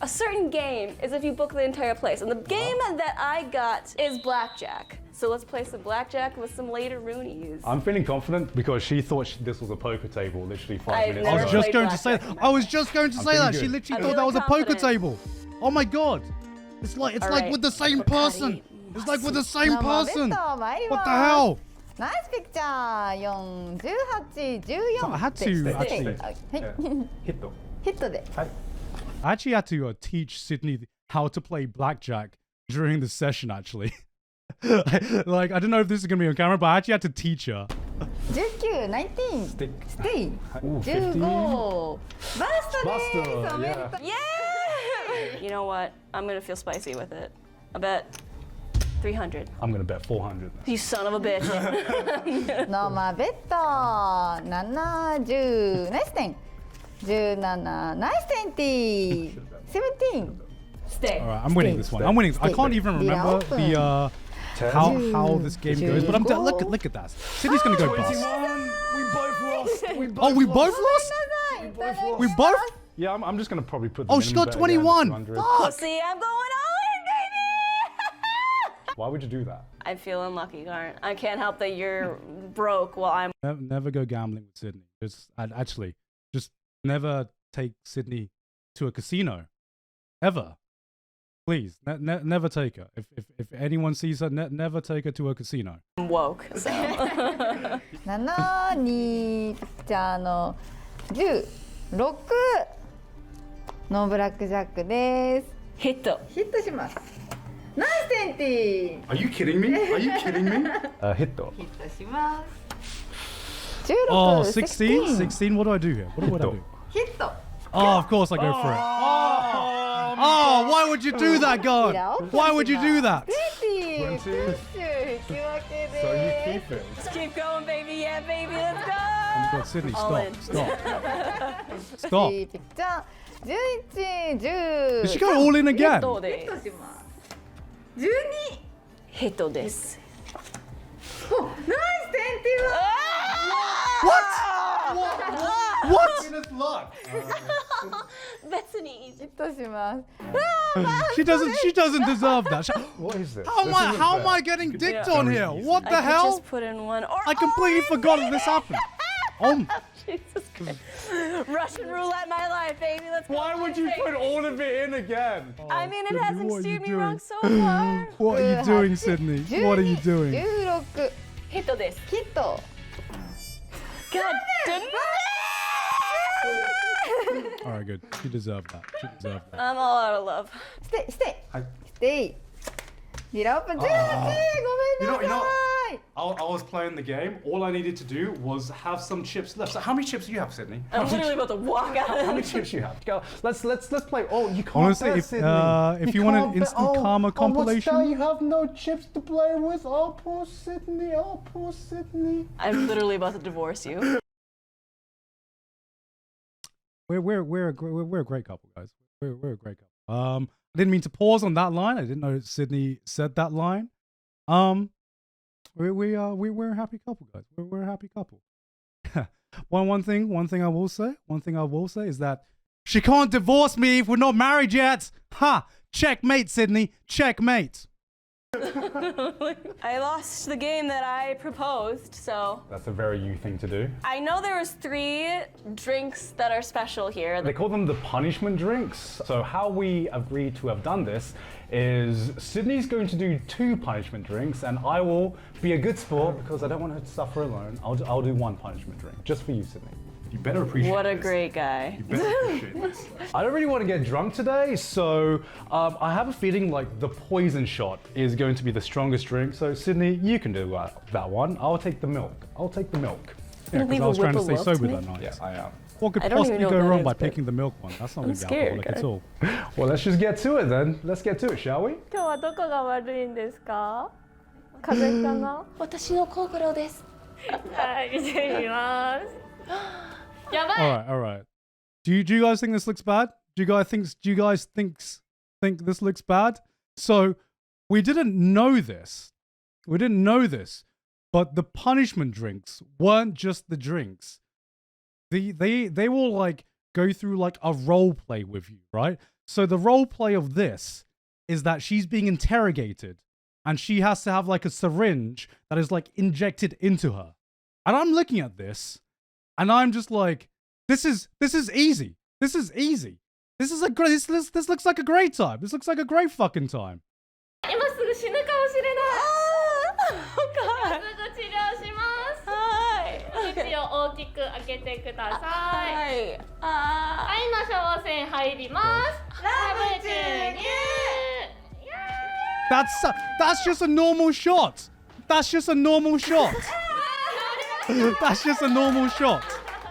Speaker 2: a certain game is if you book the entire place. And the game that I got is blackjack. So let's play some blackjack with some later Roonies.
Speaker 4: I'm feeling confident because she thought this was a poker table literally 5
Speaker 2: I've
Speaker 4: minutes
Speaker 2: never
Speaker 1: I was
Speaker 4: ago.
Speaker 1: just going to say that. I was just going to say
Speaker 4: feeling
Speaker 1: that. She
Speaker 4: good.
Speaker 1: literally
Speaker 2: I'm
Speaker 1: thought that
Speaker 2: feeling
Speaker 1: was a poker
Speaker 2: confident.
Speaker 1: table. Oh my god. It's like
Speaker 2: Alright,
Speaker 1: with the same person. It's like with the same
Speaker 3: 生ベッ
Speaker 1: person.
Speaker 3: ド参りま
Speaker 1: What
Speaker 3: す
Speaker 1: the hell?
Speaker 3: ナイスピクチャー4、18、14
Speaker 1: So I had to actually,
Speaker 3: はい、
Speaker 4: Hit though.
Speaker 3: ヒットで
Speaker 1: I actually had to teach Sydney how to play blackjack during the session. Actually, like I don't know if this is gonna be on camera, but I actually had to teach her.
Speaker 3: 19、19
Speaker 4: Stick.
Speaker 3: ステイ
Speaker 4: Ooh,
Speaker 3: 15バストです
Speaker 4: Buster,
Speaker 3: おめでとう
Speaker 2: Yeah! You know what? I'm gonna feel spicy with it. I bet 300.
Speaker 4: I'm gonna bet 400.
Speaker 2: You son of a bitch.
Speaker 3: ノーマベッド70ナイス10 17ナイス20 17
Speaker 2: Stay.
Speaker 1: All right, I'm winning this one. I'm winning. I can't even remember the how this game goes, but look at that. Sydney's gonna go bust.
Speaker 4: We both lost.
Speaker 1: Oh, we both lost. We both.
Speaker 4: Yeah, I'm just gonna probably put. The
Speaker 1: Oh, she
Speaker 4: minimum
Speaker 1: got
Speaker 4: bet again,
Speaker 1: 21.
Speaker 4: 200.
Speaker 2: Oh, see, I'm going all in, baby!
Speaker 4: Why would you do that?
Speaker 2: I feel unlucky, Garn. I can't help that you're broke while I'm.
Speaker 1: Never go gambling with Sydney. Just never take Sydney to a casino, ever. Please, never take her. If anyone sees her, never take her to a casino.
Speaker 2: woke, so.
Speaker 3: 7にピクチャーの10 6ノーブラックジャックです
Speaker 2: Hit.
Speaker 3: ヒットしますナイス20
Speaker 4: Are you kidding me? Are you kidding me? Hit though.
Speaker 3: ヒットします16
Speaker 1: Oh, 16? 16? What do I do here? What do I do?
Speaker 3: ヒット
Speaker 1: Oh, of course I go for it. Oh, why would you do that, God? Why would you do that?
Speaker 3: 20プッシュ引き分け
Speaker 4: So you
Speaker 3: で
Speaker 4: keep it.
Speaker 2: Let's keep going, baby. Yeah, baby, let's go.
Speaker 1: Oh my God, Sydney,
Speaker 2: All
Speaker 1: stop,
Speaker 2: in.
Speaker 1: stop, stop.
Speaker 3: ピクチャー11 10
Speaker 1: Did she go all in again?
Speaker 3: ヒットします12
Speaker 2: Hit です。
Speaker 3: おナイス20
Speaker 1: What?
Speaker 2: 別にいい。
Speaker 3: ヒットします
Speaker 1: She doesn't deserve that.
Speaker 4: What is this?
Speaker 1: How am I getting dicked on here? What the
Speaker 2: I could
Speaker 1: hell?
Speaker 2: just put in one. Or
Speaker 1: I completely forgot that this happened. Oh,
Speaker 2: Jesus Christ. Russian roulette, my life, baby. Let's go.
Speaker 4: Why would you put all of it in again?
Speaker 2: I mean, it hasn't
Speaker 1: What are you
Speaker 2: steered me
Speaker 1: doing?
Speaker 2: wrong so far.
Speaker 1: what are you doing, Sydney? What are you doing?
Speaker 3: 16
Speaker 2: Hit です。
Speaker 3: ヒット
Speaker 2: God damn it.
Speaker 1: All right, good. She deserved that. She deserved that.
Speaker 2: I'm all out of love.
Speaker 3: ステイステイ
Speaker 4: はい
Speaker 3: ステイリラオープン18ごめんなさ
Speaker 4: You know-
Speaker 3: い
Speaker 4: I was playing the game. All I needed to do was have some chips left. So how many chips do you have, Sydney?
Speaker 2: I'm literally about to walk out
Speaker 4: How
Speaker 2: of
Speaker 4: many
Speaker 2: this.
Speaker 4: chips do you have? Go. Let's play. Oh, you can't
Speaker 1: Honestly,
Speaker 4: bet,
Speaker 1: if,
Speaker 4: Sydney.
Speaker 1: if you want an
Speaker 4: can't bet.
Speaker 1: instant karma
Speaker 4: what's
Speaker 1: compilation-
Speaker 4: that? You have no chips to play with. Oh, poor Sydney. Oh, poor Sydney.
Speaker 2: I'm literally about to divorce you.
Speaker 1: We're a great couple, guys. We're a great couple. I didn't mean to pause on that line. I didn't know Sydney said that line. We're a happy couple, guys. We're a happy couple. one thing I will say is that she can't divorce me if we're not married yet. Ha! Checkmate, Sydney. Checkmate.
Speaker 2: I lost the game that I proposed, so
Speaker 4: That's a very you thing to do.
Speaker 2: I know there was 3 drinks that are special here.
Speaker 4: They call them the punishment drinks. So how we agreed to have done this is Sydney's going to do 2 punishment drinks, and I will be a good sport because I don't want her to suffer alone. I'll do 1 punishment drink just for you, Sydney.
Speaker 1: You better appreciate
Speaker 2: What a great guy.
Speaker 1: You better appreciate this.
Speaker 4: I don't really want to get drunk today, so I have a feeling like the poison shot is going to be the strongest drink. So Sydney, you can do that one. I'll take the milk.
Speaker 1: Yeah,
Speaker 2: leave
Speaker 1: because I
Speaker 2: a
Speaker 1: was trying to
Speaker 2: whip
Speaker 1: stay
Speaker 2: of love
Speaker 1: sober
Speaker 2: to
Speaker 1: that
Speaker 2: me?
Speaker 1: night.
Speaker 4: Yes, I am.
Speaker 1: What could
Speaker 2: I don't even
Speaker 1: possibly
Speaker 2: know
Speaker 1: go
Speaker 2: what that
Speaker 1: wrong
Speaker 2: is,
Speaker 1: by
Speaker 2: but
Speaker 1: picking the milk one? That's not going to be
Speaker 2: scared,
Speaker 1: alcoholic at
Speaker 2: guys.
Speaker 1: all.
Speaker 4: Well, let's just get to it then. Let's get to it, shall we?
Speaker 5: 今日はどこが悪いんですか？風邪かな？
Speaker 2: 私のコグロです。
Speaker 5: はい、見てみます。やばい。
Speaker 1: All right. Do you guys think this looks bad? Do you guys think this looks bad? So we didn't know this. But the punishment drinks weren't just the drinks. They will like go through like a role play with you, right? So the role play of this is that she's being interrogated and she has to have like a syringe that is like injected into her. And I'm looking at this and I'm just like, this is easy. This is easy. This is a great. This looks like a great time. This looks like a great fucking time.
Speaker 5: 今すぐ死ぬかもしれない。すぐ治療します。
Speaker 2: はい。
Speaker 5: 口を大きく開けてください。
Speaker 2: はい。
Speaker 5: 愛の小線入ります。ラブ注入。
Speaker 1: That's just a normal shot. That's just a normal shot. That's just a normal shot.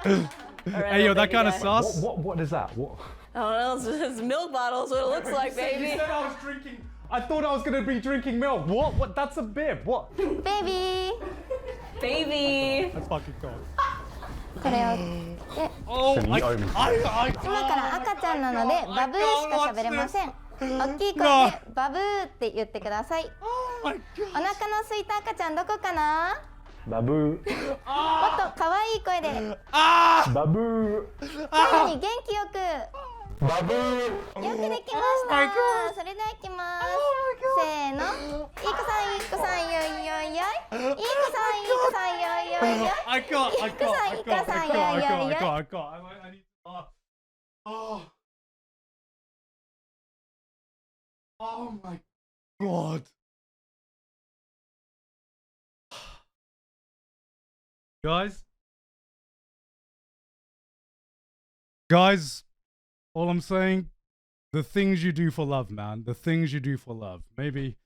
Speaker 1: Hey yo, that kind of sus.
Speaker 4: What is that? What?
Speaker 2: I don't know. It's milk bottles. What it looks like, baby.
Speaker 4: You said I was drinking. I thought I was gonna be drinking milk. What? That's a bib. What?
Speaker 6: ベビー
Speaker 2: Baby.
Speaker 1: That's fucking cool.
Speaker 6: これをで
Speaker 1: Oh,
Speaker 4: Sydney, owe me.
Speaker 6: 今から赤ちゃんなのでバブーしか喋れません。大きい声でバブーって言ってください。
Speaker 1: Oh my
Speaker 6: お腹の空いた赤ちゃんどこかな？
Speaker 4: Babu.
Speaker 6: もっと可愛い声で
Speaker 4: Babu.
Speaker 6: さらに元気よく
Speaker 4: Babu.
Speaker 6: よくできましたそれではいきますせーのいい子さんよいよいよいいい子さんよいよいよい
Speaker 1: I can't. I can't. I can't. I can't. I can't. I can't. I need. Oh. Oh my god. Guys, all I'm saying, the things you do for love, man. The things you do for love. Maybe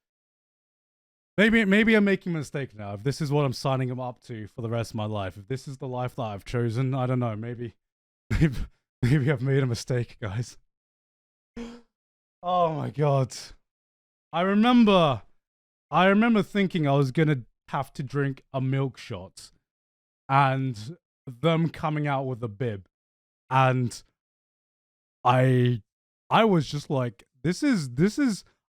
Speaker 1: I'm making a mistake now. If this is what I'm signing up to for the rest of my life, if this is the life that I've chosen, I don't know. Maybe I've made a mistake, guys. Oh my god. I remember thinking I was gonna have to drink a milk shot, and them coming out with a bib, and I was just like, this is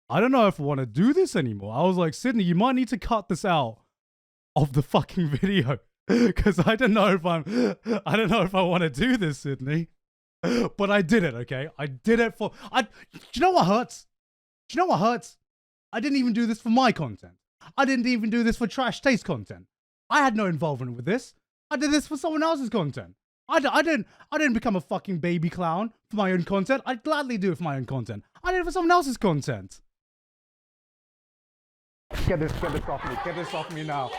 Speaker 1: I don't know if I want to do this anymore. I was like, Sydney, you might need to cut this out of the fucking video because I don't know if I want to do this, Sydney. But I did it, okay? I did it for do you know what hurts? Do you know what hurts? I didn't even do this for my content. I didn't even do this for Trash Taste content. I had no involvement with this. I did this for someone else's content. I didn't become a fucking baby clown for my own content. I'd gladly do it for my own content. I did it for someone else's content. Get this off me. Get this off me now.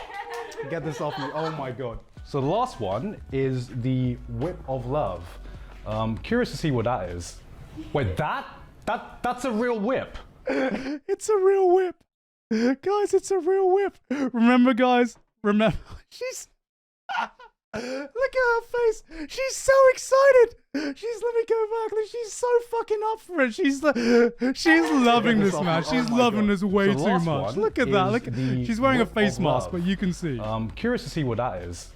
Speaker 1: Get this off me. Oh my god.
Speaker 4: So the last one is the whip of love. Curious to see what that is. Wait, that's a real whip.
Speaker 1: It's a real whip. Guys, it's a real whip. Remember, guys? Remember. She's... Look at her face. She's so excited. Let me go back. She's so fucking up for it. She's loving this, man. She's loving this way too much. Look at that. Look, she's wearing a face mask, but you can see.
Speaker 4: Curious to see what that is.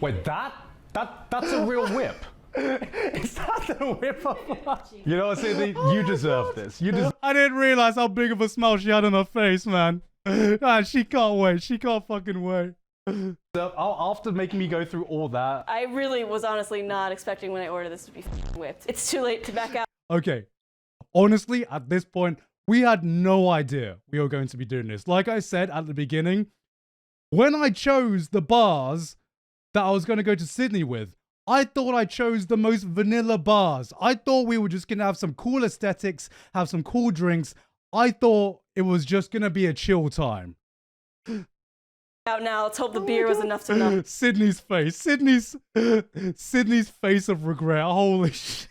Speaker 4: Wait, that's a real whip. Is that the whip of love? You know what, Sydney? You deserve this.
Speaker 1: I didn't realize how big of a smile she had on her face, man. She can't wait. She can't fucking wait.
Speaker 4: After making me go through all that,
Speaker 2: I really was honestly not expecting when I ordered this to be whipped. It's too late to back out.
Speaker 1: Okay. Honestly, at this point, we had no idea we were going to be doing this. Like I said at the beginning, when I chose the bars that I was going to go to Sydney with, I thought I chose the most vanilla bars. I thought we were just going to have some cool aesthetics, have some cool drinks. I thought it was just going to be a chill time.
Speaker 2: Out now. Let's hope the beer was enough to numb.
Speaker 1: Sydney's face. Sydney's face of regret. Holy shit.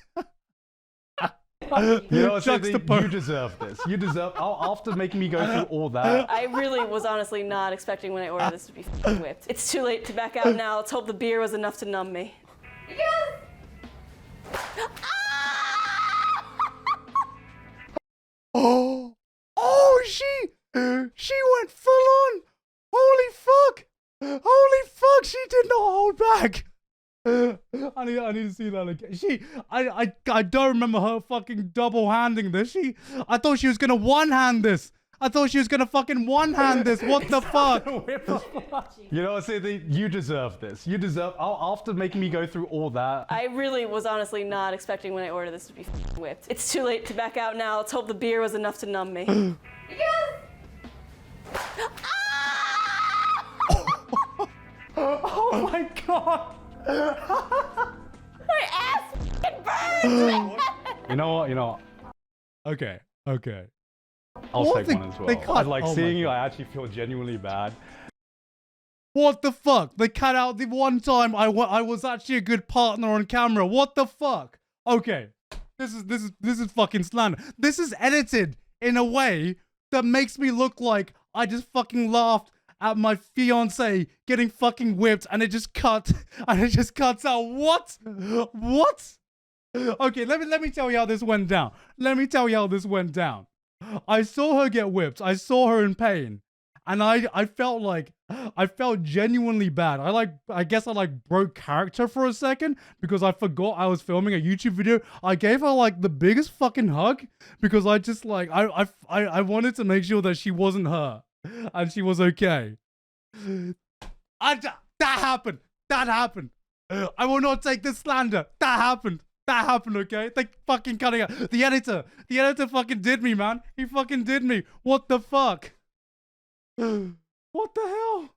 Speaker 4: You know what, Sydney? You deserve this. You deserve. After making me go through all that,
Speaker 2: I really was honestly not expecting when I ordered this to be whipped. It's too late to back out now. Let's hope the beer was enough to numb me.
Speaker 1: Oh, she went full on. Holy fuck! Holy fuck! She did not hold back. I need to see that again. I don't remember her fucking double handing this. I thought she was gonna one hand this. I thought she was gonna fucking one hand this. What the fuck?
Speaker 4: You know what, Sydney? You deserve this. You deserve. After making me go through all that,
Speaker 2: I really was honestly not expecting when I ordered this to be whipped. It's too late to back out now. Let's hope the beer was enough to numb me.
Speaker 1: Oh my god!
Speaker 2: My ass burns!
Speaker 4: You know what? You know,
Speaker 1: Okay. Okay.
Speaker 4: I'll
Speaker 1: What?
Speaker 4: take one as
Speaker 1: They
Speaker 4: well.
Speaker 1: cut-
Speaker 4: I like
Speaker 1: oh my
Speaker 4: seeing you.
Speaker 1: God.
Speaker 4: I actually feel genuinely bad.
Speaker 1: What the fuck? They cut out the one time I was actually a good partner on camera. What the fuck? Okay. This is fucking slander. This is edited in a way that makes me look like I just fucking laughed at my fiance getting fucking whipped and it just cuts out. What? What? Okay, let me tell you how this went down. Let me tell you how this went down. I saw her get whipped. I saw her in pain. And I felt genuinely bad. I guess I broke character for a second because I forgot I was filming a YouTube video. I gave her like the biggest fucking hug because I just like I wanted to make sure that she wasn't hurt and she was okay. That happened. That happened. I will not take this slander. That happened. That happened, okay? They fucking cutting out. The editor fucking did me, man. He fucking did me. What the fuck? What the hell?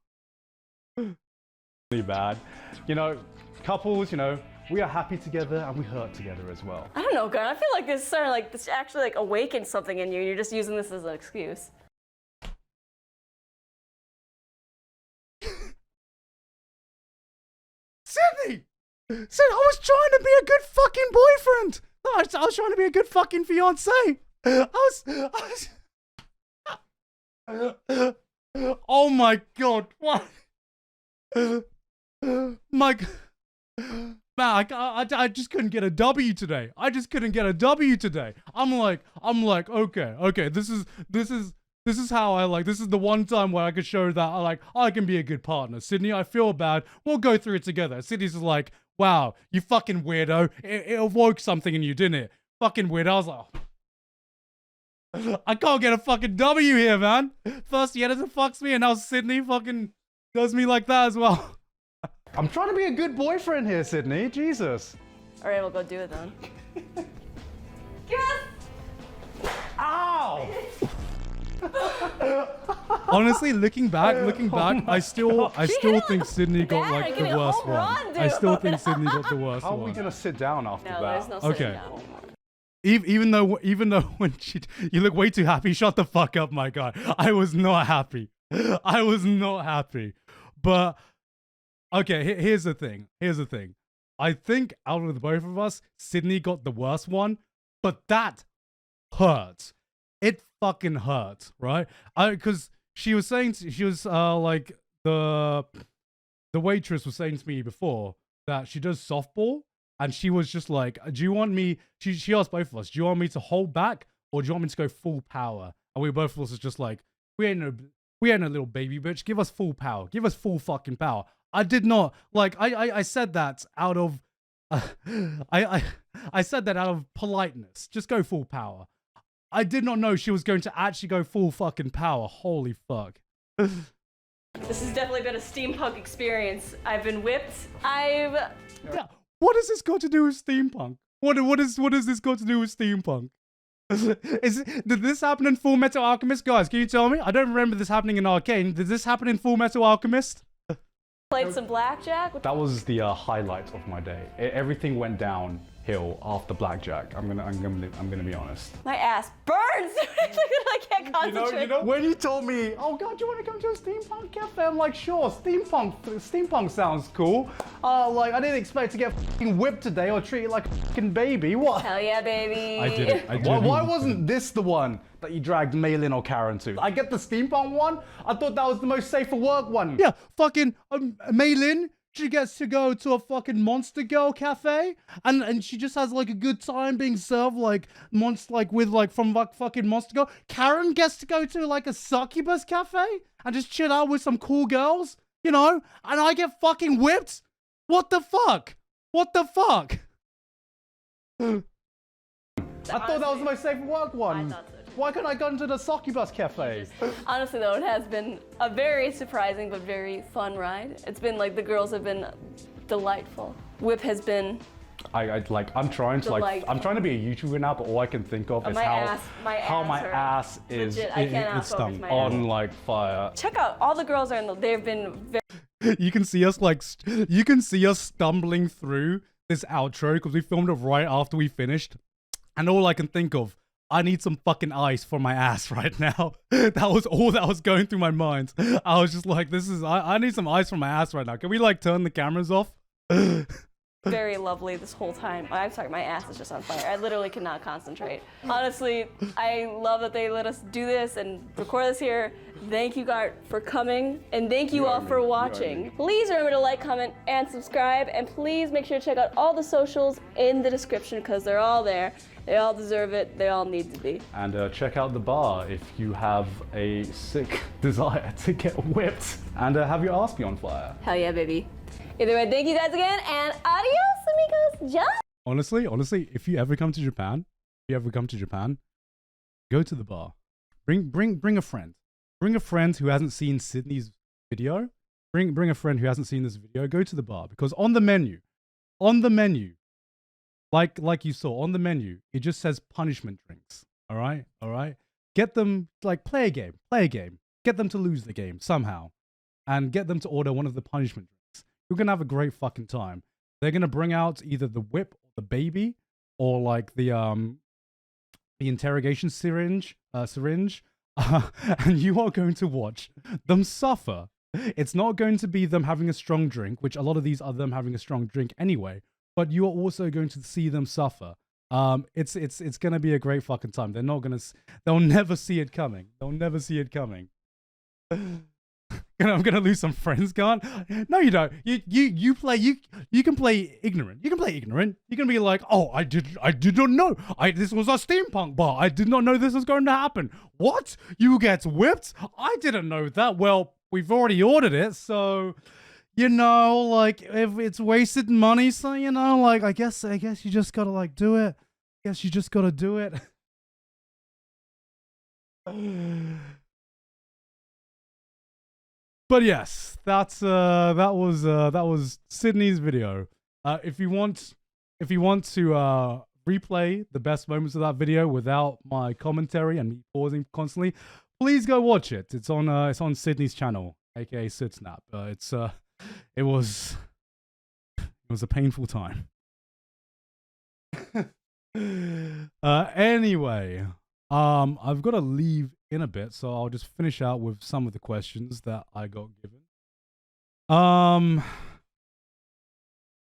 Speaker 4: Really bad. You know, couples, you know, we are happy together and we hurt together as well.
Speaker 2: I don't know, God. I feel like this started like this actually like awakened something in you. You're just using this as an excuse.
Speaker 1: Sydney! Said I was trying to be a good fucking boyfriend. I was trying to be a good fucking fiance. Oh my god! What? My man, I just couldn't get a W today. I just couldn't get a W today. I'm like, okay. This is how I like. This is the one time where I could show that I can be a good partner. Sydney, I feel bad. We'll go through it together. Sydney's just like, wow, you fucking weirdo. It awoke something in you, didn't it? Fucking weirdo. I was like, oh. I can't get a fucking W here, man. First the editor fucks me, and now Sydney fucking does me like that as well.
Speaker 4: I'm trying to be a good boyfriend here, Sydney. Jesus.
Speaker 2: All right, we'll go do it then.
Speaker 4: Ow!
Speaker 1: Honestly, looking back, I still think Sydney got
Speaker 2: Dad,
Speaker 1: like
Speaker 2: give me
Speaker 1: the
Speaker 2: a
Speaker 1: worst
Speaker 2: home
Speaker 1: one.
Speaker 2: run,
Speaker 1: I still
Speaker 2: dude.
Speaker 1: think Sydney got the worst
Speaker 4: How are
Speaker 1: one.
Speaker 4: we gonna sit down after
Speaker 2: No,
Speaker 4: that?
Speaker 2: there's no
Speaker 1: Okay.
Speaker 2: sitting down anymore.
Speaker 1: Even though when you look way too happy, shut the fuck up, my guy. I was not happy. I was not happy. But okay, here's the thing. I think out of the both of us, Sydney got the worst one, but that hurt. It fucking hurt, right? Because she was like the waitress was saying to me before that she does softball, and she was just like, do you want me? She asked both of us, do you want me to hold back or do you want me to go full power? And we both of us was just like, we ain't no little baby bitch. Give us full power. Give us full fucking power. I did not like. I said that out of. I said that out of politeness. Just go full power. I did not know she was going to actually go full fucking power. Holy fuck.
Speaker 2: This has definitely been a steampunk experience. I've been whipped.
Speaker 1: Yeah. What has this got to do with steampunk? What has this got to do with steampunk? Did this happen in Full Metal Alchemist? Guys, can you tell me? I don't remember this happening in Arcane. Did this happen in Full Metal Alchemist?
Speaker 2: Played some blackjack.
Speaker 4: That was the highlight of my day. Everything went downhill after blackjack. I'm gonna be honest.
Speaker 2: My ass burns. I can't concentrate.
Speaker 4: When you told me, oh God, do you want to come to a steampunk cafe? I'm like, sure, steampunk sounds cool. Like I didn't expect to get fucking whipped today or treated like a fucking baby. What?
Speaker 2: Hell yeah, baby.
Speaker 1: I did it.
Speaker 4: Why wasn't this the one that you dragged Maylin or Karen to? I get the steampunk one. I thought that was the most safe for work one.
Speaker 1: Yeah, fucking Maylin. She gets to go to a fucking Monster Girl cafe, and she just has like a good time being served from fucking Monster Girl. Karen gets to go to like a succubus cafe and just chill out with some cool girls, you know, and I get fucking whipped. What the fuck? What the fuck?
Speaker 4: I thought that was the most safe for work one.
Speaker 2: I thought so too.
Speaker 4: Why couldn't I go into the succubus cafe?
Speaker 2: Honestly though, it has been a very surprising but very fun ride. It's been like the girls have been delightful. Whip has been
Speaker 4: I'm trying to be a YouTuber now, but all I can think of is how my ass is
Speaker 2: legit. I cannot
Speaker 1: it's
Speaker 2: focus
Speaker 1: stung.
Speaker 2: my
Speaker 4: on
Speaker 2: ass.
Speaker 4: like fire.
Speaker 2: Check out all the girls are they've been very
Speaker 1: You can see us stumbling through this outro because we filmed it right after we finished. and all I can think of, I need some fucking ice for my ass right now. That was all that was going through my mind. I was just like, I need some ice for my ass right now. Can we like turn the cameras off?
Speaker 2: Very lovely this whole time. I'm sorry, my ass is just on fire. I literally cannot concentrate. Honestly, I love that they let us do this and record this here. Thank you, Gart, for coming, and thank you all for watching. Please remember to like, comment, and subscribe, and please make sure to check out all the socials in the description because they're all there. They all deserve it. They all need to be.
Speaker 4: And check out the bar if you have a sick desire to get whipped and have your ass be on fire.
Speaker 2: Hell yeah, baby. Either way, thank you guys again, and adios, amigos. Ciao.
Speaker 1: Honestly, if you ever come to Japan, go to the bar. Bring a friend. Bring a friend who hasn't seen Sydney's video. Bring a friend who hasn't seen this video. Go to the bar because on the menu, like you saw on the menu, it just says punishment drinks. All right. Get them play a game. Get them to lose the game somehow, and get them to order one of the punishment drinks. You're gonna have a great fucking time. They're gonna bring out either the whip or the baby, or like the interrogation syringe, and you are going to watch them suffer. It's not going to be them having a strong drink, which a lot of these are them having a strong drink anyway, but you are also going to see them suffer. It's gonna be a great fucking time. They'll never see it coming. I'm gonna lose some friends, can't? No, you don't. You can play ignorant. You can be like, oh, I did not know. This was a steampunk bar. I did not know this was going to happen. What? You get whipped? I didn't know that. Well, we've already ordered it, so like if it's wasted money, so like I guess you just gotta do it. But yes, that was Sydney's video. If you want to replay the best moments of that video without my commentary and me pausing constantly, please go watch it. It's on Sydney's channel, aka SidSnap. It was a painful time. Anyway, I've got to leave in a bit, so I'll just finish out with some of the questions that I got given.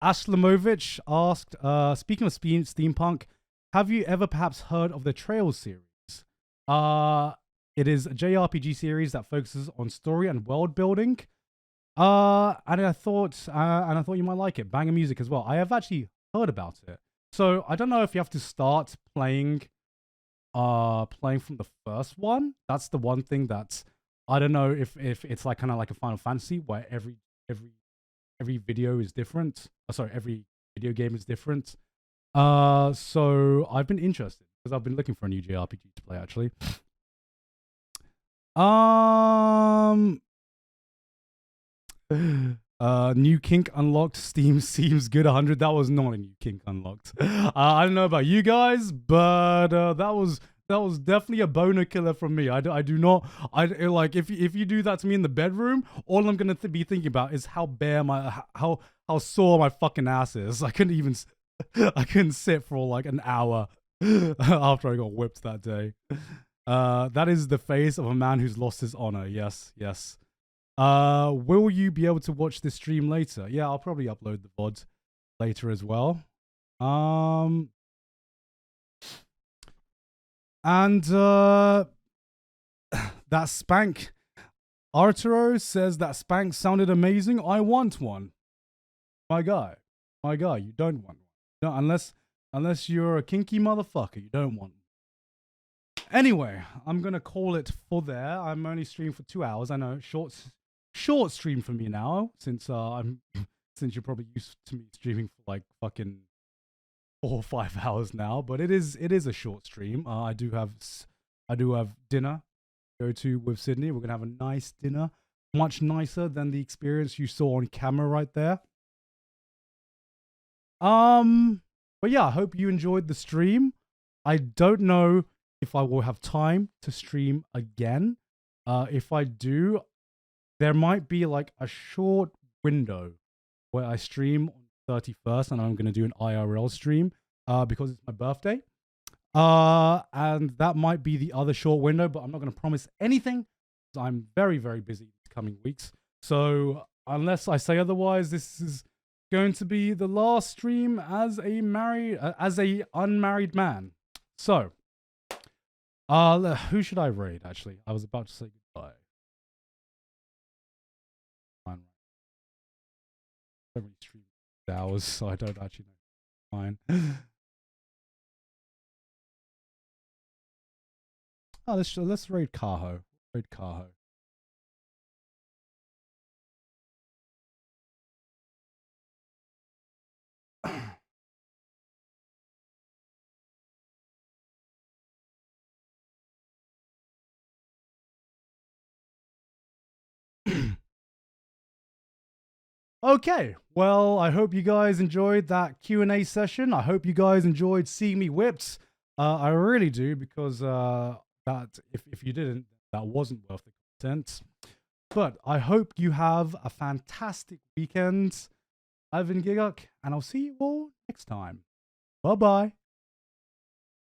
Speaker 1: Ashlamovich asked, speaking of steampunk, have you ever perhaps heard of the Trails series? It is a JRPG series that focuses on story and world building. And I thought you might like it. Banger music as well. I have actually heard about it. So I don't know if you have to start playing from the first one. That's the one thing that I don't know if it's like kind of like a Final Fantasy where every video is different. Every video game is different. So I've been interested because I've been looking for a new JRPG to play actually. New kink unlocked. Steam seems good. 100. That was not a new kink unlocked. I don't know about you guys, but that was definitely a boner killer from me. I do not. Like if you do that to me in the bedroom, all I'm gonna be thinking about is how sore my fucking ass is. I couldn't sit for like an hour after I got whipped that day. That is the face of a man who's lost his honor. Yes. Will you be able to watch this stream later? Yeah, I'll probably upload the VOD later as well. And that spank, Arturo says that spank sounded amazing. I want one. My guy, you don't want one. No, unless you're a kinky motherfucker, you don't want one. Anyway, I'm gonna call it for there. I'm only streaming for 2 hours. I know, short stream for me now, since you're probably used to me streaming for like fucking 4 or 5 hours now. But it is a short stream. I do have dinner to go to with Sydney. We're gonna have a nice dinner, much nicer than the experience you saw on camera right there. But yeah, I hope you enjoyed the stream. I don't know if I will have time to stream again. If I do, there might be like a short window where I stream on 31st and I'm going to do an IRL stream because it's my birthday. And that might be the other short window, but I'm not going to promise anything. I'm very, very busy these coming weeks. So unless I say otherwise, this is going to be the last stream as a unmarried man. So, who should I raid? Actually, I was about to say goodbye. Fine. Every stream hours, so I don't actually know. Fine. Oh, let's raid Kaho. Raid Kaho. Okay, well, I hope you guys enjoyed that Q&A session. I hope you guys enjoyed seeing me whipped. I really do, because that if you didn't, that wasn't worth the content. But I hope you have a fantastic weekend. I've been Giguk, and I'll see you all next time. Bye-bye.